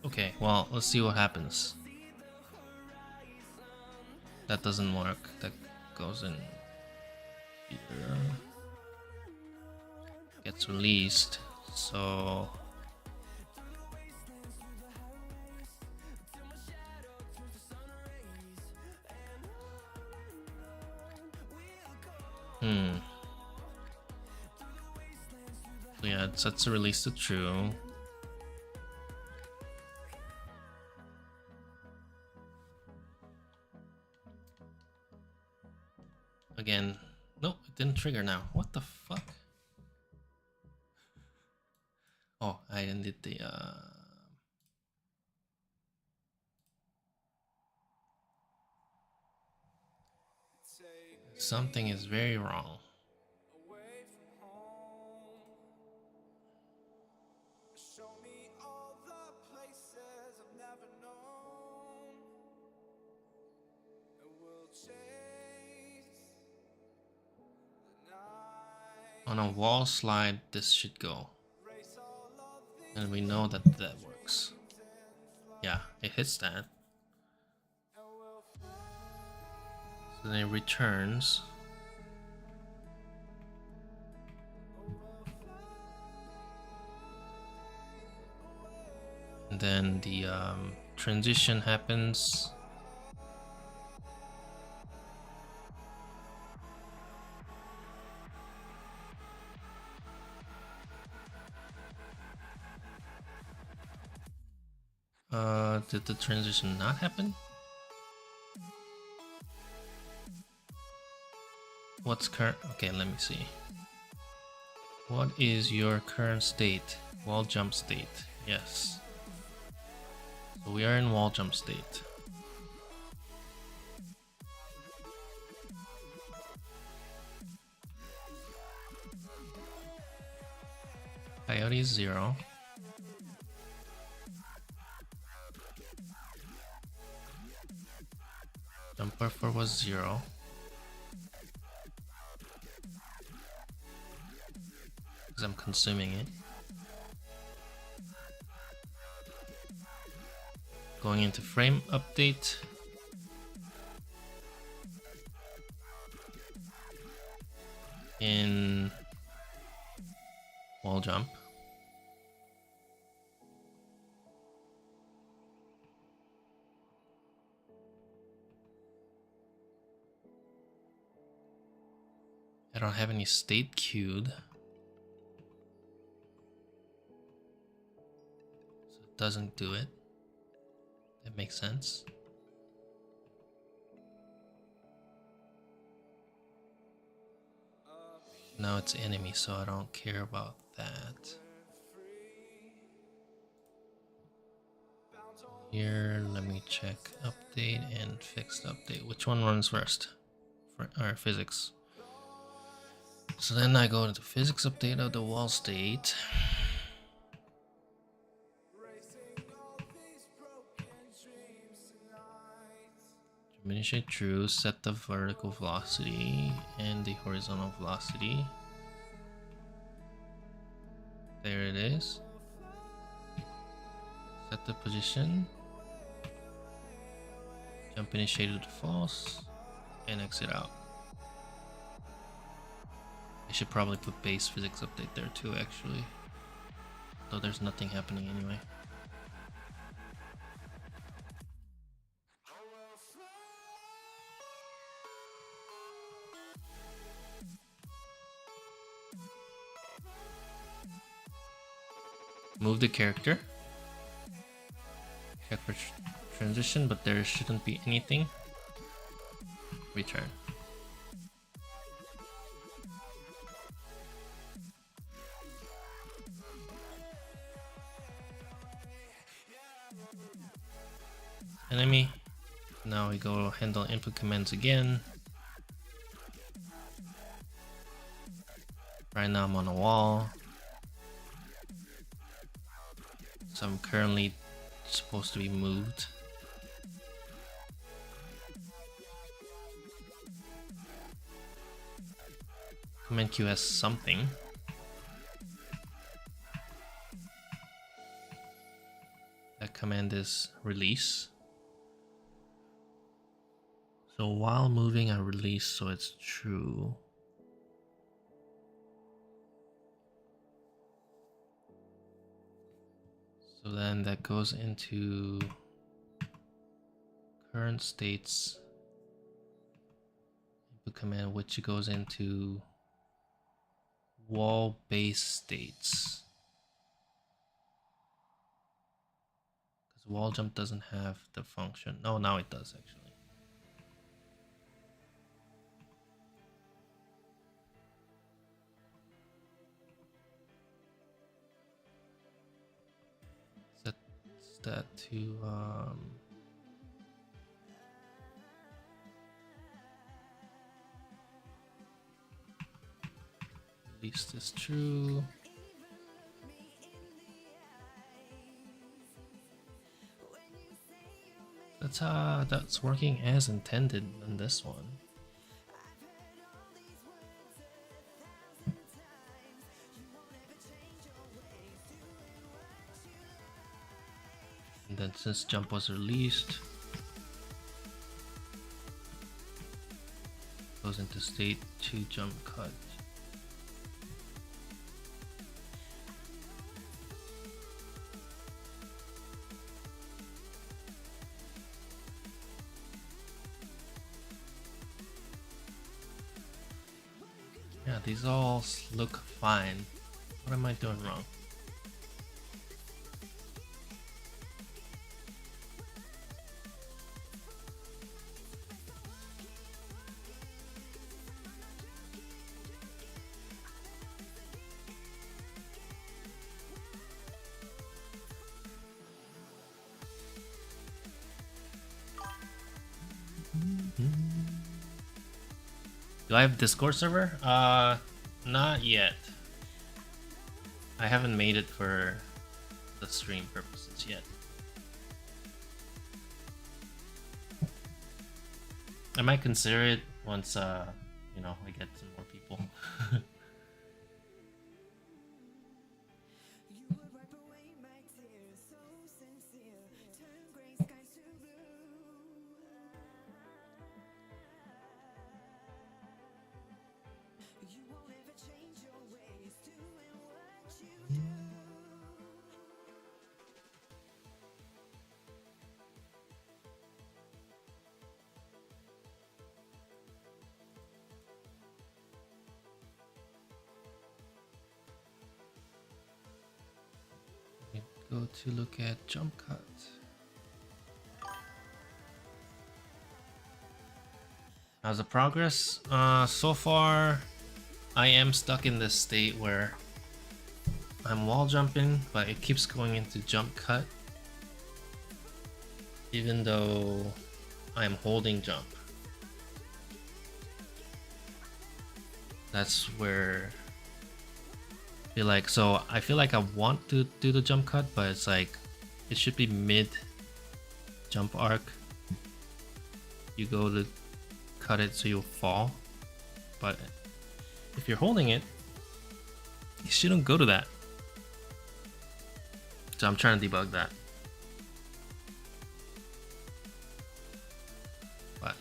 Okay, well, let's see what happens. That doesn't work. That goes in here. Gets released. So so yeah, it sets the release to true. Again, nope, it didn't trigger now. What the fuck? Oh, I ended the something is very wrong. On a wall slide, this should go. And we know that that works. Yeah, it hits that. So then it returns. And then the transition happens. Did the transition not happen? What's current? Okay, let me see. What is your current state? Wall jump state. Yes. So we are in wall jump state. Coyote is 0. Jump buffer was 0. Because I'm consuming it. Going into frame update. In wall jump. I don't have any state queued. So it doesn't do it. That makes sense. Now it's enemy, so I don't care about that. Here, let me check update and fixed update. Which one runs first? For our physics. So then I go to the physics update of the wall state. Diminish it true, set the vertical velocity and the horizontal velocity. There it is. Set the position. Jump initiated to false and exit out. I should probably put base physics update there too, actually. Though there's nothing happening anyway. Move the character. Check for transition, but there shouldn't be anything. Return. Enemy. Now we go handle input commands again. Right now I'm on a wall. So I'm currently supposed to be moved. Command Q has something. That command is release. So while moving I release so it's true. So then that goes into current states input command, which goes into wall base states. Because wall jump doesn't have the function. Oh, now it does actually. That to at least is true. That's working as intended in this one. then since jump was released, goes into state 2 jump cut. Yeah, these all look fine. What am I doing wrong? Do I have Discord server? Not yet. I haven't made it for the stream purposes yet. I might consider it once, you know, I get some more people. Go to look at jump cut. How's the progress? So far, I am stuck in this state where I'm wall jumping, but it keeps going into jump cut, even though I'm holding jump. That's where I feel like I want to do the jump cut, but it's like it should be mid jump arc. You go to cut it so you'll fall, but if you're holding it, you shouldn't go to that. So I'm trying to debug that. But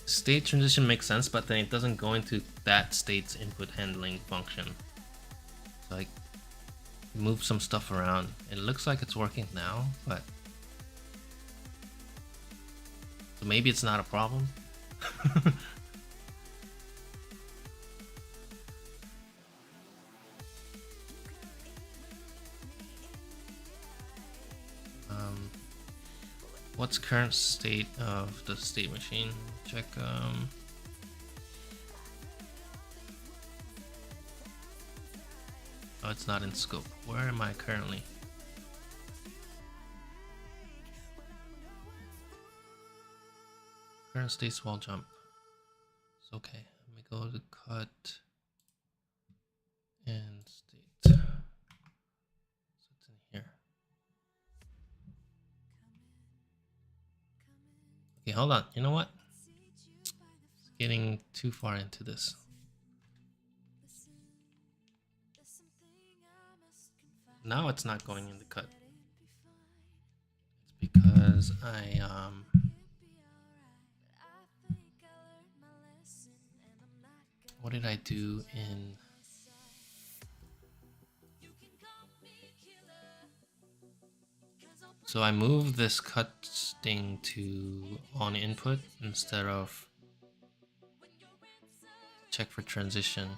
state transition makes sense, but then it doesn't go into that state's input handling function. So I move some stuff around. It looks like it's working now, but so maybe it's not a problem. What's current state of the state machine? Check. Oh, it's not in scope. Where am I currently? Current state's wall jump. It's okay. Let me go to cut and state. So it's in here. Okay, hold on. You know what? It's getting too far into this. Now it's not going in the cut. It's because what did I do in? So I moved this cut thing to on input instead of check for transition.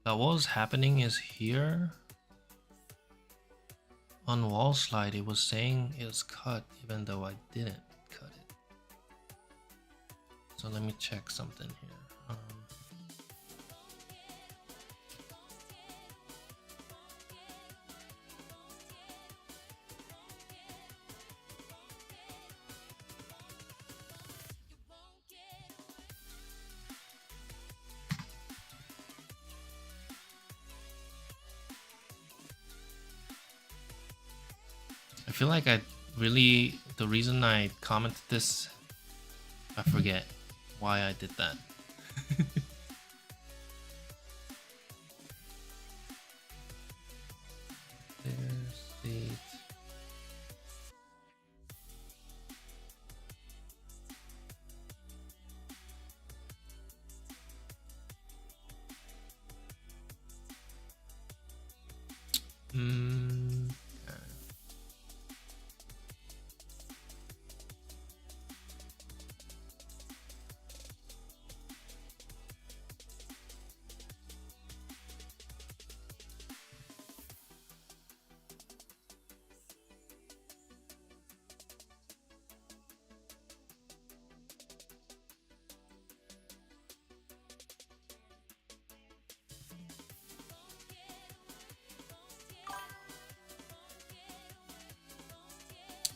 What was happening is here on wall slide, it was saying it was cut even though I didn't cut it. So let me check something here. feel like I really, the reason I commented this, I forget why I did that. There's the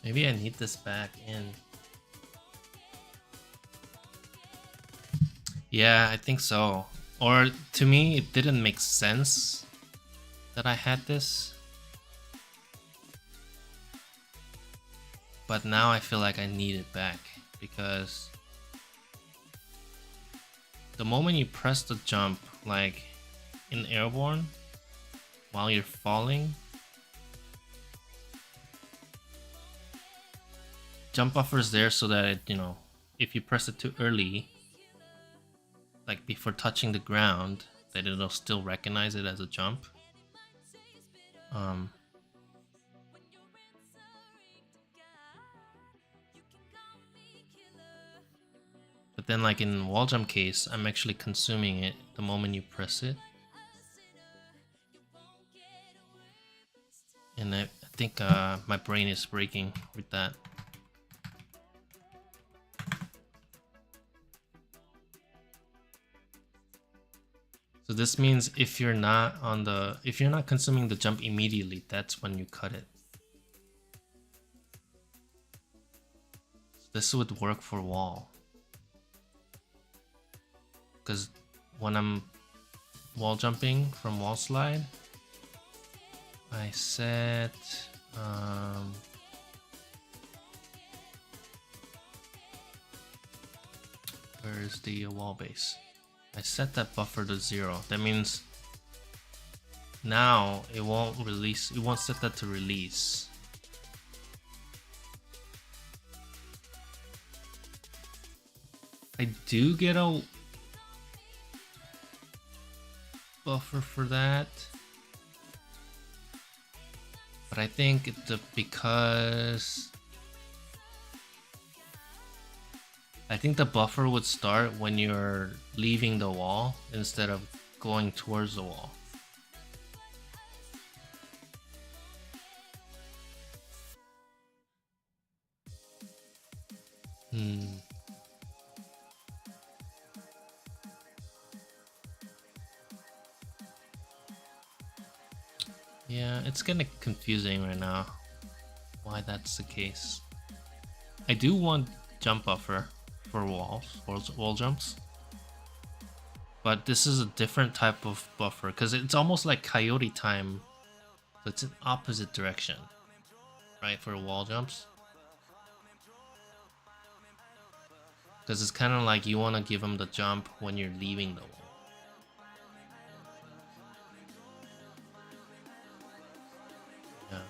maybe I need this back in. Yeah, I think so. Or to me, it didn't make sense that I had this. But now I feel like I need it back because the moment you press the jump, like in Airborne, while you're falling, jump buffer is there so that it, you know, if you press it too early, like before touching the ground, that it'll still recognize it as a jump. But then like in wall jump case, I'm actually consuming it the moment you press it. And I think my brain is breaking with that. So this means if you're not consuming the jump immediately, that's when you cut it. So this would work for wall. Because when I'm wall jumping from wall slide, I set where's the wall base? I set that buffer to 0. That means now it won't release, it won't set that to release. I do get a buffer for that, but I think because I think the buffer would start when you're leaving the wall instead of going towards the wall. Yeah, it's kind of confusing right now why that's the case. I do want jump buffer for wall jumps, but this is a different type of buffer because it's almost like coyote time, so it's in opposite direction, right, for wall jumps. Because it's kind of like you want to give them the jump when you're leaving the wall. Yeah.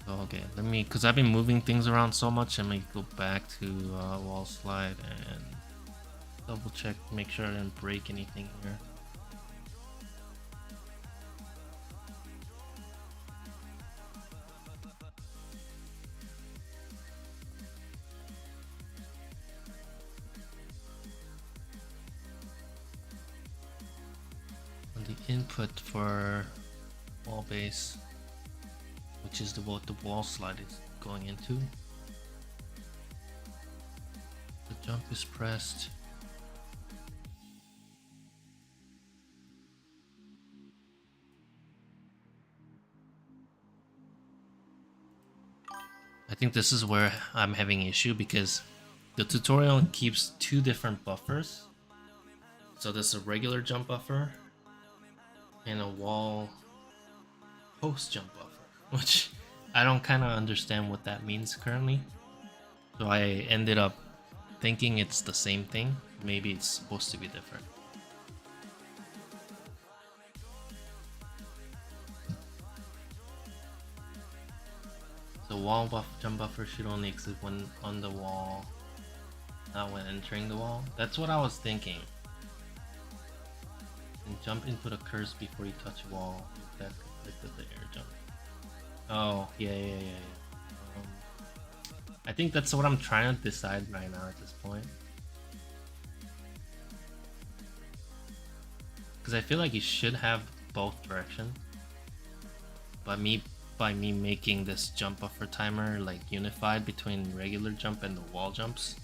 So, okay, let me, because I've been moving things around so much, let me go back to wall slide and double check, make sure I didn't break anything here. The input for wall base, which is what the wall slide is going into. The jump is pressed. I think this is where I'm having issue because the tutorial keeps two different buffers So there's a regular jump buffer and a wall post jump buffer, which I don't kind of understand what that means currently. So I ended up thinking it's the same thing. Maybe it's supposed to be different. The jump buffer should only exist when on the wall, not when entering the wall. That's what I was thinking. And jump input occurs before you touch a wall. That conflicted the air jump. Oh, yeah. I think that's what I'm trying to decide right now at this point. Because I feel like you should have both directions. By me making this jump buffer timer like unified between regular jump and the wall jumps,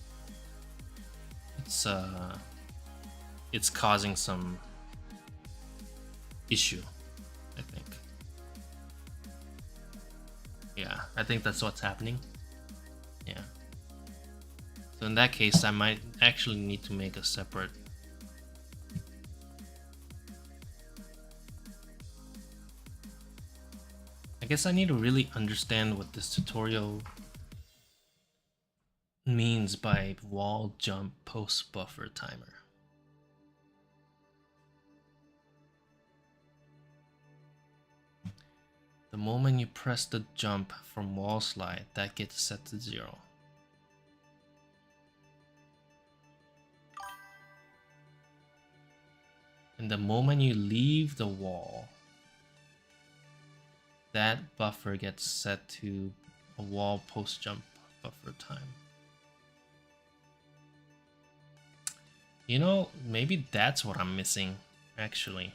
it's causing some issue, I think. Yeah, I think that's what's happening. Yeah. So in that case, I might actually need to make a separate. I guess I need to really understand what this tutorial means by wall jump post buffer timer. The moment you press the jump from wall slide, that gets set to 0. And the moment you leave the wall, that buffer gets set to a wall post jump buffer time. You know, maybe that's what I'm missing, actually.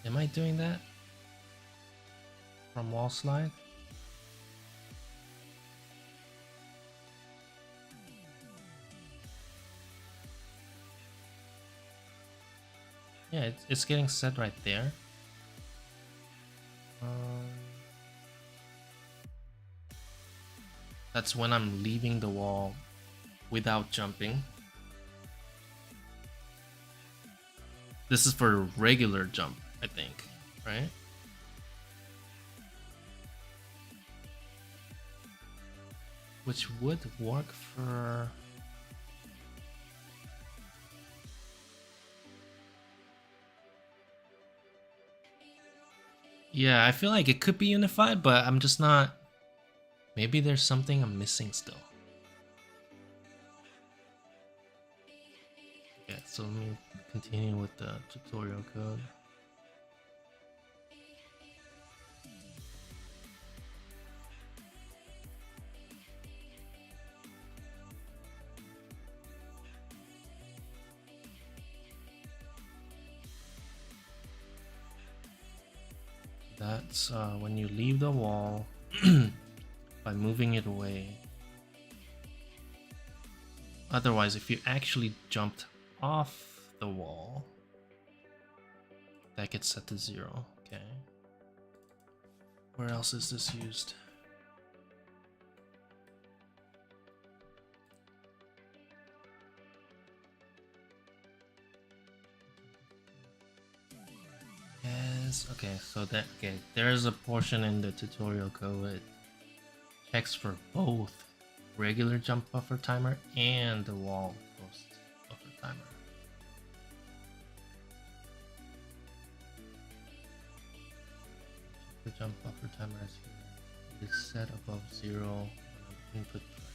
Am I doing that? From wall slide? Yeah, it's getting set right there. That's when I'm leaving the wall without jumping. This is for regular jump, I think, right? Which would work for... Yeah, I feel like it could be unified, but I'm just not... Maybe there's something I'm missing still. Okay, so let me continue with the tutorial code. That's when you leave the wall by moving it away. Otherwise, if you actually jumped off the wall, that gets set to 0. Okay. Where else is this used? Yes. Okay. So there's a portion in the tutorial code. It checks for both regular jump buffer timer and the wall post buffer timer. The jump buffer timer is here. It is set above 0 on input press.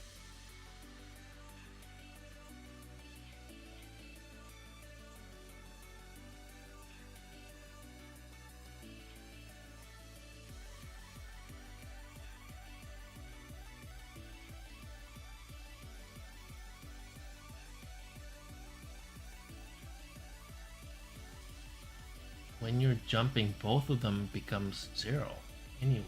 When you're jumping, both of them becomes 0 anyway.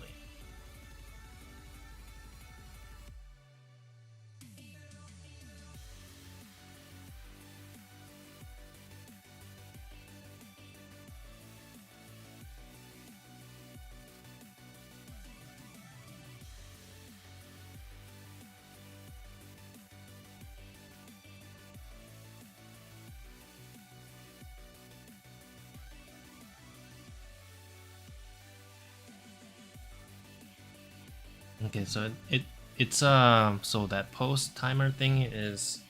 Okay, so it's so that post timer thing is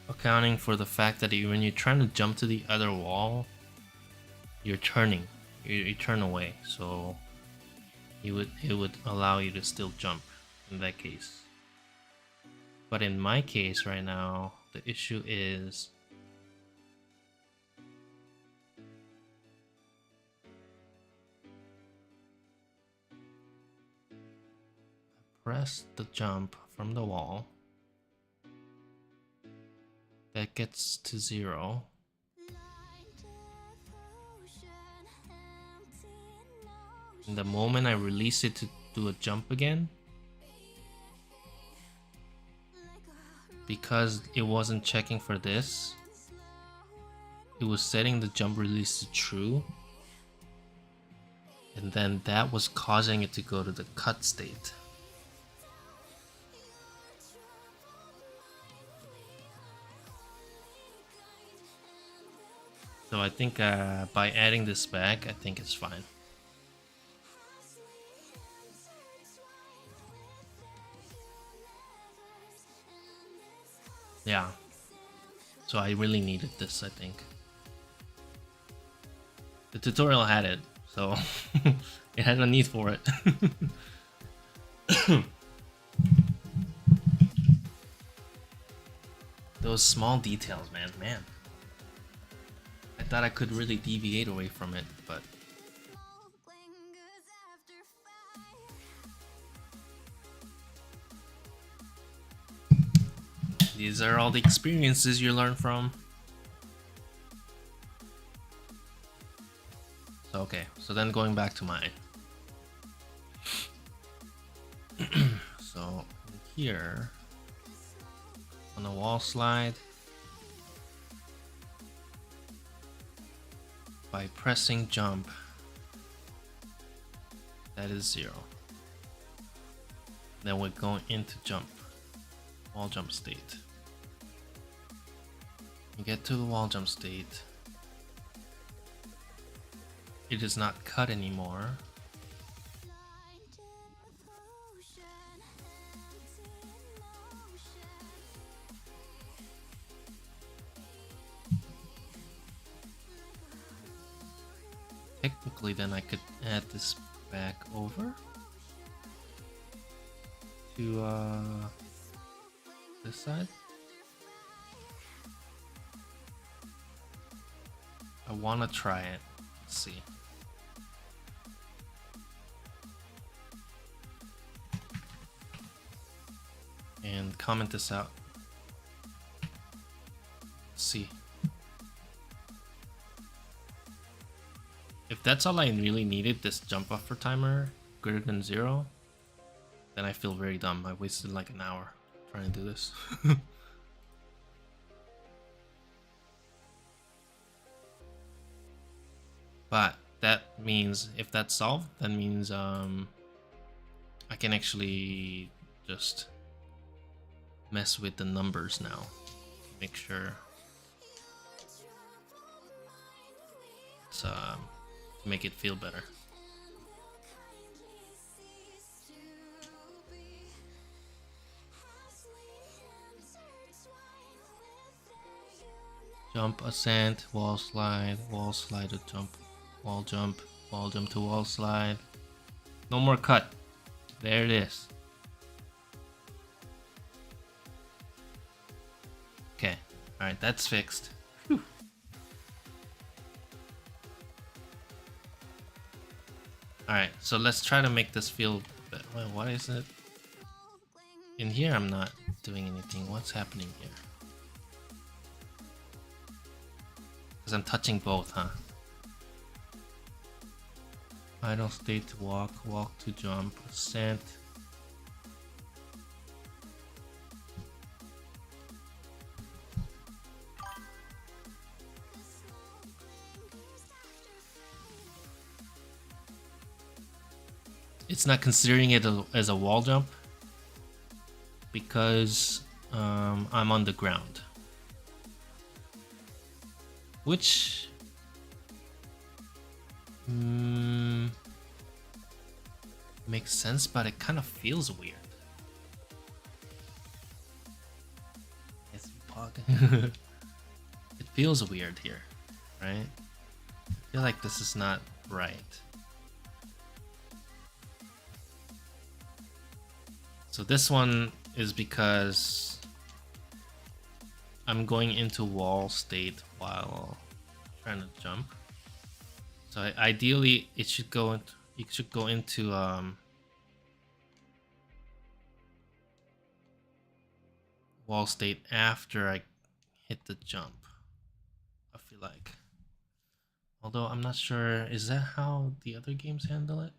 accounting for the fact that when you're trying to jump to the other wall, you're turning, you turn away, so it would allow you to still jump in that case. But in my case right now, the issue is press the jump from the wall. That gets to 0. And the moment I release it to do a jump again, because it wasn't checking for this, it was setting the jump release to true. And then that was causing it to go to the cut state. So I think by adding this back, I think it's fine. Yeah. So I really needed this, I think. The tutorial had it, so it had a need for it. Those small details, man. I thought I could really deviate away from it, but these are all the experiences you learn from. So, okay, so then going back to mine. So here on the wall slide, by pressing jump, that is 0. Then we're going into jump, wall jump state. You get to the wall jump state, it is not cut anymore. Technically, then I could add this back over to this side. I want to try it. Let's see. And comment this out. Let's see. If that's all I really needed, this jump buffer timer greater than 0, then I feel very dumb. I wasted like an hour trying to do this. But that means if that's solved, that means I can actually just mess with the numbers now. Make sure it's to make it feel better. Jump, ascent, wall slide to jump, wall jump to wall slide. No more cut. There it is. Okay, alright, that's fixed. Whew. Alright, so let's try to make this feel better. Well, why is it? In here I'm not doing anything. What's happening here? Because I'm touching both, huh? Idle state to walk, walk to jump, ascent. It's not considering it as a wall jump because I'm on the ground. Which makes sense, but it kind of feels weird. It's bug. It feels weird here, right? I feel like this is not right. So this one is because I'm going into wall state while trying to jump. So ideally, it should go into wall state after I hit the jump. I feel like, although I'm not sure, is that how the other games handle it?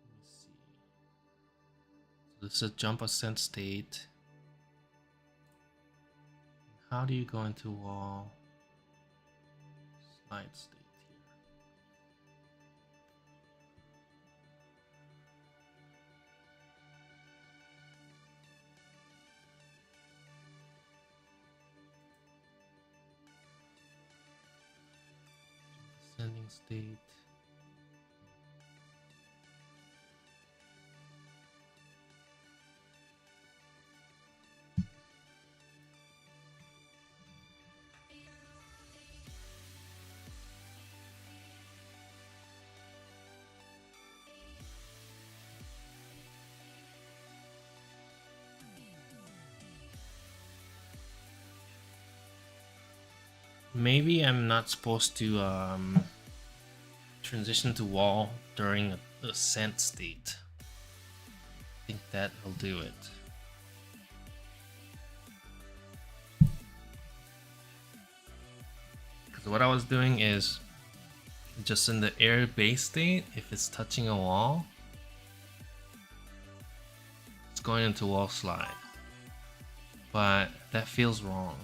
Let me see. So this is a jump ascent state. How do you go into wall slide state here? Ascending state. Maybe I'm not supposed to transition to wall during a ascent state. I think that will do it. Because what I was doing is just in the air base state, if it's touching a wall, it's going into wall slide. But that feels wrong.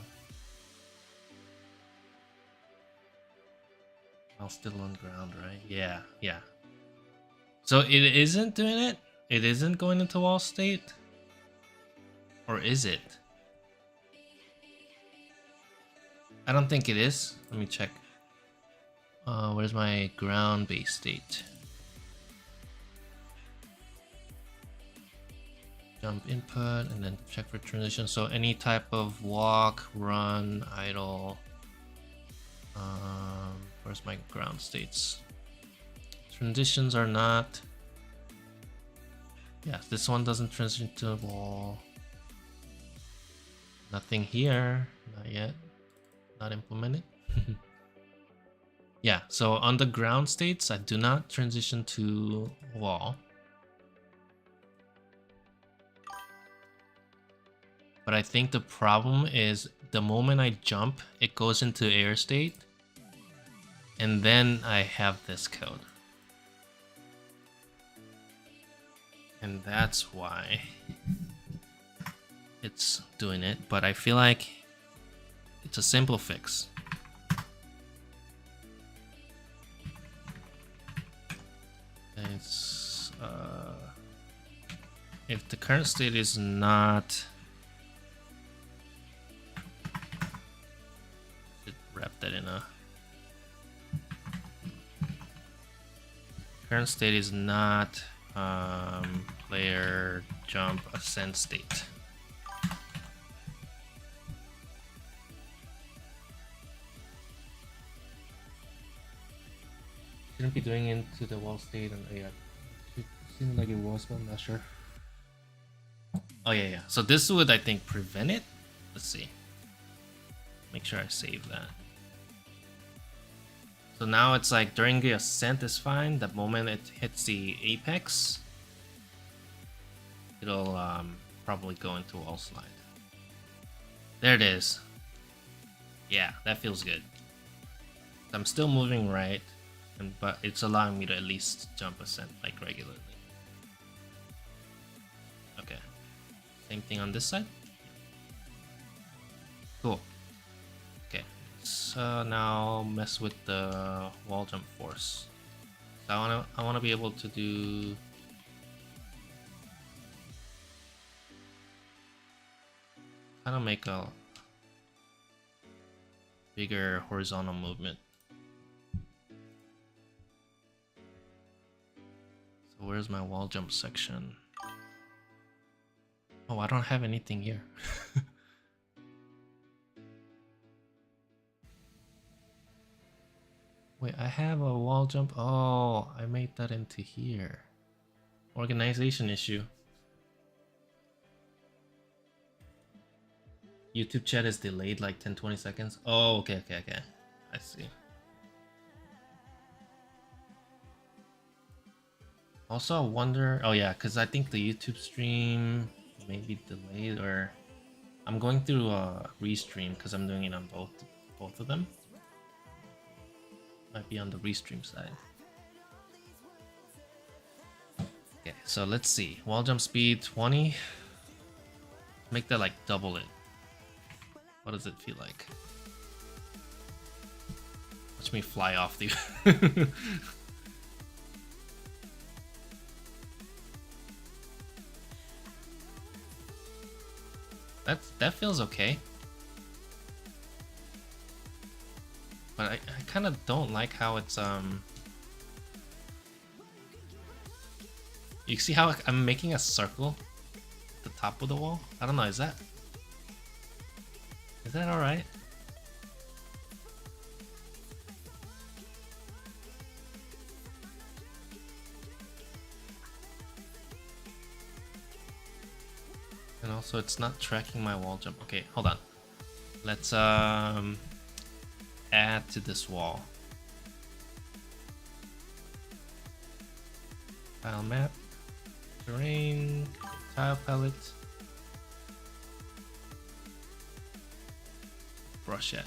I'll still on ground, right? Yeah. So it isn't doing it? It isn't going into wall state? Or is it? I don't think it is. Let me check. Where's my ground base state? Jump input and then check for transition. So any type of walk, run, idle. Where's my ground states? Transitions are not. Yeah, this one doesn't transition to the wall. Nothing here, not yet. Not implemented. Yeah, so on the ground states, I do not transition to wall. But I think the problem is the moment I jump, it goes into air state. And then I have this code. And that's why it's doing it. But I feel like it's a simple fix. It's if the current state is not, should wrap that in a current state is not player jump ascent state. Shouldn't be doing into the wall state, and yeah, it seemed like it was, but I'm not sure. Oh yeah. So this would, I think, prevent it. Let's see. Make sure I save that. So now it's like during the ascent is fine. The moment it hits the apex, it'll probably go into wall slide. There it is. Yeah, that feels good. I'm still moving right, but it's allowing me to at least jump ascent like regularly. Okay. Same thing on this side. Cool. Okay. So now mess with the wall jump force. So I wanna be able to do kind of make a bigger horizontal movement. where's my wall jump section? Oh, I don't have anything here. Wait, I have a wall jump. Oh, I made that into here. Organization issue. YouTube chat is delayed like 10-20 seconds. Oh, okay. I see. Also, I wonder. Oh yeah, because I think the YouTube stream may be delayed, or I'm going through a restream because I'm doing it on both of them. Might be on the restream side. Okay, so let's see. Wall jump speed 20. Make that like double it. What does it feel like? Watch me fly off the. That feels okay. But I kind of don't like how it's You see how I'm making a circle at the top of the wall? I don't know, is that alright? And also it's not tracking my wall jump. Okay, hold on. Let's add to this wall. Tile map, terrain, tile palette, brushette.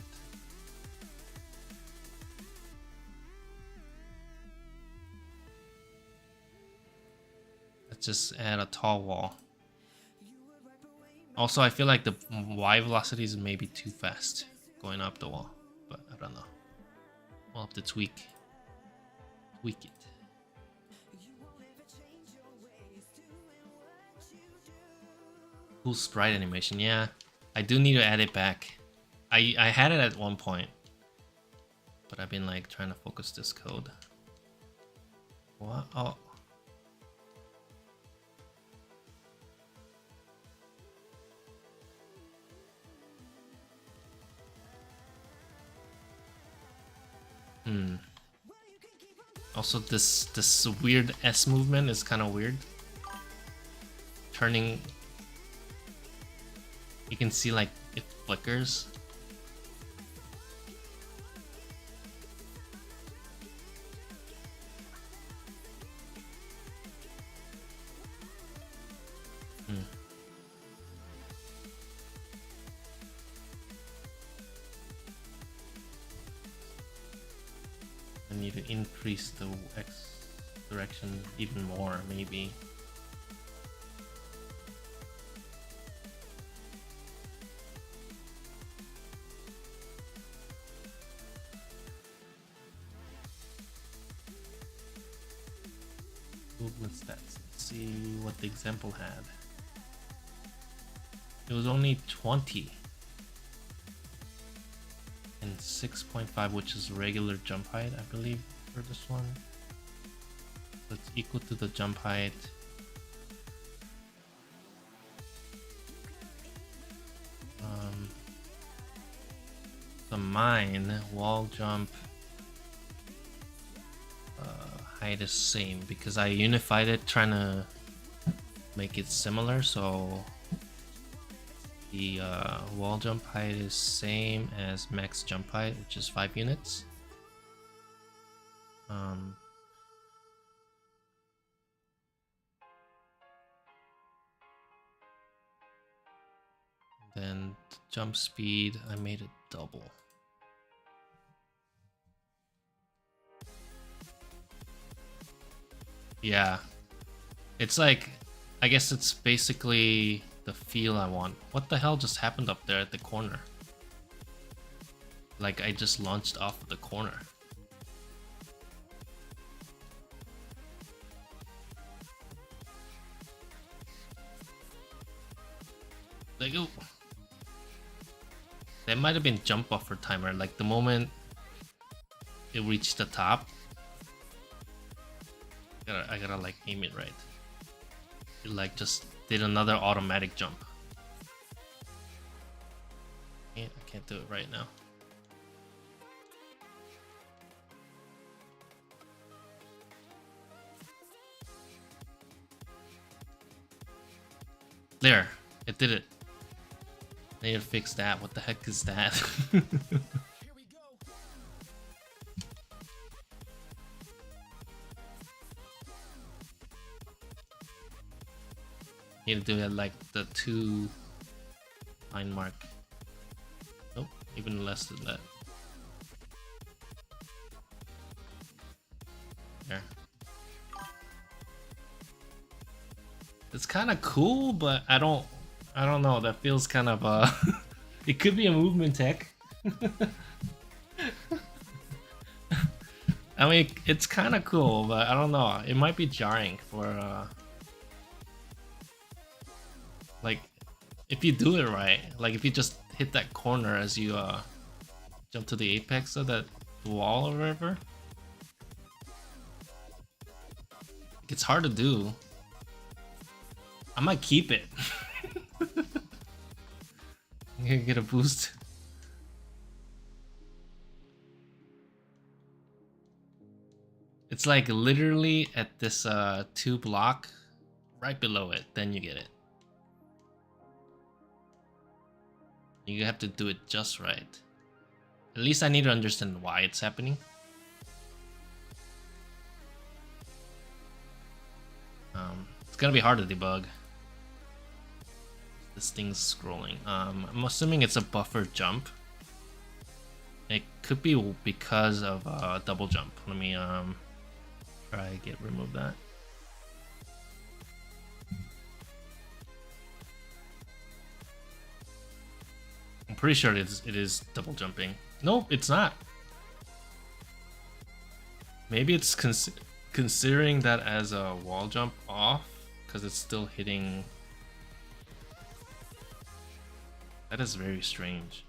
Let's just add a tall wall. Also, I feel like the Y velocity is maybe too fast going up the wall, but I don't know. We'll have to tweak it. Cool sprite animation, yeah. I do need to add it back. I had it at one point, but I've been like trying to focus this code. What? Oh. Also, this weird S movement is kind of weird. Turning, you can see like it flickers. I need to increase the X direction even more, maybe. Movement stats. Let's see what the example had. It was only 20 and 6.5, which is regular jump height, I believe, for this one. So it's equal to the jump height. The mine wall jump height is same because I unified it trying to make it similar, so the wall jump height is same as max jump height, which is 5 units. Then the jump speed, I made it double. Yeah, it's like, I guess it's basically the feel I want. What the hell just happened up there at the corner? Like I just launched off of the corner. Like, ooh. That might have been jump buffer timer. Like the moment it reached the top, I gotta like aim it right. It like just did another automatic jump. I can't do it right now. There, it did it. I need to fix that. What the heck is that? Here we go. Need to do it like the 2 line mark. Nope, even less than that. There. It's kind of cool, but I don't know. That feels kind of it could be a movement tech. I mean, it's kind of cool, but I don't know. It might be jarring for like if you do it right. Like if you just hit that corner as you jump to the apex of that wall or whatever. It's hard to do. I might keep it. I'm gonna get a boost. It's like literally at this 2 block right below it, then you get it. You have to do it just right. At least I need to understand why it's happening. It's gonna be hard to debug. This thing's scrolling. I'm assuming it's a buffer jump. It could be because of double jump. Let me try remove that. I'm pretty sure it is double jumping. Nope, it's not. Maybe it's considering that as a wall jump off because it's still hitting. That is very strange.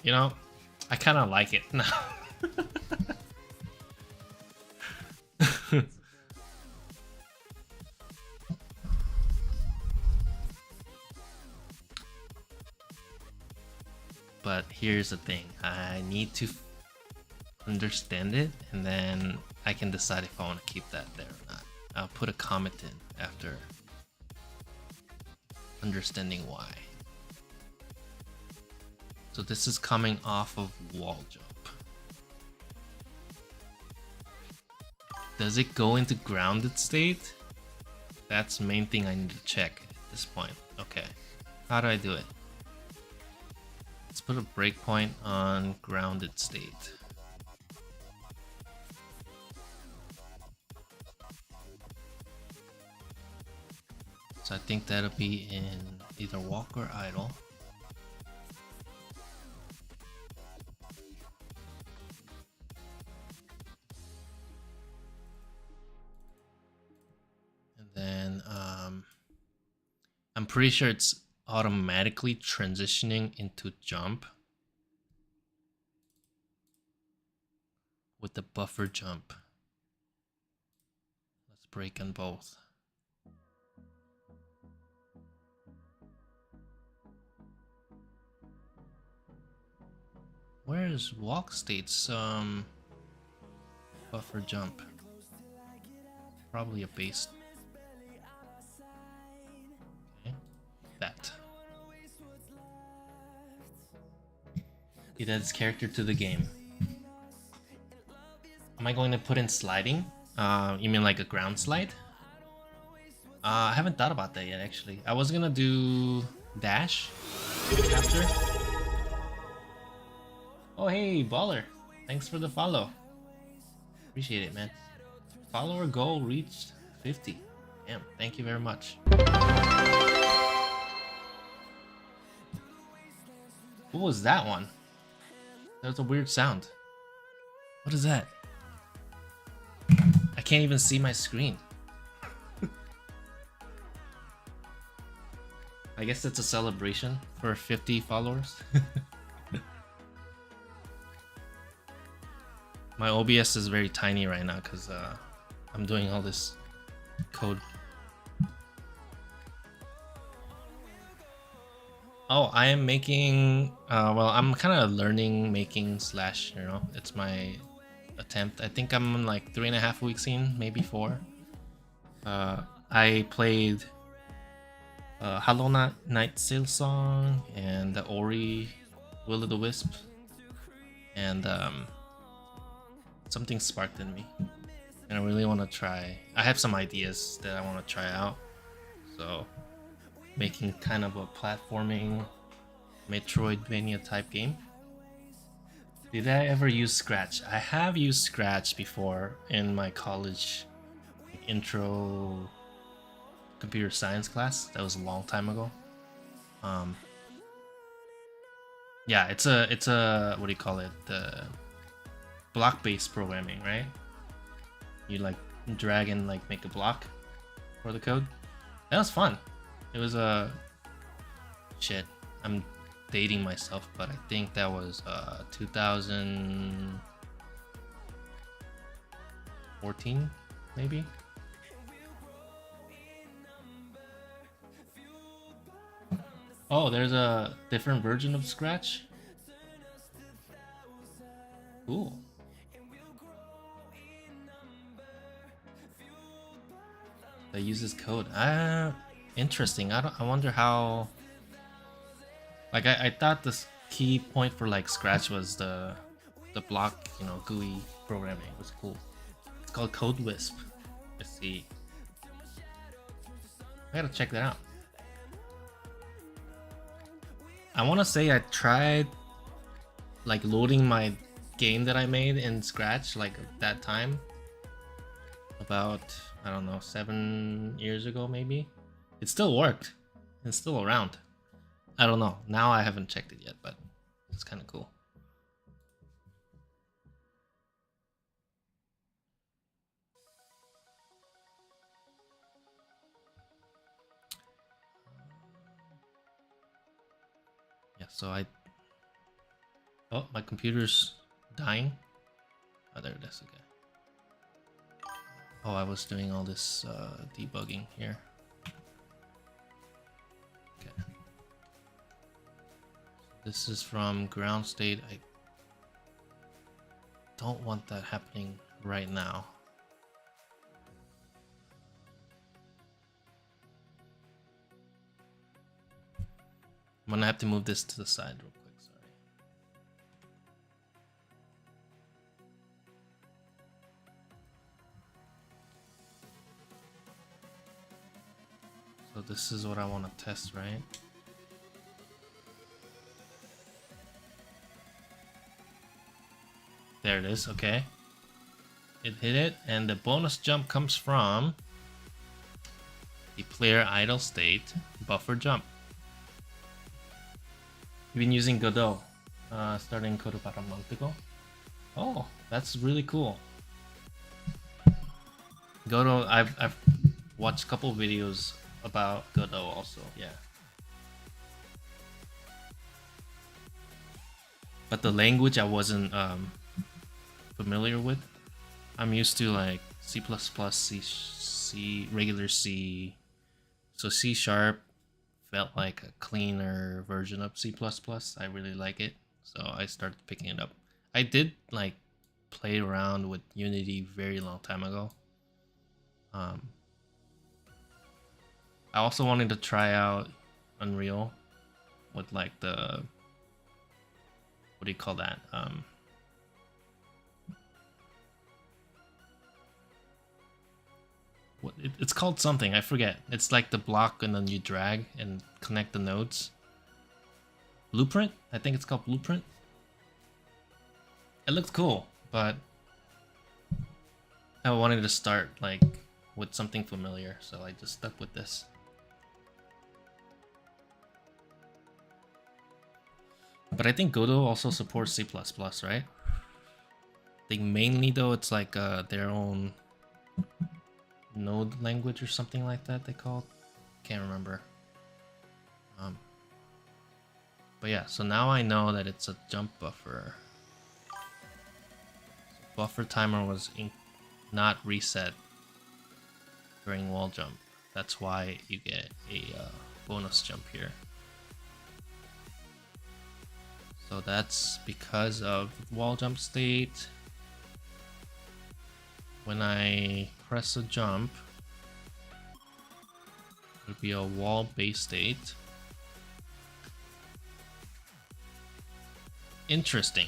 You know, I kind of like it now. But here's the thing, I need to understand it, and then I can decide if I want to keep that there or not. I'll put a comment in after understanding why. So this is coming off of wall jump. Does it go into grounded state? That's the main thing I need to check at this point. Okay, how do I do it? Let's put a breakpoint on grounded state. So I think that'll be in either walk or idle. And then I'm pretty sure it's automatically transitioning into jump with the buffer jump. Let's break on both. Where is walk states buffer jump? Probably a base. Okay, that. It adds character to the game. Am I going to put in sliding? You mean like a ground slide? I haven't thought about that yet, actually. I was gonna do dash after. Oh, hey, Baller. Thanks for the follow. Appreciate it, man. Follower goal reached 50. Damn, thank you very much. What was that one? That was a weird sound. What is that? I can't even see my screen. I guess it's a celebration for 50 followers. My OBS is very tiny right now because I'm doing all this code. Oh, I am making, well, I'm kind of learning making slash, you know, it's my attempt. I think I'm like 3.5 weeks in, maybe 4. I played Hollow Knight Silksong and the Ori Will of the Wisp, and something sparked in me, and I really want to try. I have some ideas that I want to try out, so making kind of a platforming Metroidvania type game. Did I ever use Scratch? I have used Scratch before in my college intro computer science class. That was a long time ago. Yeah, it's a what do you call it? The block-based programming, right? You like drag and like make a block for the code. That was fun. It was a shit. I'm dating myself, but I think that was 2014, maybe. Oh, there's a different version of Scratch. Cool. That uses code. Interesting. I wonder how. Like I thought this key point for like Scratch was the block, you know, GUI programming. It was cool. It's called Code Wisp. Let's see. I gotta check that out. I want to say I tried like loading my game that I made in Scratch like at that time, about I don't know 7 years ago maybe. It still worked. It's still around. I don't know. Now I haven't checked it yet, but it's kind of cool. Yeah, so oh, my computer's dying. Oh, there it is. Okay. Oh, I was doing all this debugging here. Okay. This is from ground state. I don't want that happening right now. I'm gonna have to move this to the side real quick, sorry. So this is what I want to test, right? There it is, okay. It hit it, and the bonus jump comes from the player idle state buffer jump. You've been using Godot, starting Godot about a month ago. Oh, that's really cool. Godot, I've watched a couple videos about Godot also, yeah. But the language I wasn't familiar with. I'm used to like C++, C, regular C. So C# felt like a cleaner version of C++. I really like it, so I started picking it up. I did like play around with Unity very long time ago. I also wanted to try out Unreal with like the, what do you call that? It's called something, I forget. It's like the block and then you drag and connect the nodes. Blueprint? I think it's called Blueprint. It looked cool, but I wanted to start like with something familiar, so I just stuck with this. But I think Godot also supports C++, right? I think mainly though it's like their own node language or something like that they called. Can't remember. But yeah, so now I know that it's a jump buffer. Buffer timer was not reset during wall jump. That's why you get a bonus jump here. So that's because of wall jump state. When I press a jump, it'll be a wall base state. Interesting.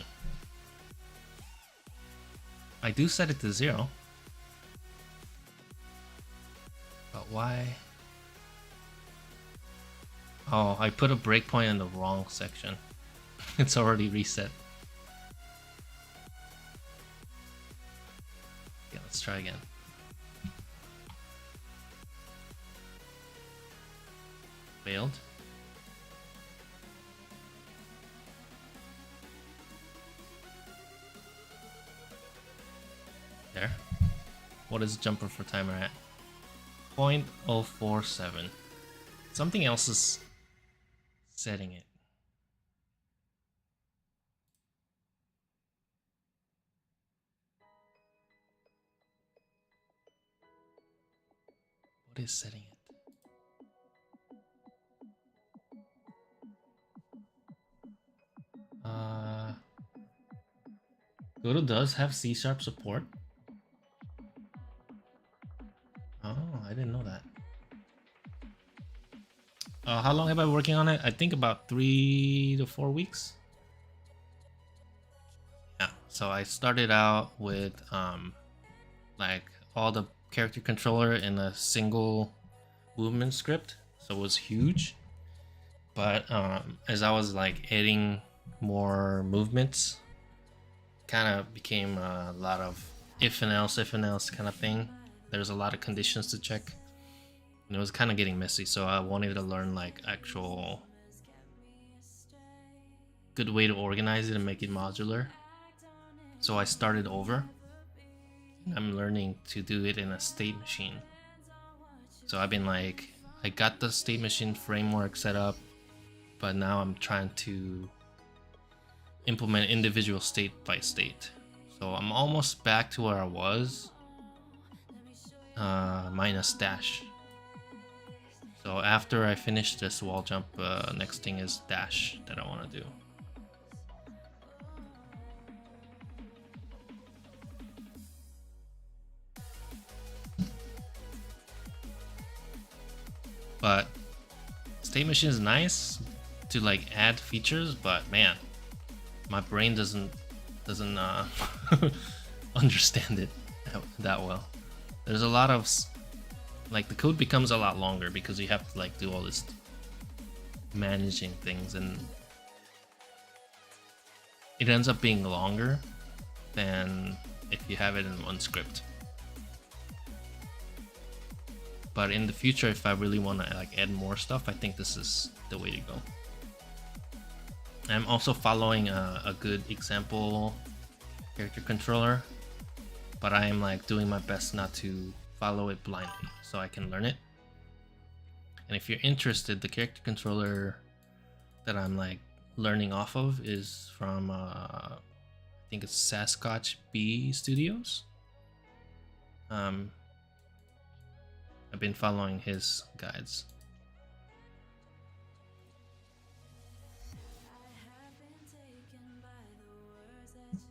I do set it to 0. But why? Oh, I put a breakpoint in the wrong section. It's already reset. Yeah, let's try again. Failed. There. What is jumper for timer at? 0.047. Something else is setting it. What is setting it? Godot does have C# support. Oh, I didn't know that. How long have I been working on it? I think about 3 to 4 weeks. Yeah, so I started out with like all the character controller in a single movement script, so it was huge. But as I was like adding more movements, kind of became a lot of if and else kind of thing. There's a lot of conditions to check, and it was kind of getting messy, so I wanted to learn like actual good way to organize it and make it modular. So I started over. I'm learning to do it in a state machine. So I've been like, I got the state machine framework set up, but now I'm trying to implement individual state by state. So I'm almost back to where I was, minus dash. So after I finish this wall jump, next thing is dash that I want to do. But state machine is nice to like add features, but man, my brain doesn't understand it that well. There's a lot of like the code becomes a lot longer because you have to like do all this managing things, and it ends up being longer than if you have it in one script. But in the future, if I really want to like add more stuff, I think this is the way to go. I'm also following a good example character controller, but I am like doing my best not to follow it blindly so I can learn it. And if you're interested, the character controller that I'm like learning off of is from I think it's Sasquatch B Studios. I've been following his guides.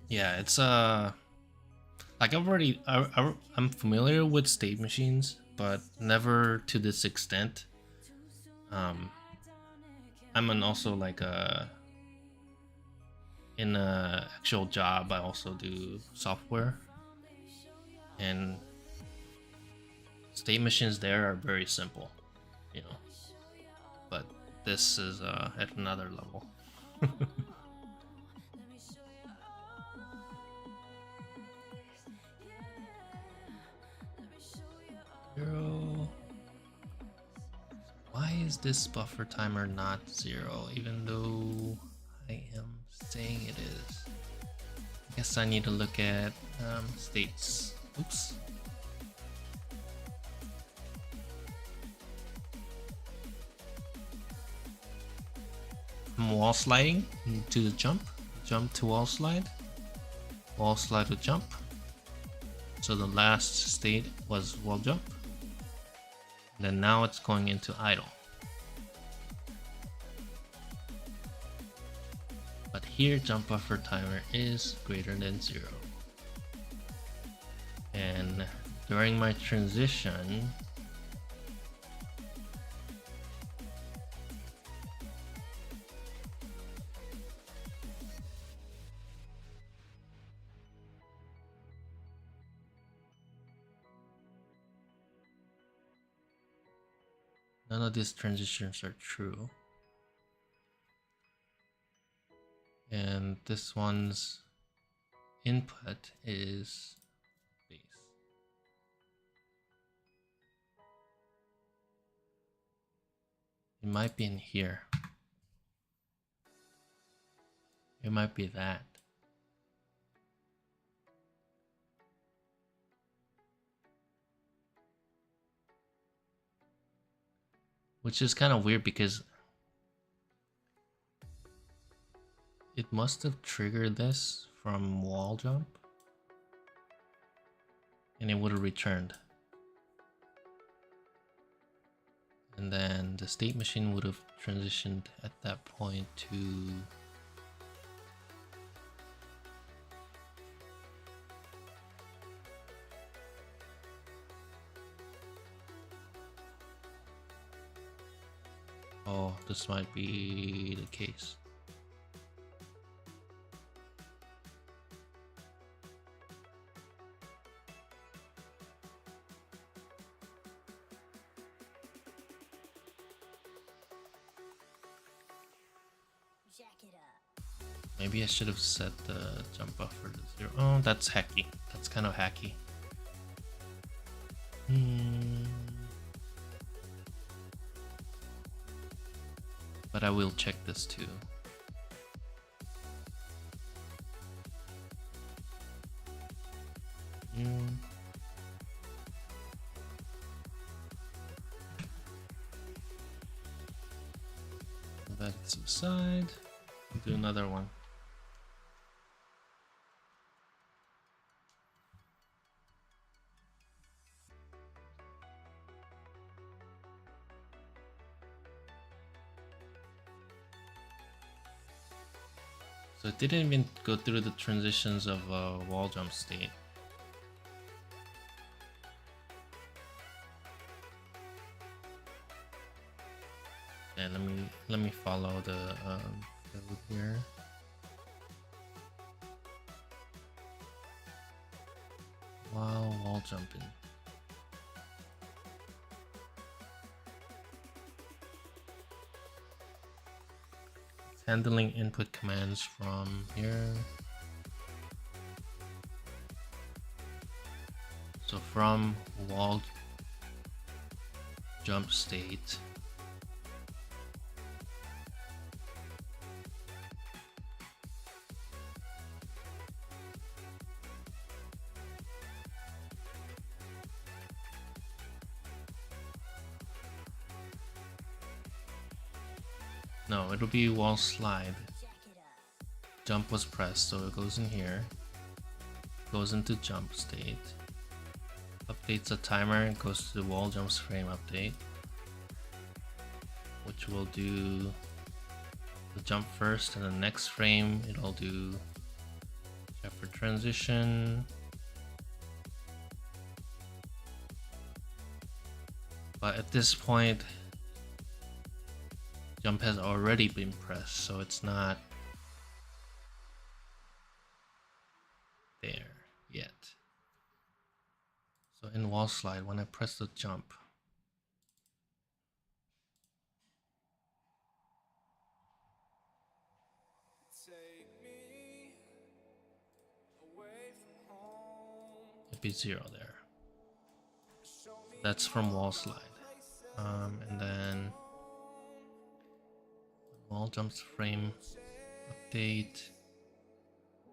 Yeah, it's like I'm familiar with state machines, but never to this extent. I'm also like in a actual job, I also do software, and state machines there are very simple, you know, but this is at another level. Girl, why is this buffer timer not 0 even though I am saying it is? I guess I need to look at states. Oops. I'm wall sliding to the jump to wall slide to jump. So the last state was wall jump. And then now it's going into idle. But here jump buffer timer is greater than 0. And during my transition, none of these transitions are true. And this one's input is base. It might be in here. It might be that. Which is kind of weird because it must have triggered this from wall jump and it would have returned. And then the state machine would have transitioned at that point to oh, this might be the case. Maybe I should have set the jump buffer to 0. Oh, that's hacky. That's kind of hacky. But I will check this too. Move that to the side. Do another one. So it didn't even go through the transitions of wall jump state. And let me follow the code here. While wall jumping. Handling input commands from here. So from wall jump state, no, it'll be wall slide. Jump was pressed, so it goes in here, goes into jump state, updates the timer, and goes to the wall jumps frame update, which will do the jump first, and the next frame it'll do check for transition. But at this point, jump has already been pressed, so it's not there yet. So in wall slide, when I press the jump, it'd be 0 there. That's from wall slide. And then wall jumps frame update.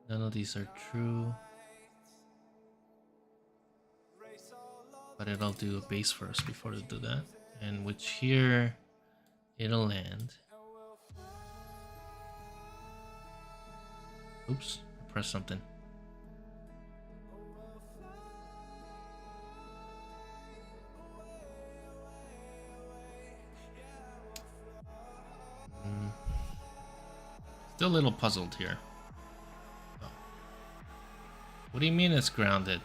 None of these are true, but it'll do a base first before it do that, and which here it'll land. Oops, I pressed something. Still a little puzzled here. Oh. What do you mean it's grounded?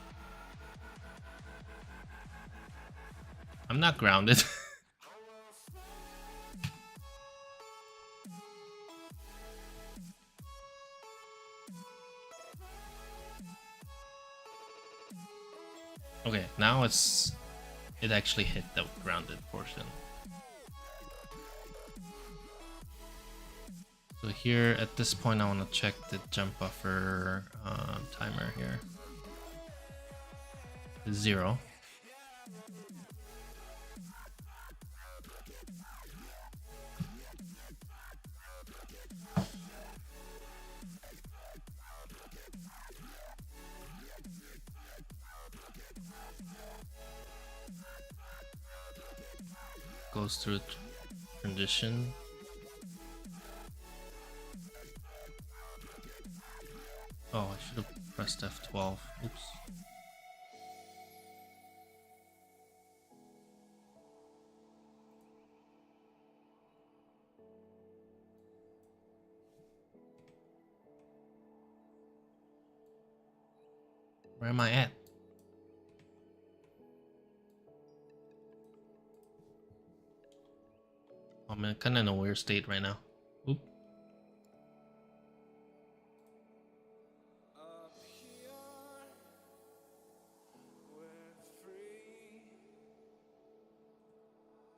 I'm not grounded. Okay, now it actually hit the grounded portion. So here at this point I want to check the jump buffer timer here. 0. Goes through transition. Oh, I should have pressed F12. Oops. Where am I at? I'm kind of in a weird state right now. Oop. Up here, we're free,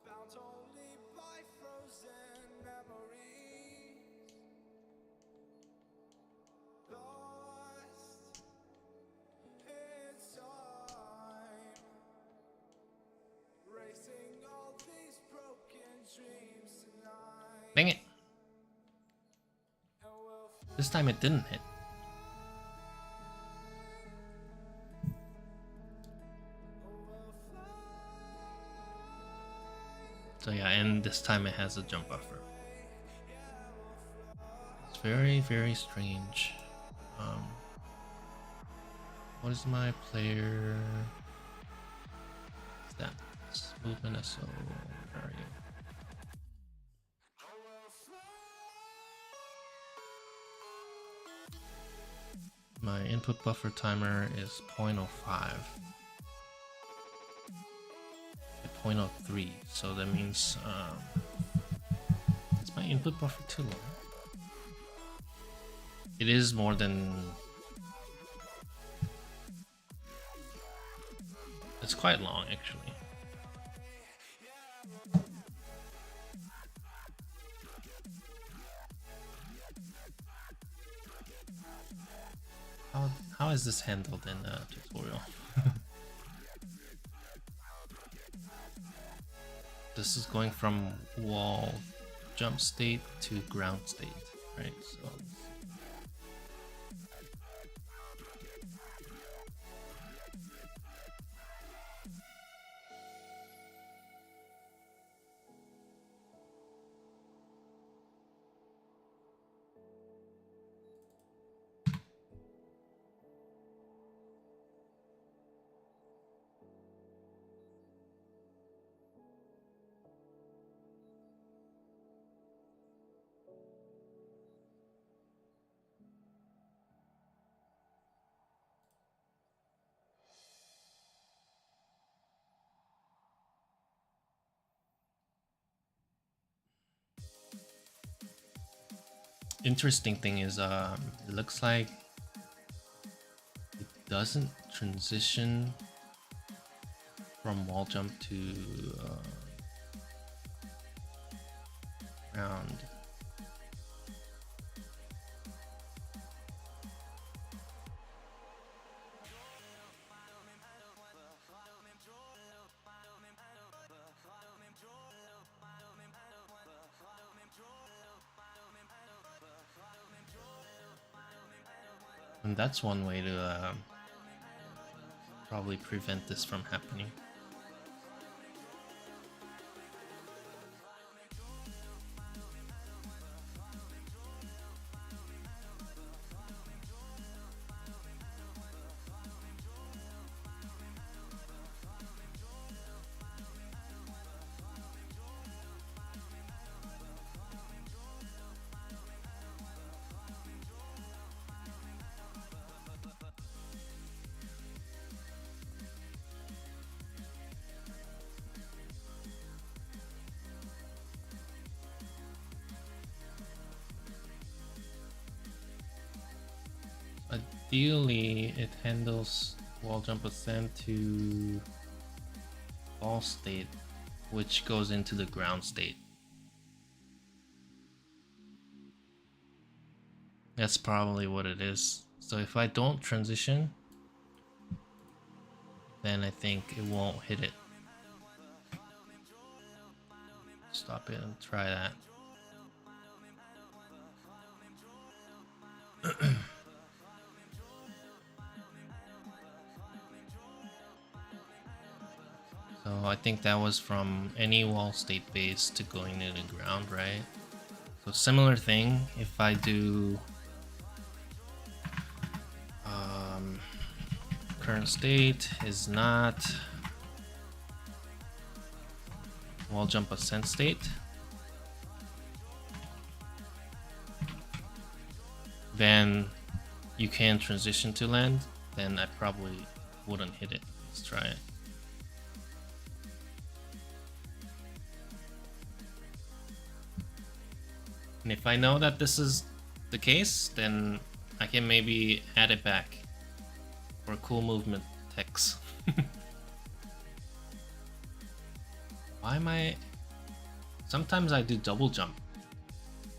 bound only by frozen memories, lost in time, racing all these broken dreams tonight. Dang it. This time it didn't hit. So yeah, and this time it has a jump buffer. It's very, very strange. What is my player stats? Movement SO, where are you? My input buffer timer is 0.05. 0.03, so that means is my input buffer too long? It is more than... It's quite long actually. How is this handled in the tutorial? This is going from wall jump state to ground state, right? So interesting thing is it looks like it doesn't transition from wall jump to ground. And that's one way to probably prevent this from happening. ideally it handles wall jump ascent to fall state, which goes into the ground state. That's probably what it is. So if I don't transition, then I think it won't hit it. Stop it and try that. So I think that was from any wall state base to going to the ground, right? So similar thing if I do current state is not wall jump ascent state, then you can transition to land, then I probably wouldn't hit it. Let's try it. And if I know that this is the case, then I can maybe add it back for cool movement text. Why am I... Sometimes I do double jump,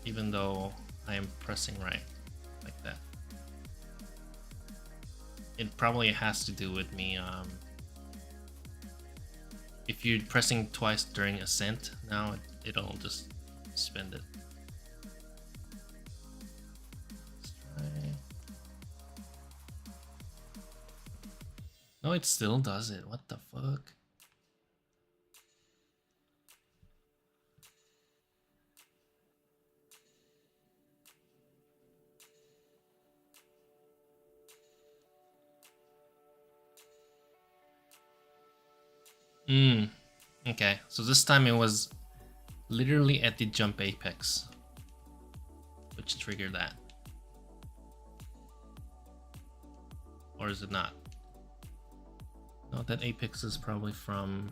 even though I am pressing right, like that. It probably has to do with me, if you're pressing twice during ascent, now it'll just spend it. No, it still does it. What the fuck? Okay, so this time it was literally at the jump apex, which triggered that. Or is it not? No, that apex is probably from...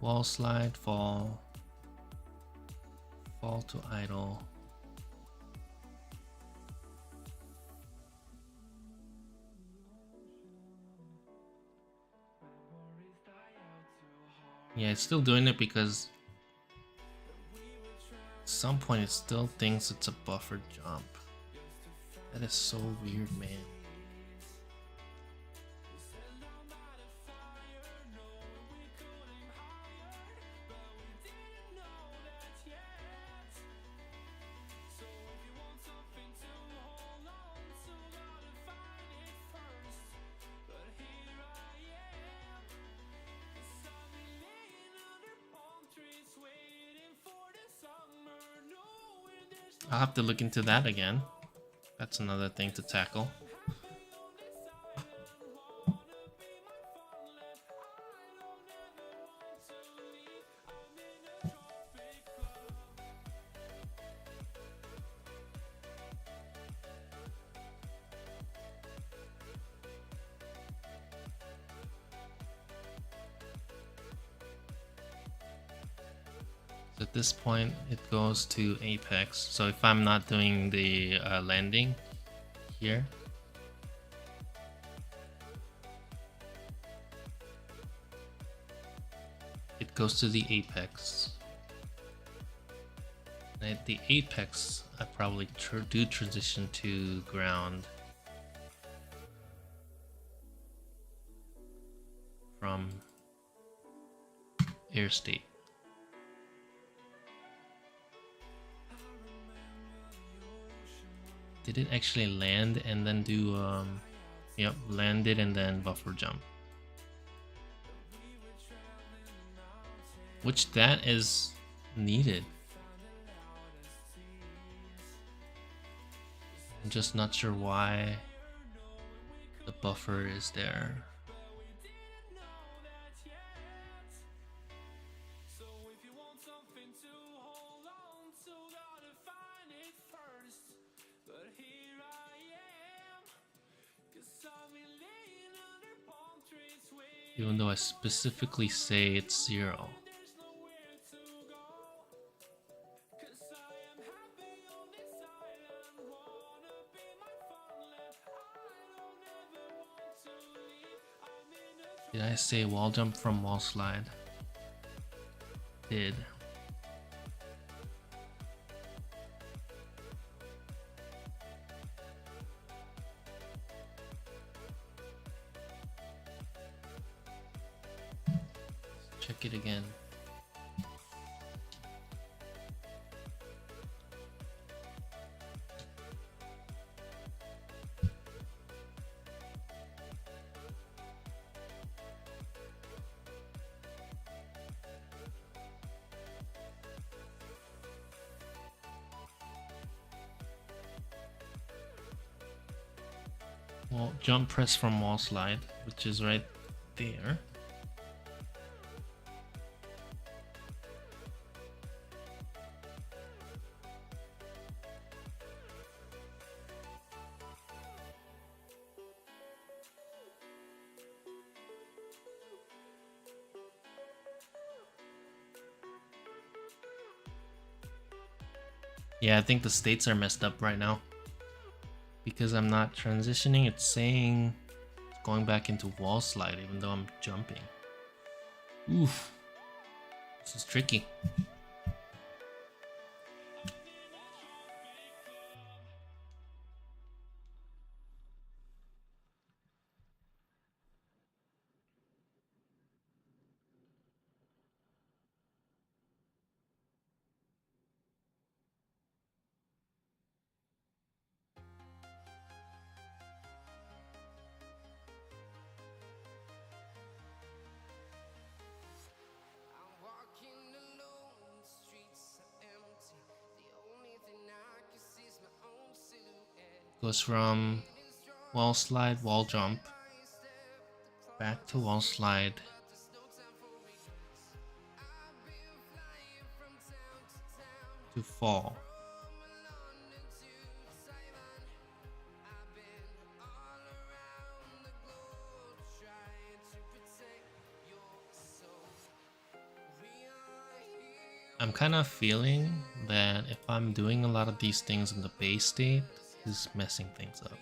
wall slide, fall to idle. Yeah, it's still doing it because at some point it still thinks it's a buffer jump. That is so weird, man. I'll have to look into that again. That's another thing to tackle. At this point it goes to apex, so if I'm not doing the landing here, it goes to the apex. And at the apex I probably do transition to ground from air state. Did it actually land and then do, yep, landed and then buffer jump. Which that is needed. I'm just not sure why the buffer is there. Even though I specifically say it's 0. Did I say wall jump from wall slide? Did. Check it again. Well, jump press from wall slide, which is right there. Yeah, I think the states are messed up right now. Because I'm not transitioning, it's saying it's going back into wall slide even though I'm jumping. Oof. This is tricky. I'm walking alone, the streets are empty. The only thing I can see is my own silhouette. Goes from wall slide, wall jump, back to wall slide, to fall. I'm kind of feeling that if I'm doing a lot of these things in the base state, is messing things up.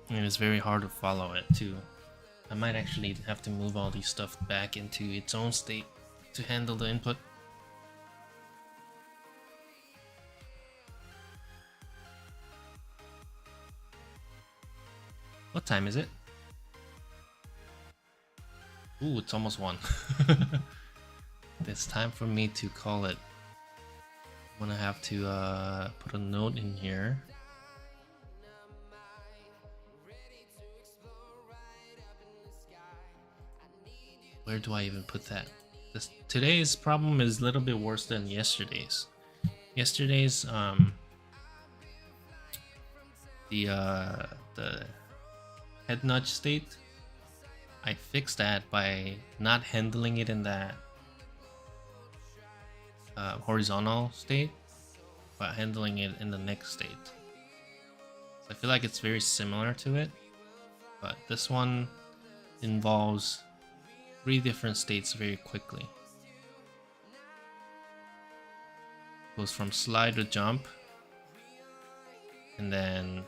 And it's very hard to follow it too. I might actually have to move all these stuff back into its own state to handle the input. What time is it? Ooh, it's almost 1. It's time for me to call it. I'm gonna have to put a note in here. Where do I even put that? Today's problem is a little bit worse than yesterday's. Yesterday's the head nudge state, I fixed that by not handling it in that horizontal state, but handling it in the next state. So I feel like it's very similar to it, but this one involves 3 different states very quickly. Goes from slide to jump, and then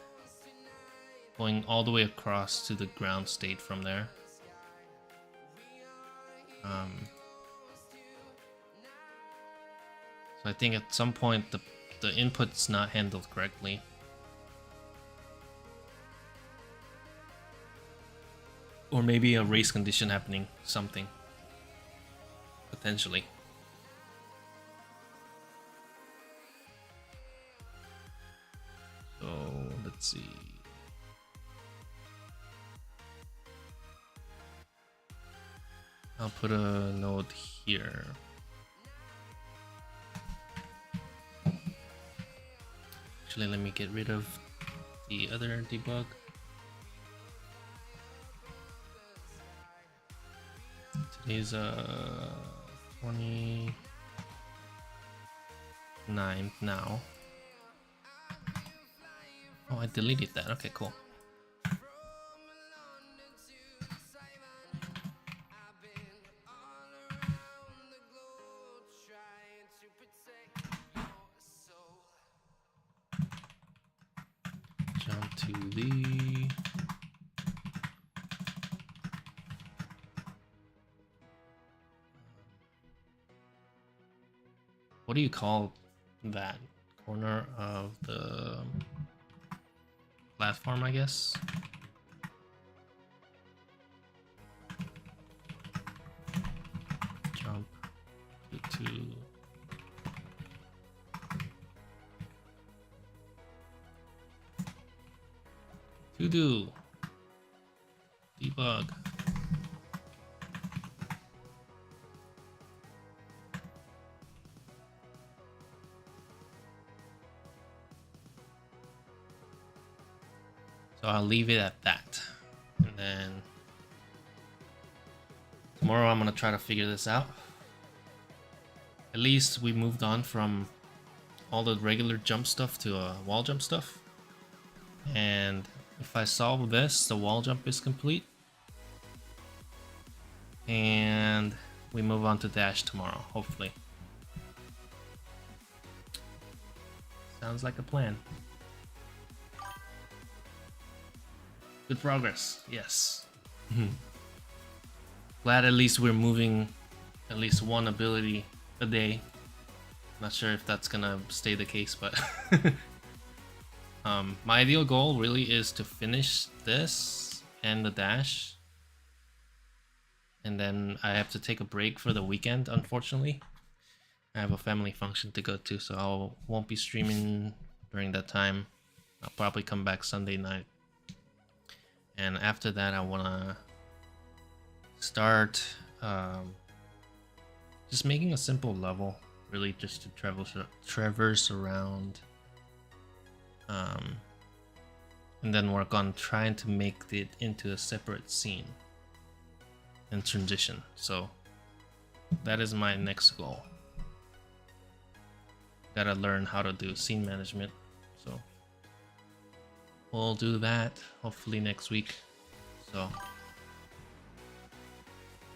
going all the way across to the ground state from there. So I think at some point the input's not handled correctly. Or maybe a race condition happening, something. Potentially. So let's see. I'll put a note here. Actually, let me get rid of the other debug. Today's 29th now. Oh, I deleted that. Okay, cool. protect your soul. Jump to the... What do you call that? Corner of the platform, I guess? Jump to... To do. Debug. So I'll leave it at that. And then tomorrow I'm gonna try to figure this out. At least we moved on from all the regular jump stuff to wall jump stuff. And if I solve this, the wall jump is complete. And we move on to dash tomorrow, hopefully. Sounds like a plan. Good progress, yes. Glad at least we're moving at least one ability a day. Not sure if that's gonna stay the case, but my ideal goal really is to finish this and the dash, and then I have to take a break for the weekend. Unfortunately, I have a family function to go to, so I won't be streaming during that time. I'll probably come back Sunday night, and after that I want to start just making a simple level, really just to traverse around, and then work on trying to make it into a separate scene and transition. So that is my next goal. Gotta learn how to do scene management, so we'll do that hopefully next week. So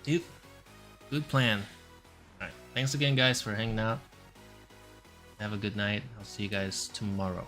yep, good plan. Alright, thanks again guys for hanging out. Have a good night. I'll see you guys tomorrow.